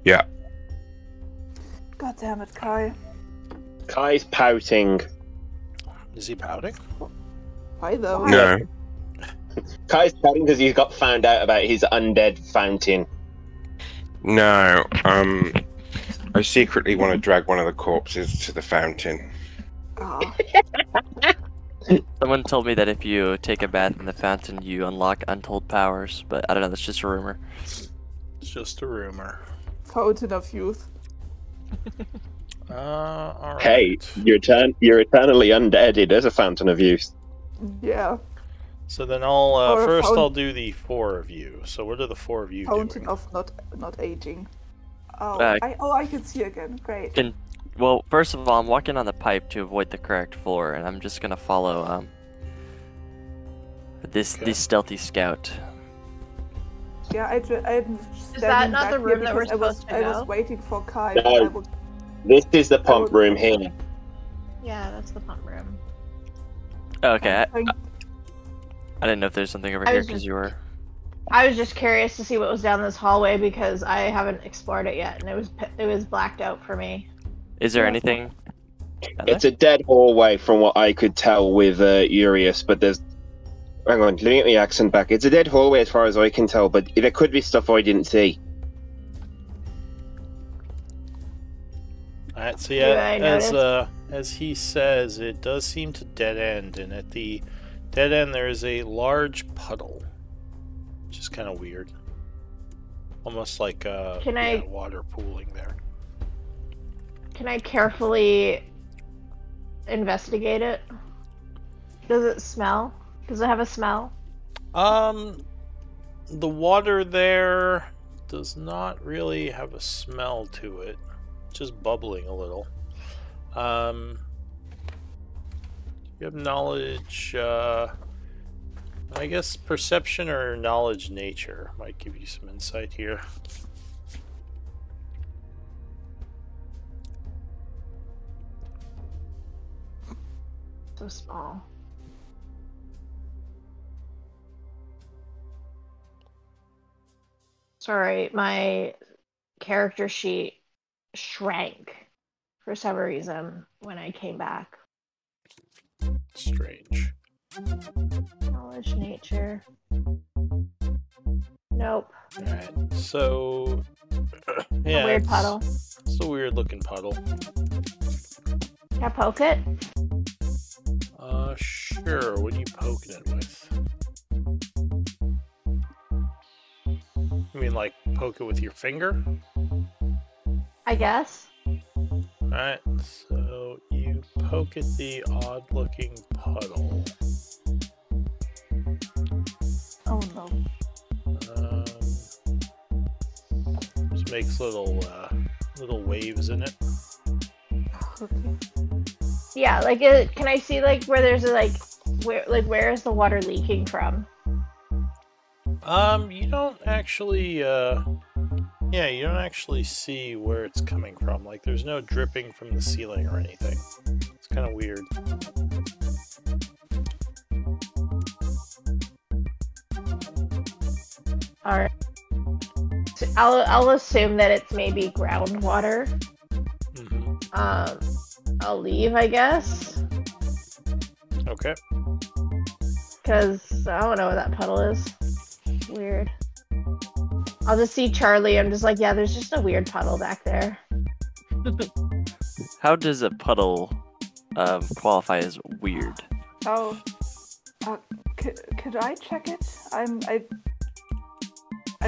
Yeah. God damn it, Kai. Kai's pouting. Is he pouting? Why though? No. Kai's pouting because he's got found out about his undead fountain. No. I secretly want to drag one of the corpses to the fountain. Ah. Someone told me that if you take a bath in the fountain, you unlock untold powers, but I don't know, that's just a rumor. It's just a rumor. Fountain of youth. Alright. Hey, you're eternally undead. It is a fountain of youth. Yeah. So then I'll do the 4 of you. So what are the 4 of you Fountain doing? of not aging. Oh, Uh, I can see again. Great. Well, first of all, I'm walking on the pipe to avoid the correct floor, and I'm just gonna follow this stealthy scout. Yeah, I'm standing that not back the room here that we're because supposed to I was go? waiting for Kai. No. This is the pump room here. Yeah, that's the pump room. Oh, okay, I didn't know if there's something over I here was because just- you were. I was just curious to see what was down this hallway because I haven't explored it yet, and it was blacked out for me. Is there Yeah. anything? down It's there? a dead hallway from what I could tell with Urius, but there's... Hang on, let me get my accent back. It's a dead hallway as far as I can tell, but there could be stuff I didn't see. Alright, so Yeah, I yeah, as he says, it does seem to dead end, and at the dead end there is a large puddle, which is kind of weird. Almost like Can I- water pooling there. Can I carefully investigate it? Does it smell? Does it have a smell? The water there does not really have a smell to it, just bubbling a little. You have knowledge, I guess perception or knowledge nature might give you some insight here. So small. Sorry, my character sheet shrank for some reason when I came back. Strange. Knowledge nature. Nope. Alright, so... yeah, A weird puddle. It's a weird looking puddle. Can I poke it? Sure. What are you poking it with? You mean like poke it with your finger? I guess. Alright, so you poke at the odd looking puddle. Oh no. Just makes little waves in it. Okay. Yeah, like, can I see like where there's a where is the water leaking from? You don't actually, yeah, you don't actually see where it's coming from. Like, there's no dripping from the ceiling or anything. It's kind of weird. Alright. So I'll assume that it's maybe groundwater. Mm-hmm. I'll leave, I guess. Okay. Because I don't know what that puddle is. Weird. I'll just see Charlie. I'm just like, yeah, there's just a weird puddle back there. How does a puddle qualify as weird? Oh. Could I check it? I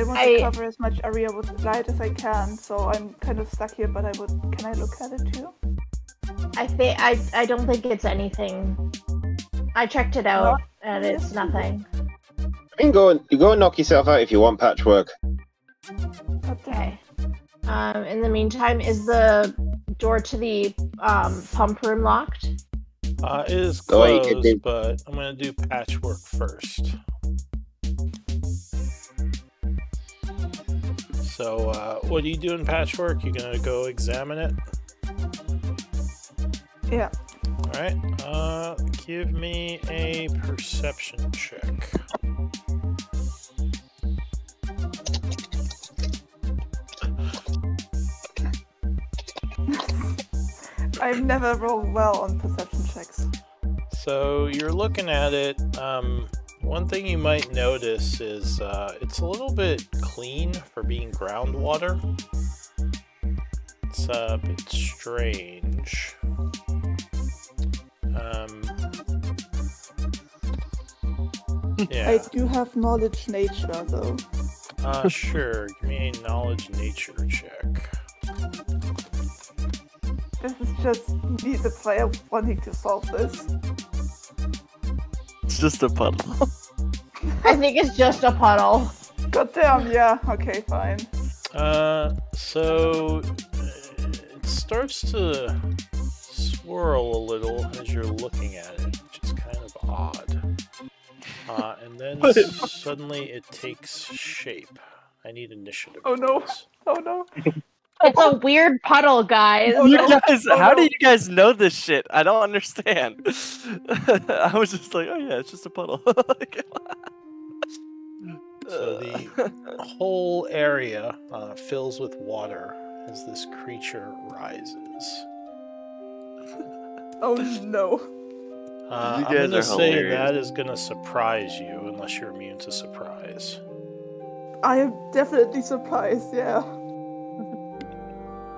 want to cover as much area with light as I can, so I'm kind of stuck here, but can I look at it too? I don't think it's anything. I checked it out, and it's nothing. You can go and knock yourself out if you want patchwork. Okay. In the meantime, is the door to the pump room locked? It is closed, but I'm gonna do patchwork first. So, what are you doing, patchwork? You gonna go examine it? Yeah. Alright, give me a perception check. I've never rolled well on perception checks. So, you're looking at it, one thing you might notice is, it's a little bit clean for being groundwater. It's a bit strange. Yeah. I do have knowledge nature, though. Sure. Give me a knowledge nature check. This is just me, the player, wanting to solve this. It's just a puddle. I think it's just a puddle. Goddamn, yeah. Okay, fine. So it starts to swirl a little as you're looking at it, which is kind of odd. And then suddenly it takes shape. I need initiative. Oh no! Please. Oh no! It's a weird puddle, guys. You guys, Oh, how no. do you guys know this shit? I don't understand. I was just like, oh yeah, it's just a puddle. So the whole area fills with water as this creature rises. Oh no! I'm guys gonna are say hilarious. that is gonna surprise you, unless you're immune to surprise. I am definitely surprised, yeah.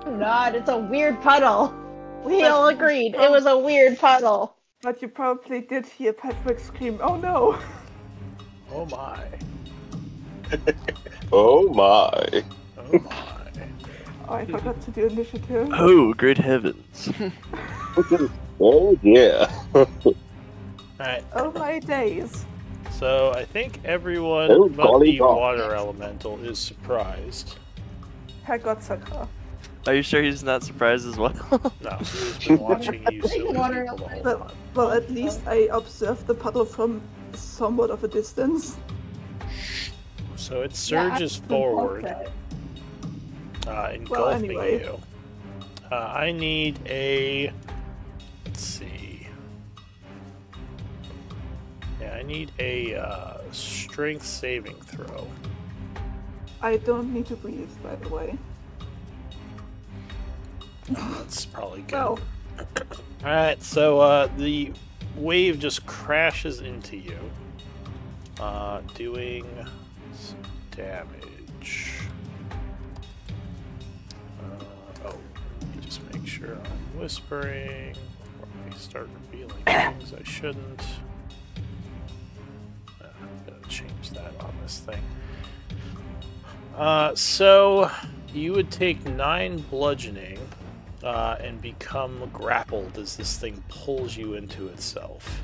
Not. It's a weird puddle. We all agreed it was a weird puddle. But you probably did hear Patrick scream, oh no! Oh my! Oh my! Oh my! Oh, I forgot to do initiative. Oh, great heavens. Oh yeah! Alright, Oh my days. so I think everyone Oh, but golly the gosh. water elemental is surprised. Herrgott Sakra. Are you sure he's not surprised as well? No, he's been watching you silly Water people the whole But, time. well, at least I observed the puddle from somewhat of a distance. So it surges forward, engulfing Well, anyway. you. I need a... Let's see. Yeah, I need a strength saving throw. I don't need to breathe, by the way. That's probably good. Well, Alright, so the wave just crashes into you, doing some damage. Oh, let me just make sure I'm whispering before I start revealing things I shouldn't. I'm gonna change that on this thing. So you would take 9 bludgeoning and become grappled as this thing pulls you into itself.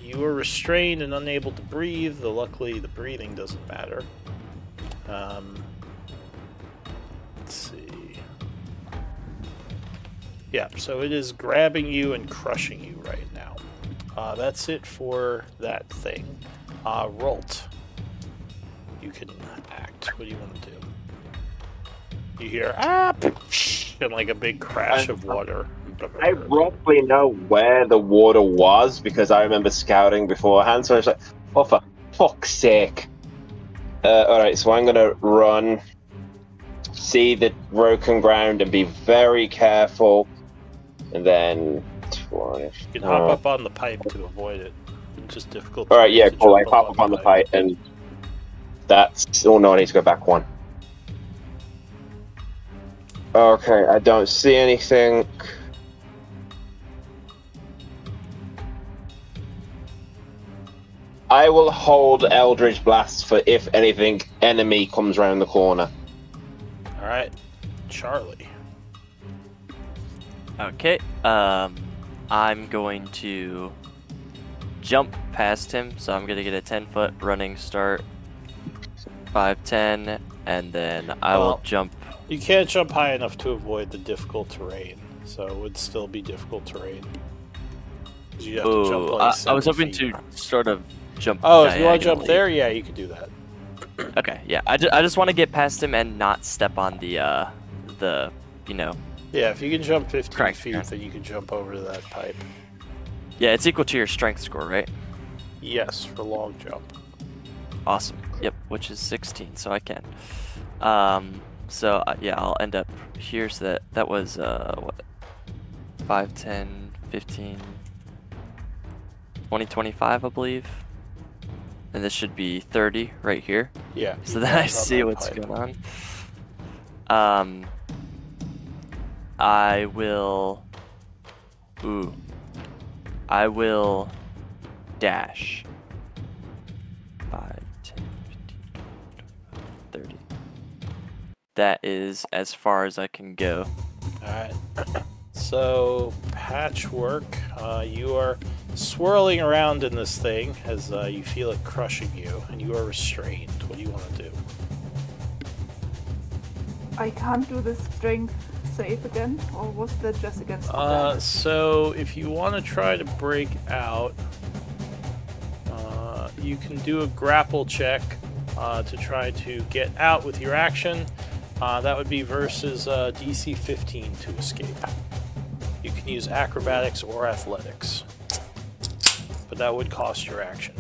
You are restrained and unable to breathe, though luckily the breathing doesn't matter. Let's see. Yeah, so it is grabbing you and crushing you right now. That's it for that thing. Rolt. You can act. What do you want to do? You hear, ah! And like a big crash of water. I roughly know where the water was because I remember scouting beforehand, so I was like, oh, for fuck's sake. Alright, so I'm gonna run, see the broken ground, and be very careful. And then... You can hop up on the pipe to avoid it. It's just difficult. Alright, yeah, cool. I hop up on the pipe, and that's... Oh no, I need to go back one. Okay, I don't see anything. I will hold Eldritch Blast for if anything enemy comes around the corner. Alright, Charlie. Okay, I'm going to jump past him, so I'm going to get a 10-foot running start, 5, 10, and then I will jump. You can't jump high enough to avoid the difficult terrain, so it would still be difficult terrain. You have to jump like I was hoping to sort of jump. Oh, if you want to jump there, yeah, you could do that. Okay, yeah, I just want to get past him and not step on the you know. Yeah, if you can jump 15 feet, then you can jump over to that pipe. Yeah, it's equal to your strength score, right? Yes, for long jump. Awesome. Yep, which is 16, so I can. So yeah, I'll end up here. So that was what? 5, 10, 15, 20, 25, I believe. And this should be 30 right here. Yeah. So then I see what's going on. I will dash. 5, 10, 15, 30. That is as far as I can go. Alright. So, Patchwork, you are swirling around in this thing as you feel it crushing you, and you are restrained. What do you want to do? I can't do the strength save again, or was that just against so if you want to try to break out, you can do a grapple check to try to get out with your action. That would be versus DC 15 to escape. You can use acrobatics or athletics, but that would cost your action.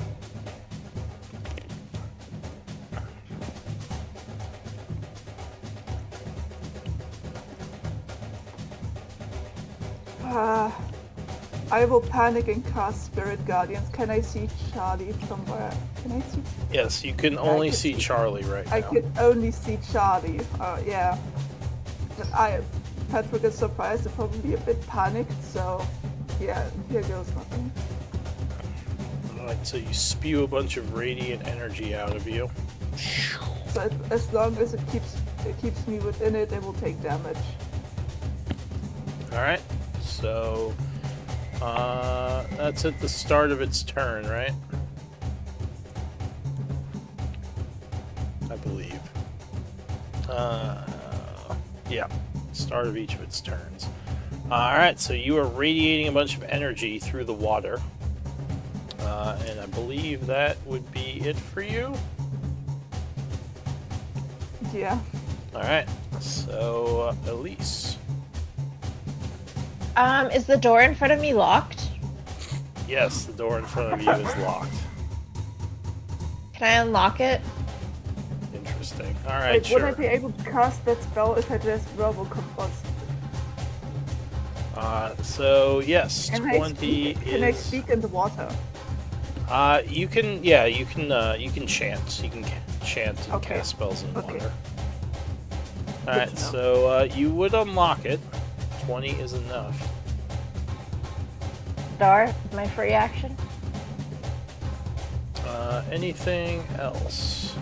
I will panic and cast Spirit Guardians. Can I see Charlie somewhere? Can I see? Yes, you can only see Charlie right now. I can only see Charlie. Yeah. But Patrick is surprised and probably a bit panicked, so yeah, here goes nothing. Alright, so you spew a bunch of radiant energy out of you. So as long as it keeps me within it, it will take damage. Alright, so that's at the start of its turn, right? I believe. Yeah, start of each of its turns. Alright, so you are radiating a bunch of energy through the water. And I believe that would be it for you. Yeah. Alright, so Elise. Is the door in front of me locked? Yes, the door in front of you is locked. Can I unlock it? Interesting. Alright, Wait, sure. would I be able to cast that spell if I just verbal combust? So yes, Can 20 Can I is. speak in the water? You can. Yeah, you can chant. You can chant and Okay. cast spells in Okay. water. to Alright, know. so you would unlock it. 20 is enough. Star, my free action. Anything else?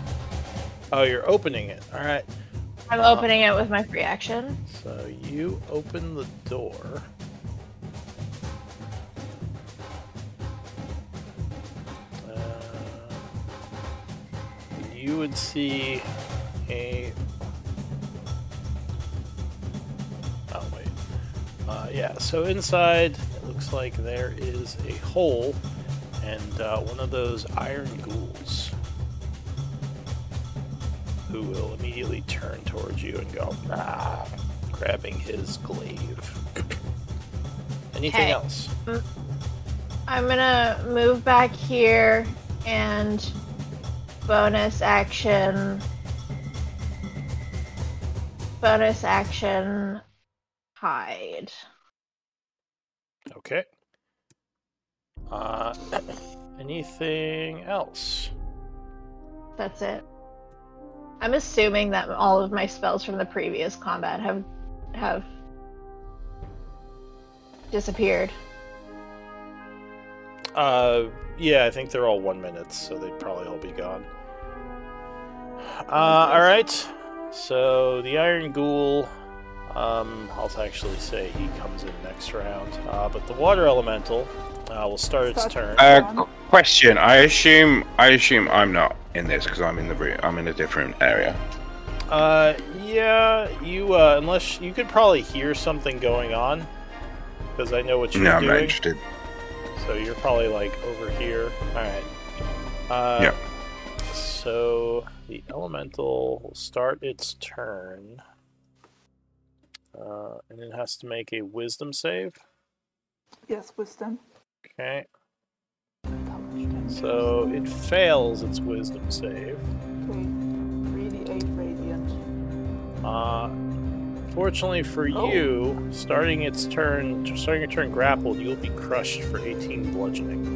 Oh, you're opening it. Alright. I'm opening it with my free action. So you open the door. You would see a. Oh, wait. Yeah, so inside it looks like there is a hole and one of those iron ghouls who will immediately turn towards you and go, ah, grabbing his glaive. Anything Okay. else? I'm gonna move back here and bonus action hide. Okay. Anything else? That's it. I'm assuming that all of my spells from the previous combat have disappeared. Yeah, I think they're all 1 minute, so they'd probably all be gone. Alright. So, the Iron Ghoul, I'll actually say he comes in next round. But the Water Elemental will start its turn. Question. I assume I'm not in this because I'm in the room. I'm in a different area. Yeah, you, unless you could probably hear something going on, because I know what you're No, doing. I'm not interested. So you're probably like over here. Alright. Yeah. So the elemental will start its turn. And it has to make a wisdom save. Yes, wisdom. Okay. So it fails its wisdom save. Okay. 3d8 radiant. Fortunately for you, starting your turn grappled, you'll be crushed for 18 bludgeoning.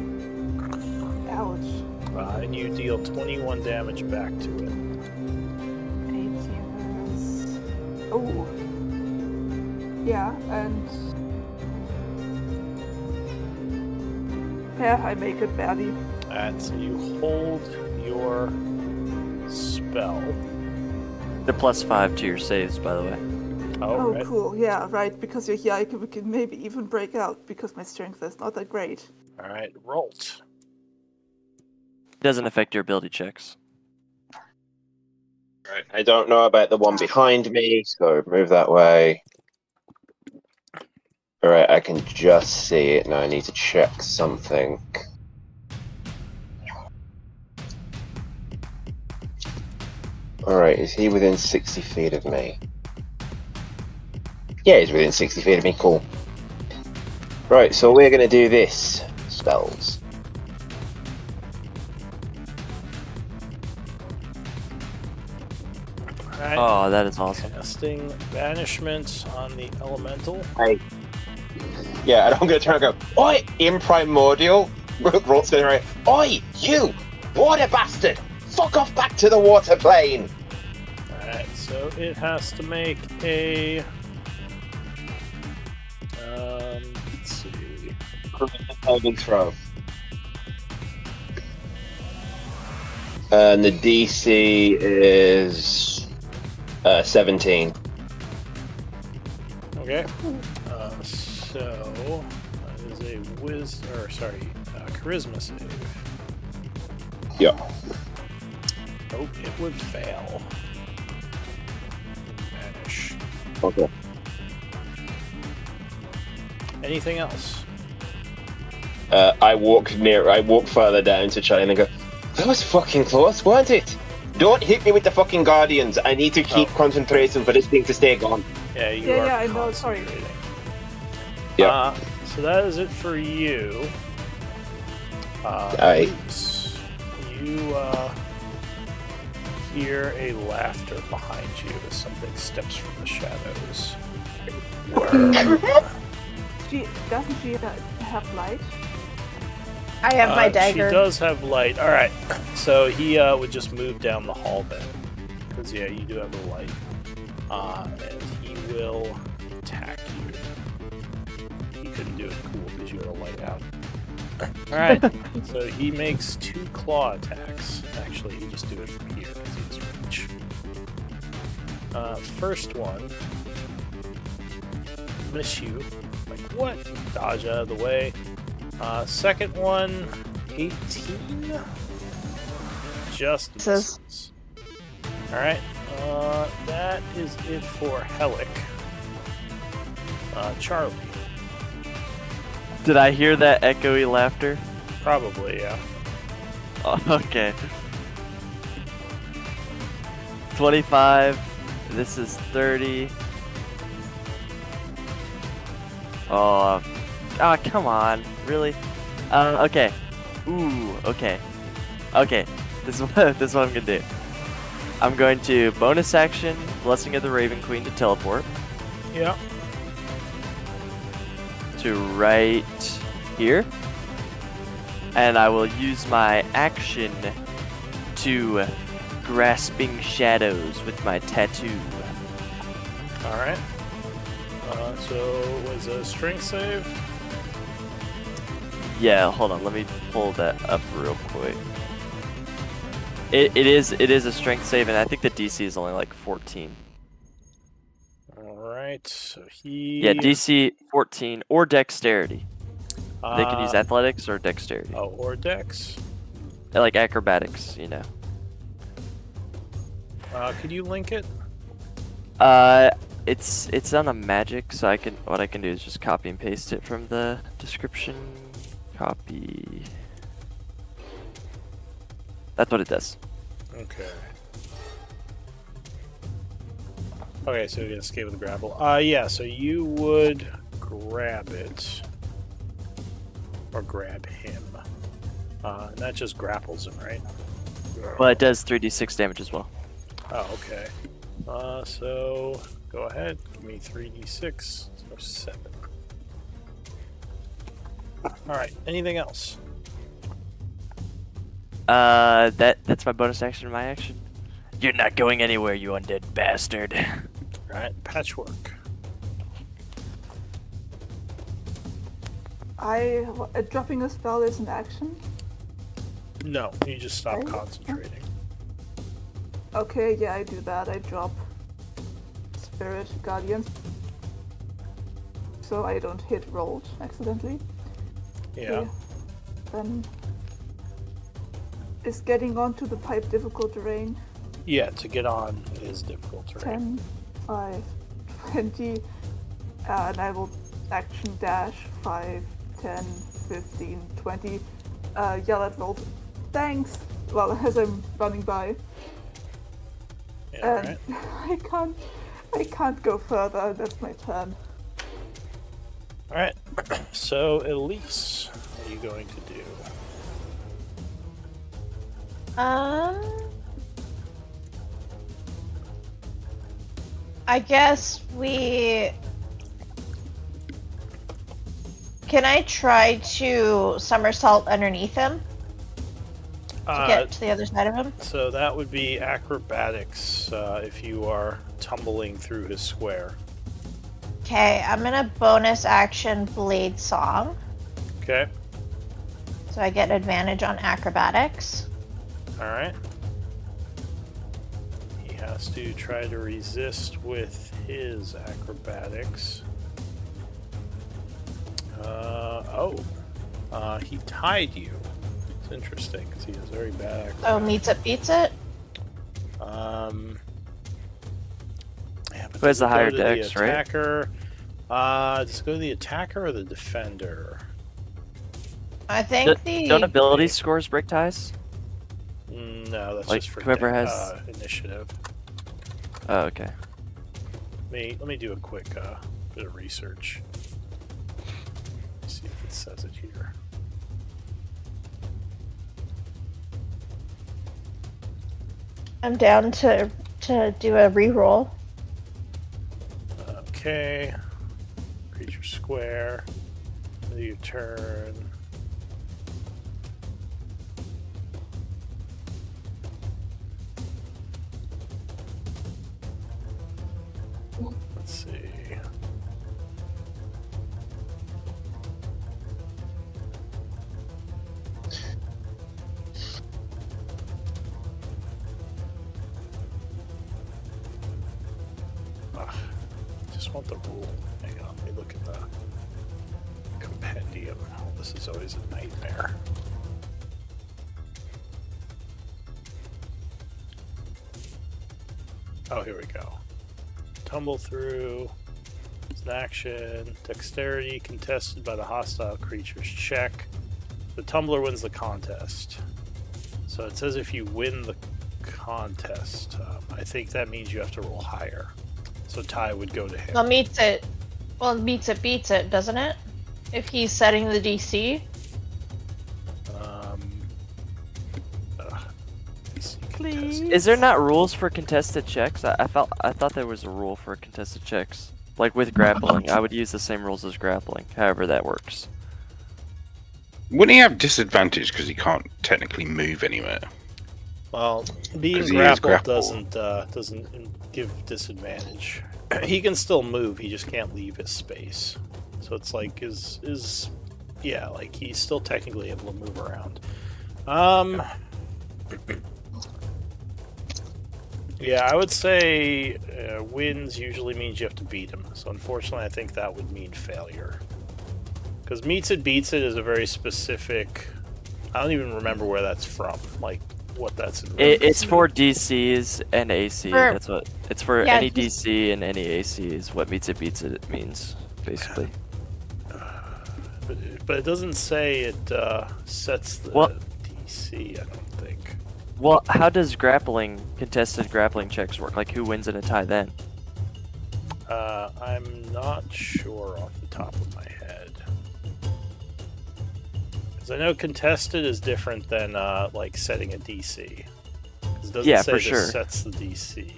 Ouch. And you deal 21 damage back to it. 18 is... Oh. Yeah, and... Yeah, I make it barely. And so you hold your spell. The +5 to your saves, by the way. Oh, right. cool. Yeah, right. Because you're here, I can maybe even break out because my strength is not that great. Alright, Rolt. Doesn't affect your ability checks. Right. I don't know about the one behind me, so move that way. Alright, I can just see it now. I need to check something. Alright, is he within 60 feet of me? Yeah, he's within 60 feet of me, cool. Right, so we're gonna do this. Spells. Alright. Oh, that is awesome. Casting Banishment on the Elemental. Yeah, and I'm gonna turn and go, Oi, in Primordial! Rolt's gonna write, Oi, you! Water bastard! Fuck off back to the water plane! Alright, so it has to make a... let's see... Saving throw. And the DC is 17. Okay. So that is a charisma save. Yep. Oh, it would fail. Vanish. Okay. Anything else? I walk further down to try and go, that was fucking close, weren't it? Don't hit me with the fucking Guardians. I need to keep concentration for this thing to stay gone. Yeah, you are. Yeah, I know, sorry. concentrating. Yeah. So that is it for you. Aye. Luke's, you hear a laughter behind you as something steps from the shadows. doesn't she have light? I have my dagger. She does have light. All right, so he would just move down the hall then, because yeah, you do have the light, and he will attack you. He couldn't do it cool because you had a light out. All right, so he makes 2 claw attacks. Actually, you just do it from here because he has reach. First one, miss you. Like what? Dodge out of the way. Second one, 18. Just misses. Alright, that is it for Helic. Charlie. Did I hear that echoey laughter? Probably, yeah. Oh, okay. 25. This is 30. Oh, come on. Really? Okay. Ooh, okay. Okay. This is what I'm gonna do. I'm going to bonus action Blessing of the Raven Queen to teleport. Yeah. To right here. And I will use my action to Grasping Shadows with my tattoo. Alright. So, was a strength save? Yeah, hold on, let me pull that up real quick. It is a strength save, and I think the DC is only like 14. Alright, so he... Yeah, DC 14, or Dexterity. They can use Athletics or Dexterity. Oh, or Dex? Like Acrobatics, you know. Could you link it? It's on a magic, so what I can do is just copy and paste it from the description. Copy. That's what it does. Okay. Okay, so you're gonna escape with the grapple. Yeah, so you would grab it. Or grab him. And that just grapples him, right? Well, it does 3d6 damage as well. Oh, okay. So go ahead, give me 3d6, so 7. Alright, anything else? That's my bonus action and my action. You're not going anywhere, you undead bastard. Alright, Patchwork. Dropping a spell is an action? No, you just stop Right. concentrating. Okay, yeah, I do that. I drop Spirit Guardians so I don't hit rolled accidentally. Yeah. Okay. Then is getting onto the pipe difficult terrain? Yeah, to get on is difficult terrain. 10, 5, 20, and I will action dash 5, 10, 15, 20. Yell at rolled. Thanks! Well, as I'm running by. Yeah, And alright. I can't go further. That's my turn. Alright, so Elise, what are you going to do? I guess we... Can I try to somersault underneath him? To get to the other side of him? So that would be acrobatics if you are tumbling through his square. Okay, I'm gonna bonus action Blade Song. Okay, So I get advantage on acrobatics. alright. He has to try to resist with his acrobatics. He tied you. It's interesting because he has very bad acrobatics. Oh, meets it, beats it? Yeah, but Who has the does it higher go to dex, the right? attacker? Does it go to the attacker or the defender? I think Don't ability scores break ties? No, that's Like, just for whoever has- initiative. Oh, okay. Let me do a quick bit of research. See if it says it here. I'm down to do a reroll. Okay. Creature square. Your turn. Let's see. Just want the rule. Hang on, let me look at the compendium. This is always a nightmare. Oh, here we go. Tumble through is an action. Dexterity contested by the hostile creature's check. The tumbler wins the contest. So it says if you win the contest, I think that means you have to roll higher. So Ty would go to him. Well, meets it beats it, doesn't it? If he's setting the DC. Please. Is there not rules for contested checks? I thought there was a rule for contested checks. Like with grappling, I would use the same rules as grappling. However that works. Wouldn't he have disadvantage because he can't technically move anywhere? Well, being 'Cause he is grappled grappled. doesn't give disadvantage. He can still move. He just can't leave his space. So it's like yeah, like he's still technically able to move around. Yeah, I would say wins usually means you have to beat him. So unfortunately, I think that would mean failure. Because meets it, beats it is a very specific... I don't even remember where that's from. Like, what that's in It's for DCs and AC. That's what it's for. Yeah, any DC and any AC is what meets it beats it means, basically. But it doesn't say it sets the DC, I don't think. Well, how does contested grappling checks work? Like, who wins in a tie then? I'm not sure off the top of my head. Because I know contested is different than, like, setting a DC. 'Cause it doesn't say for this sure. sets the DC.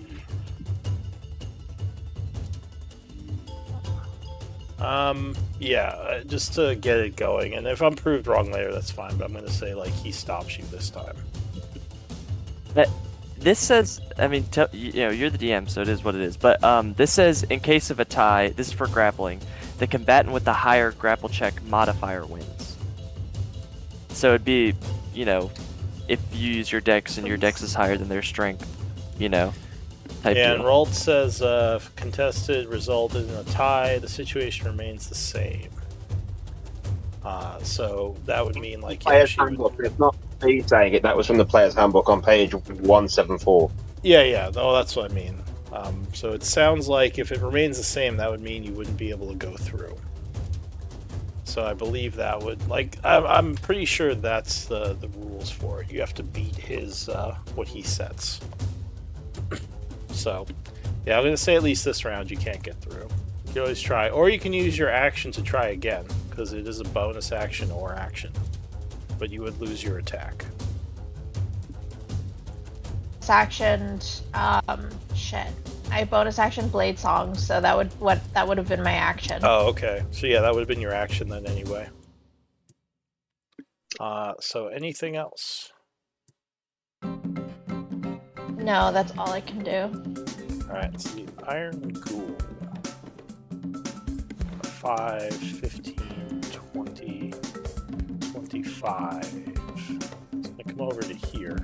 Yeah, just to get it going. And if I'm proved wrong later, that's fine. But I'm going to say, like, he stops you this time. This says, I mean, you're the DM, so it is what it is. But this says, in case of a tie, this is for grappling, the combatant with the higher grapple check modifier wins. So it'd be, if you use your dex and your dex is higher than their strength, type Yeah, deal. and Rolt says, if contested resulted in a tie, the situation remains the same. So that would mean, like, Player's handbook. It's not me saying it. That was from the player's handbook on page 174. Yeah, no, that's what I mean. So it sounds like if it remains the same, that would mean you wouldn't be able to go through. So I believe that would, like, I'm pretty sure that's the rules for it. You have to beat his, what he sets. So, yeah, I'm going to say at least this round you can't get through. You can always try. Or you can use your action to try again, because it is a bonus action or action. But you would lose your attack. Bonus action, shit. I bonus action Blade Song, so that would have been my action. Oh, okay. So yeah, that would have been your action then anyway. So anything else? No, that's all I can do. Alright, so the Iron Ghoul. 5, 15, 20, 25. He's gonna come over to here.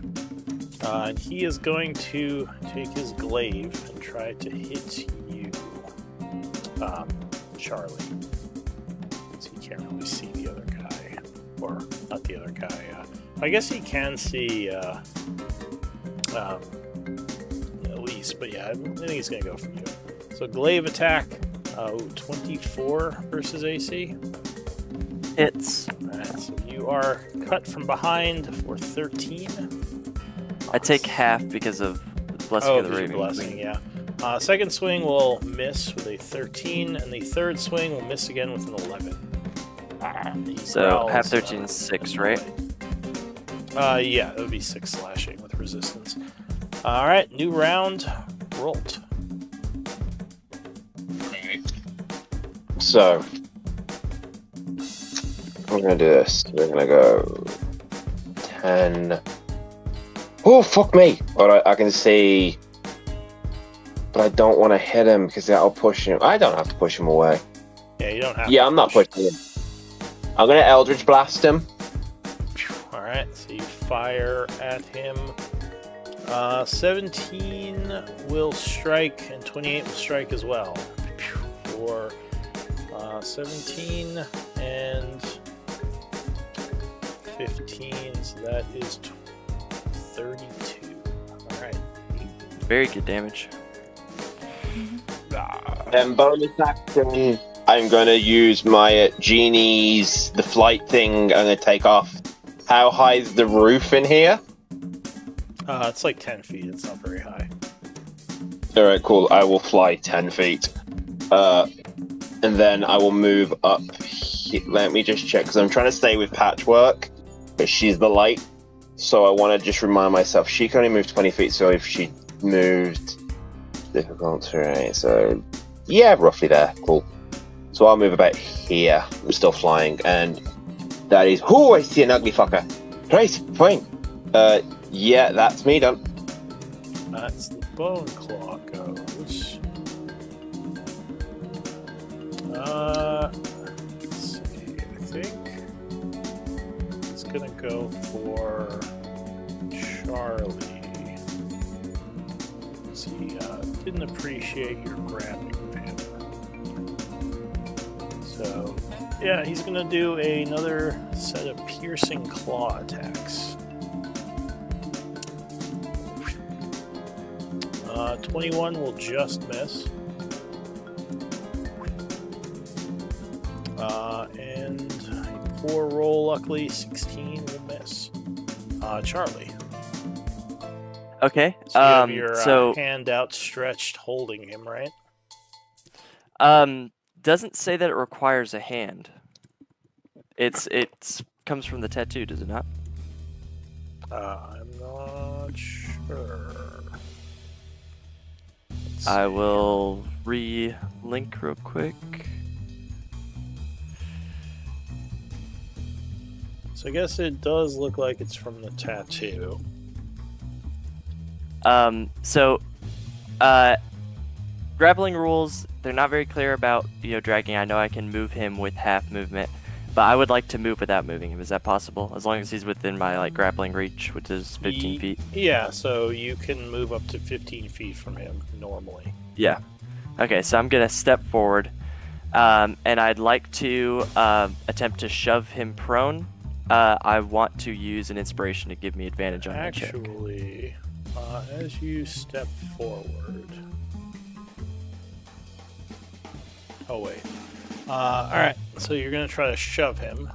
And he is going to take his glaive and try to hit you, Charlie. So he can't really see the other guy. Or, not the other guy. I guess he can see, Elise, but yeah, I think he's going to go for you. So glaive attack, 24 versus AC. Hits. Alright, so you are cut from behind for 13. I take half because of Blessing of the because Raven. your blessing, yeah. Second swing will miss with a 13, and the third swing will miss again with an 11. He So growls, half 13 is 6, right? Yeah, that would be 6 slashing with resistance. Alright, new round. Rolt. So, I'm gonna do this. We're gonna go 10. Oh, fuck me! Alright, I can see. But I don't want to hit him because that'll push him. I don't have to push him away. Yeah, you don't have Yeah, to I'm not push. pushing him. I'm gonna Eldritch Blast him. Alright, so you fire at him. 17 will strike, and 28 will strike as well. For 17 and 15, so that is 32. Alright. Very good damage. Then bonus action, I'm gonna use my genie's the flight thing. I'm gonna take off. How high is the roof in here? It's like 10 feet. It's not very high. All right, cool. I will fly 10 feet, and then I will move up. Let me just check because I'm trying to stay with Patchwork, but she's the light, so I want to just remind myself she can only move 20 feet. So if she moved, difficult terrain. So yeah, roughly there. Cool. So I'll move about here. I'm still flying, and that is. Oh, I see an ugly fucker. Right, fine. Yeah, that's me done. That's the Bone Claw goes. Let's see. I think it's gonna go for Charlie. He didn't appreciate your grabbing him. So, yeah, he's gonna do another set of piercing claw attacks. 21 will just miss. And poor roll, luckily, 16 will miss. Charlie. Okay. So you have your so hand outstretched holding him, right? doesn't say that it requires a hand. It comes from the tattoo, does it not? I'm not sure. I will re-link real quick. So I guess it does look like it's from the tattoo. Grappling rules, they're not very clear about, dragging. I know I can move him with half movement, but I would like to move without moving him. Is that possible? As long as he's within my grappling reach, which is 15 feet. Yeah, so you can move up to 15 feet from him normally. Yeah. Okay, so I'm gonna step forward, and I'd like to attempt to shove him prone. I want to use an inspiration to give me advantage on the check. Actually, as you step forward. Oh wait. All right. So you're gonna try to shove him,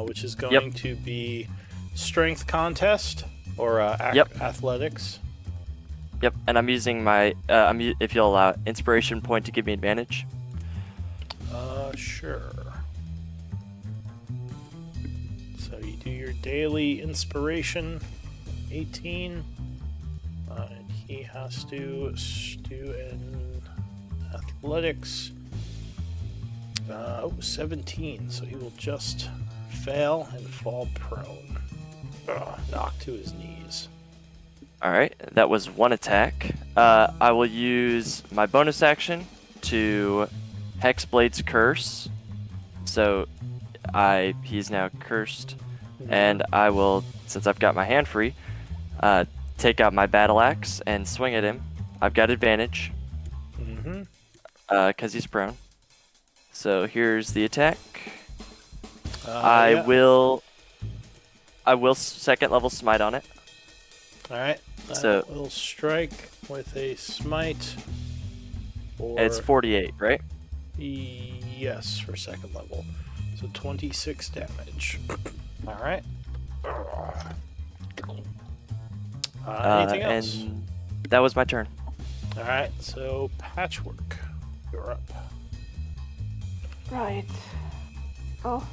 which is going to be strength contest or athletics. Yep. And I'm using my if you'll allow inspiration point to give me advantage. Sure. So you do your daily inspiration, 18, and he has to do an athletics. 17, so he will just fail and fall prone. Knocked to his knees. Alright, that was one attack. I will use my bonus action to Hexblade's Curse. So he's now cursed. And I will, since I've got my hand free, take out my battle axe and swing at him. I've got advantage. Because he's prone. So here's the attack. I will second level smite on it. Alright. So we'll strike with a smite. It's 48, right? Yes, for second level. So 26 damage. Alright. Anything else? And that was my turn. Alright, so Patchwork. You're up. Right. Oh.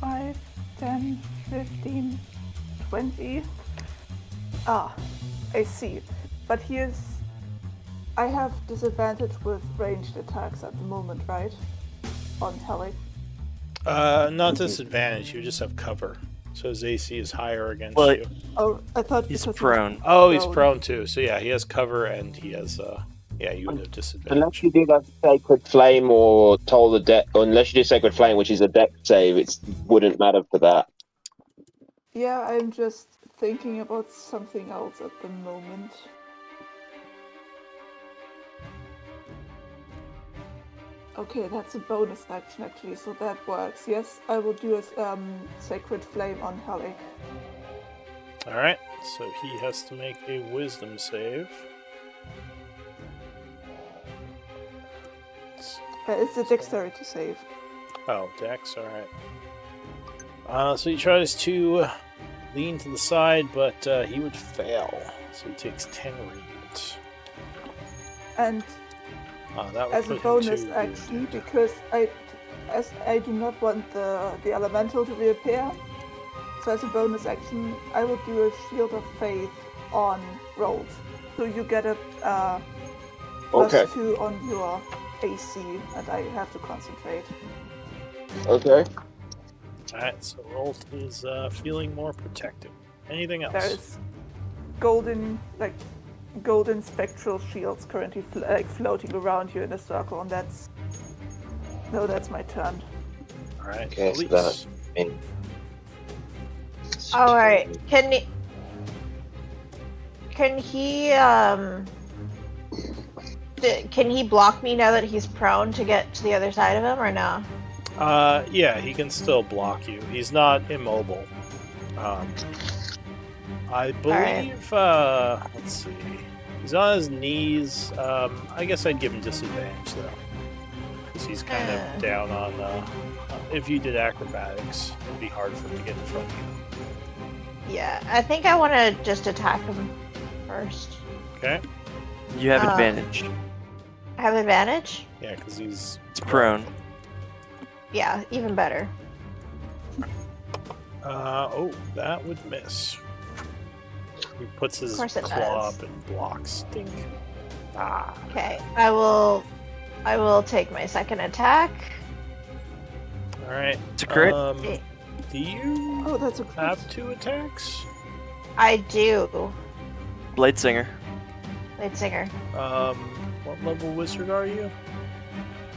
5, 10, 15, 20. Ah, I see. But I have disadvantage with ranged attacks at the moment, right? On Helic. Not disadvantage. You just have cover, so his AC is higher against Well, you. Oh, I thought He's because prone. Oh, he's prone too. So yeah, he has cover and he has yeah, you would have Unless disadvantage. you did have Sacred Flame or Toll the Deck, unless you do Sacred Flame, which is a deck save, it wouldn't matter for that. Yeah, I'm just thinking about something else at the moment. Okay, that's a bonus action actually, so that works. Yes, I will do a Sacred Flame on Halik. All right, so he has to make a Wisdom save. It's a Dexterity save. Oh, Dex. All right. So he tries to lean to the side, but he would fail. So he takes 10 radiant. And That would as a put him bonus to action, wounded. because I do not want the elemental to reappear, so as a bonus action, I will do a Shield of Faith on rolls. So you get a Okay. +2 on your AC, and I have to concentrate. Okay. Alright, so Rolt is feeling more protected. Anything else? There's golden spectral shields currently floating around you in a circle, and that's my turn. Alright, Okay, so Elise. All right. Can he block me now that he's prone to get to the other side of him, or no? Yeah, he can still block you. He's not immobile. I believe, let's see. He's on his knees. I guess I'd give him disadvantage, though. Because he's kind of down on, if you did acrobatics, it'd be hard for him to get in front of you. Yeah, I think I want to just attack him first. Okay? You have advantage. I have advantage? Yeah, because he's... It's prone. Yeah, even better. Oh, that would miss. He puts his course it claw does. up and blocks. Dink. Ah. Okay, I will take my second attack. Alright. It's a crit. Do you Oh, that's a crit. have 2 attacks? I do. Blade Singer. Blade Singer. What level wizard are you?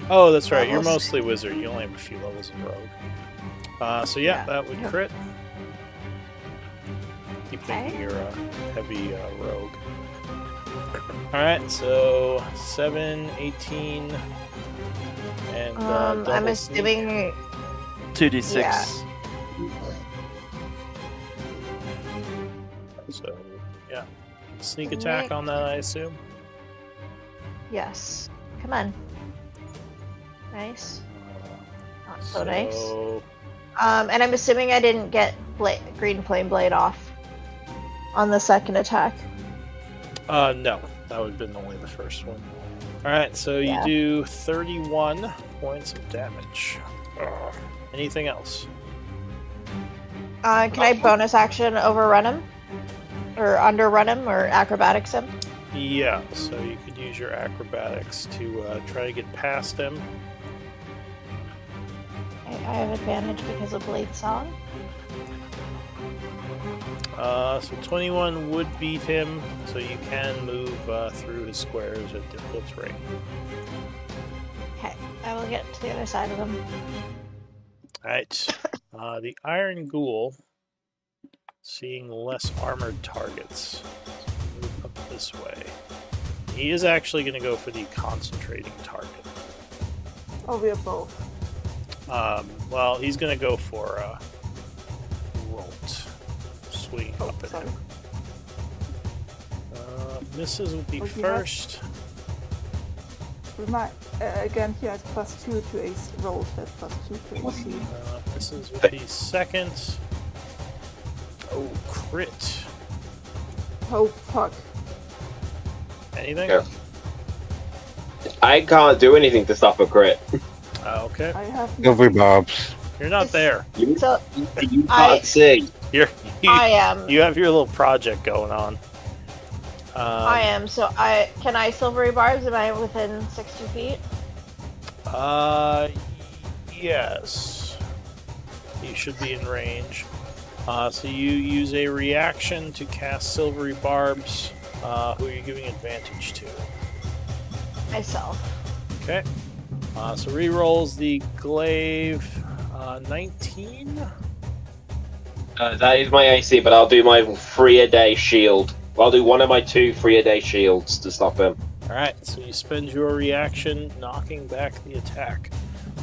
Oh, that's right. You're Levels. mostly wizard. You only have a few levels of rogue. So yeah, that would crit. Keep thinking you're a heavy rogue. Alright, so 7, 18, and double I'm sneak. assuming 2d6. Yeah. So, yeah. Sneak attack on that, I assume? yes. Come on. Nice. Not so nice. And I'm assuming I didn't get Green Flame Blade off on the second attack. No. That would have been only the first one. Alright, so you do 31 points of damage. Anything else? Can I bonus action overrun him? Or underrun him? Or acrobatics him? Yeah, so you could use your acrobatics to try to get past him. I have advantage because of Blade Song. So 21 would beat him, so you can move through his squares at difficult terrain. Okay, I will get to the other side of him. Alright, the Iron Ghoul, seeing less armored targets, so move up this way. He is actually going to go for the concentrating target. Oh, we are both. Well, he's going to go for Rolt. Swing up at Sorry. him. Misses would be Oh, he first. Again, he has +2 to AC. Rolls has +2 to AC. Misses would be second. Oh, crit. Oh, fuck. Anything? Yeah. I can't do anything to stop a crit. Okay. I have Silvery barbs. You're not there. So You I- can't see. You I am. you have your little project going on. I am. So can I silvery barbs? Am I within 60 feet? Yes. You should be in range. So you use a reaction to cast Silvery Barbs. Who are you giving advantage to? Myself. Okay. So rerolls the glaive. 19. That is my AC, but I'll do my 3-a-day shield. I'll do one of my 2 3-a-day shields to stop him. Alright, so you spend your reaction knocking back the attack.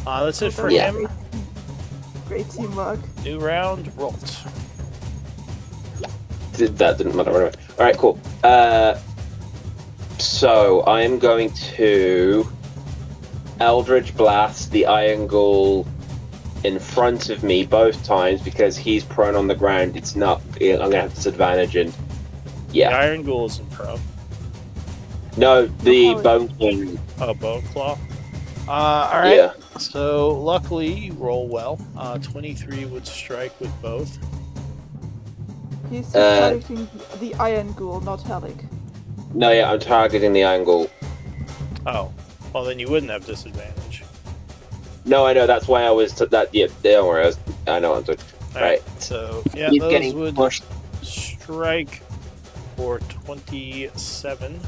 That's it for Yeah. him. Great teamwork. New round, Rolt. That didn't matter. Anyway. Alright, cool. So I am going to Eldritch Blast the Iron Ghoul in front of me both times because he's prone on the ground. It's not. I'm gonna have disadvantage and The yeah. Iron Ghoul is in pro. No, the Oh, Bone King. Oh, Bone Claw. Alright. Yeah. So luckily you roll well. 23 would strike with both. He's targeting the Iron Ghoul, not Helic. No, yeah, I'm targeting the Iron Ghoul. Oh. Well, then you wouldn't have disadvantage. No, I know. That's why I was. Yeah, don't worry. I know what I'm doing. Right. So, yeah, He's those getting would pushed. strike for 27.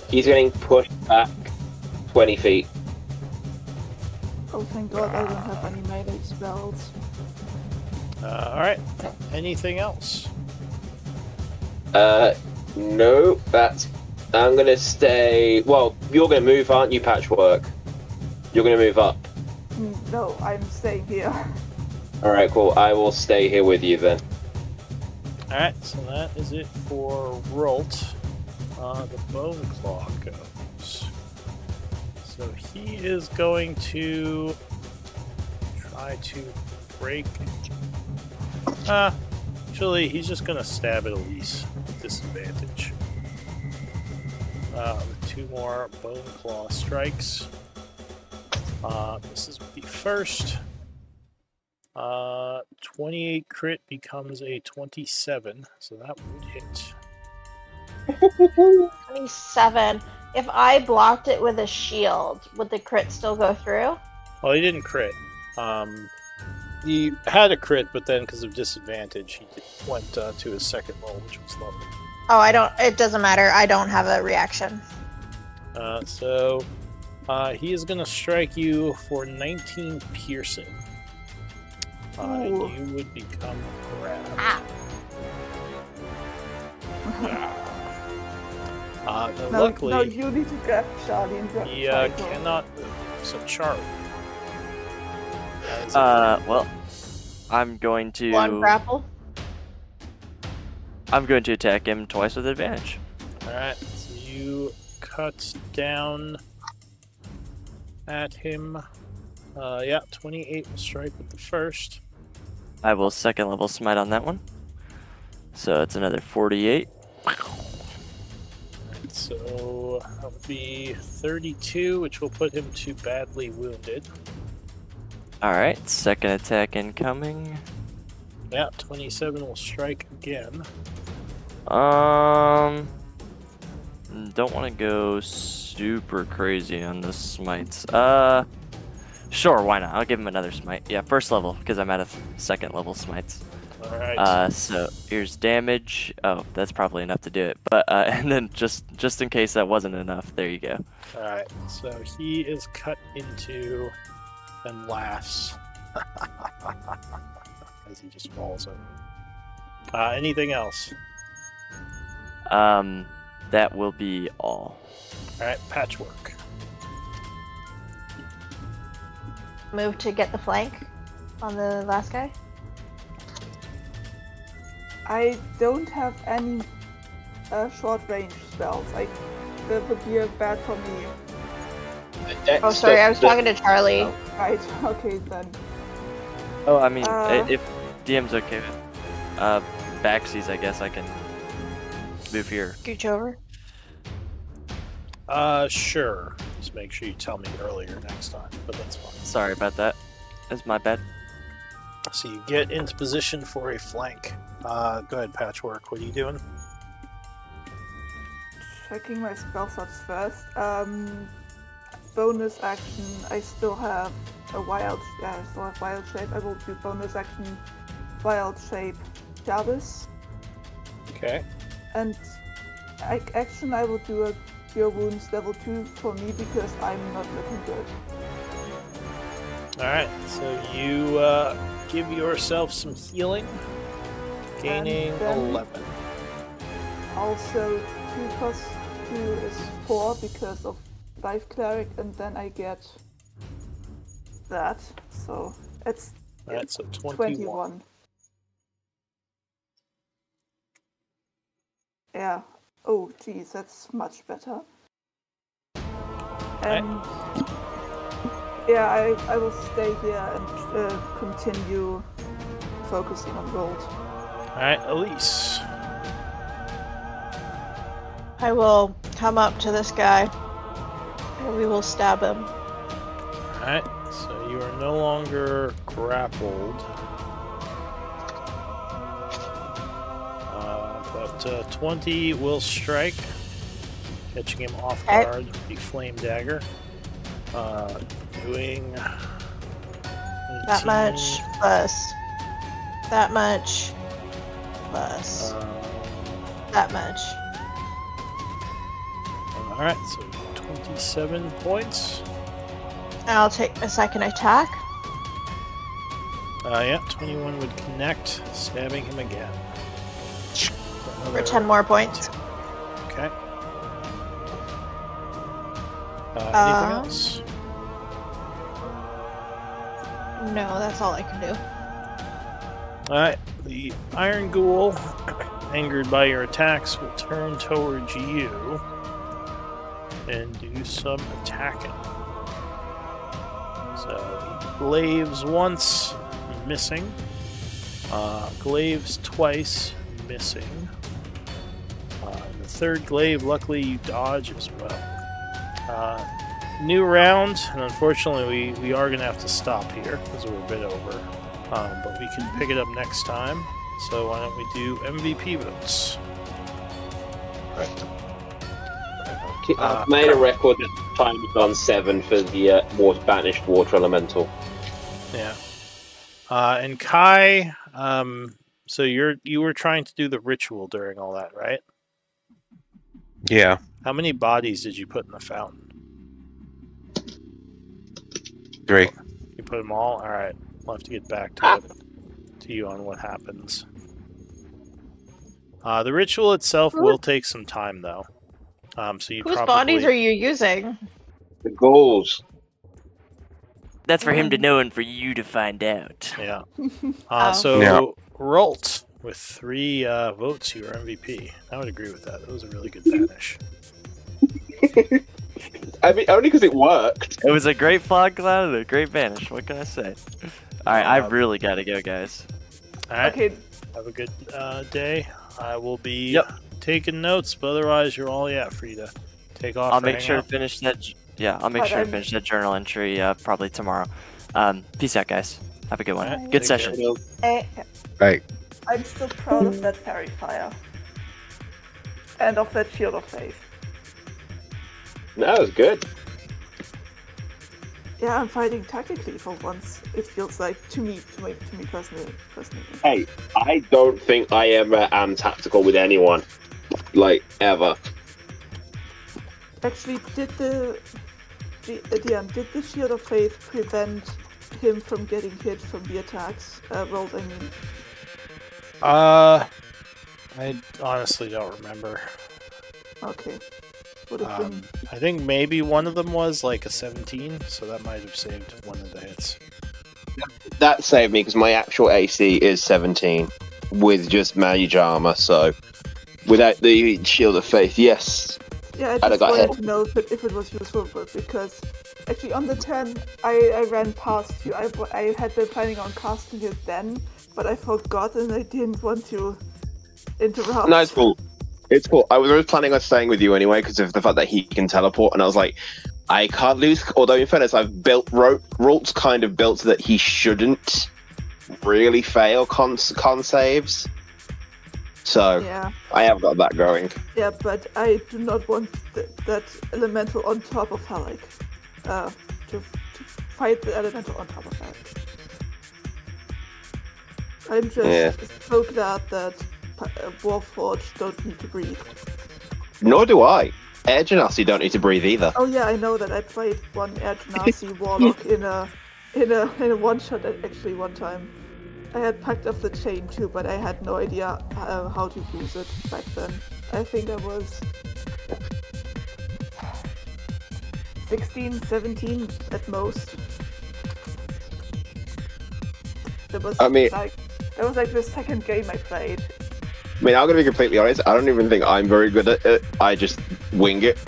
He's getting pushed back 20 feet. Oh, thank God I don't have any melee spells. Alright. Anything else? No, that's. I'm gonna stay. Well, you're gonna move, aren't you, Patchwork? You're gonna move up. No, I'm staying here. Alright, cool. I will stay here with you then. Alright, so that is it for Rolt. The Bone Claw goes. So he is going to try to break. Actually, he's just gonna stab at Elise with disadvantage. With 2 more Bone Claw strikes. This is the first. 28 crit becomes a 27, so that would hit. 27. If I blocked it with a shield, would the crit still go through? Well, he didn't crit. He had a crit, but then because of disadvantage, he went to his second roll, which was lovely. Oh, I don't. It doesn't matter. I don't have a reaction. So he is going to strike you for 19 piercing. And you would become grabbed. Ah. Luckily, no, you need to grab Charlie and grab he Charlie. cannot move. So Charlie. Well, I'm going to. One grapple. I'm going to attack him twice with advantage. Alright, so you cut down at him. Yeah, 28 will strike with the first. I will second level smite on that one. So it's another 48. So that would be 32, which will put him to badly wounded. Alright, second attack incoming. Yeah, 27 will strike again. Don't want to go super crazy on the smites. Sure, why not? I'll give him another smite. Yeah, first level, because I'm out of second level smites. Alright. So here's damage. Oh, that's probably enough to do it. But and then just in case that wasn't enough, there you go. Alright, so he is cut into and laughs as he just falls over. Anything else? That will be all. Alright, Patchwork. Move to get the flank on the last guy. I don't have any short range spells. That would be bad for me. Oh, sorry, I was talking to Charlie. Oh, right, okay then. Oh, I mean, if DM's okay with backsies, I guess I can move here. Scooch over. Sure. Just make sure you tell me earlier next time, but that's fine. Sorry about that. That's my bad. So you get into position for a flank. Go ahead, Patchwork. What are you doing? Checking my spell slots first. bonus action, I still have a wild. Yeah, I still have wild shape. I will do bonus action, wild shape, Jarvis, Okay. and action I will do a cure wounds level 2 for me because I'm not looking good. Alright, so you give yourself some healing, gaining And then 11. Also, 2 plus 2 is 4 because of life cleric, and then I get that. So it's Alright, so 21. 21. Yeah. Oh, geez, that's much better. And yeah, I will stay here and continue focusing on gold. Alright, Elise. I will come up to this guy and we will stab him. Alright, so you are no longer grappled. But 20 will strike, catching him off guard with the flame dagger. Doing 18. That much plus. That much plus. That much. Alright, so 27 points. I'll take a second attack. Yeah, 21 would connect, stabbing him again. For 10 more points. Okay. Anything else? No, that's all I can do. Alright, the Iron Ghoul, angered by your attacks, will turn towards you and do some attacking. So, he glaives once, missing. Glaives twice, missing. The third glaive, luckily, you dodge as well. New round, and unfortunately we are going to have to stop here because we're a bit over. But we can pick it up next time. So why don't we do MVP votes? Right. I've made a record that time is on 7 for the banished water elemental. Yeah. And Kai, so you were trying to do the ritual during all that, right? Yeah. How many bodies did you put in the fountain? 3. You put them all? Alright. We'll have to get back to you on what happens. The ritual itself will take some time, though. So you Whose probably... bodies are you using? The ghouls. That's for him to know and for you to find out. Yeah. Oh. So, Yeah. Rolt, with 3 votes, you are MVP. I would agree with that. That was a really good banish. I mean, only because it worked. It was a great fog cloud and a great vanish. What can I say? Alright, I really gotta go, guys. Alright. Okay. Have a good day. I will be taking notes, but otherwise you're all free to take off. I'll make sure to finish that. Yeah, I'll make sure to finish that journal entry probably tomorrow. Peace out, guys. Have a good one. Alright, Good take session. care. Right. I'm still proud of that fairy fire. And of that shield of faith. No, it was good. Yeah, I'm fighting tactically for once. It feels like to me personally. Hey, I don't think I ever am tactical with anyone, like ever. Actually, did the shield of faith prevent him from getting hit from the attacks? Rolled, I mean. I honestly don't remember. Okay. Would have been. I think maybe one of them was like a 17, so that might have saved one of the hits. That saved me because my actual AC is 17 with just mage armor. So without the shield of faith, yes. Yeah, I I'd have just got wanted hit. to know if it was useful, but because actually on the 10, I ran past you. I had been planning on casting it then, but I forgot and I didn't want to interrupt. No, it's cool. It's cool. I was always planning on staying with you anyway because of the fact that he can teleport, and I was like, I can't lose. Although in fairness, I've built Rolt's kind of built so that he shouldn't really fail con saves. So Yeah. I have got that going. Yeah, but I do not want that elemental on top of Halleck. to fight the elemental on top of that. I'm just so glad that Warforged don't need to breathe. Nor do I. Air Genasi don't need to breathe either. Oh yeah, I know that. I played one Air Genasi Warlock in a one shot actually one time. I had Pact of the Chain too, but I had no idea how to use it back then. I think I was 16, 17 at most. That was like the second game I played. I mean, I'm gonna be completely honest. I don't even think I'm very good at it. I just wing it,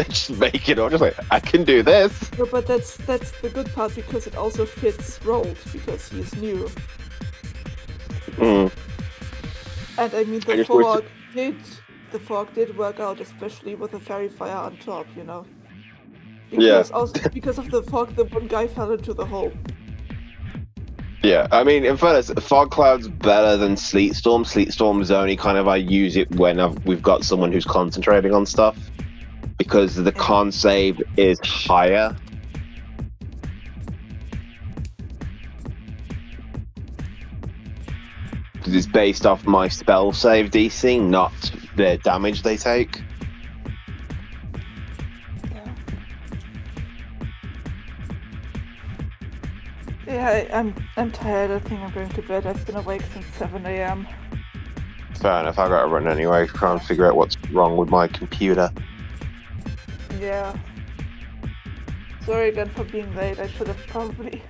just make it. I'm just like, I can do this. No, but that's the good part because it also fits Rolt because he's new. Mm. And I mean, the fog did work out, especially with the fairy fire on top, you know. Because also because of the fog, the one guy fell into the hole. Yeah, I mean, in fairness, fog cloud's better than sleet storm. Sleet storm's only kind of I use it when we've got someone who's concentrating on stuff, because the con save is higher. It's based off my spell save DC, not the damage they take. Yeah, I'm tired. I think I'm going to bed. I've been awake since 7 a.m. Fair enough. I gotta run anyway. Try and figure out what's wrong with my computer. Yeah. Sorry again for being late. I should have probably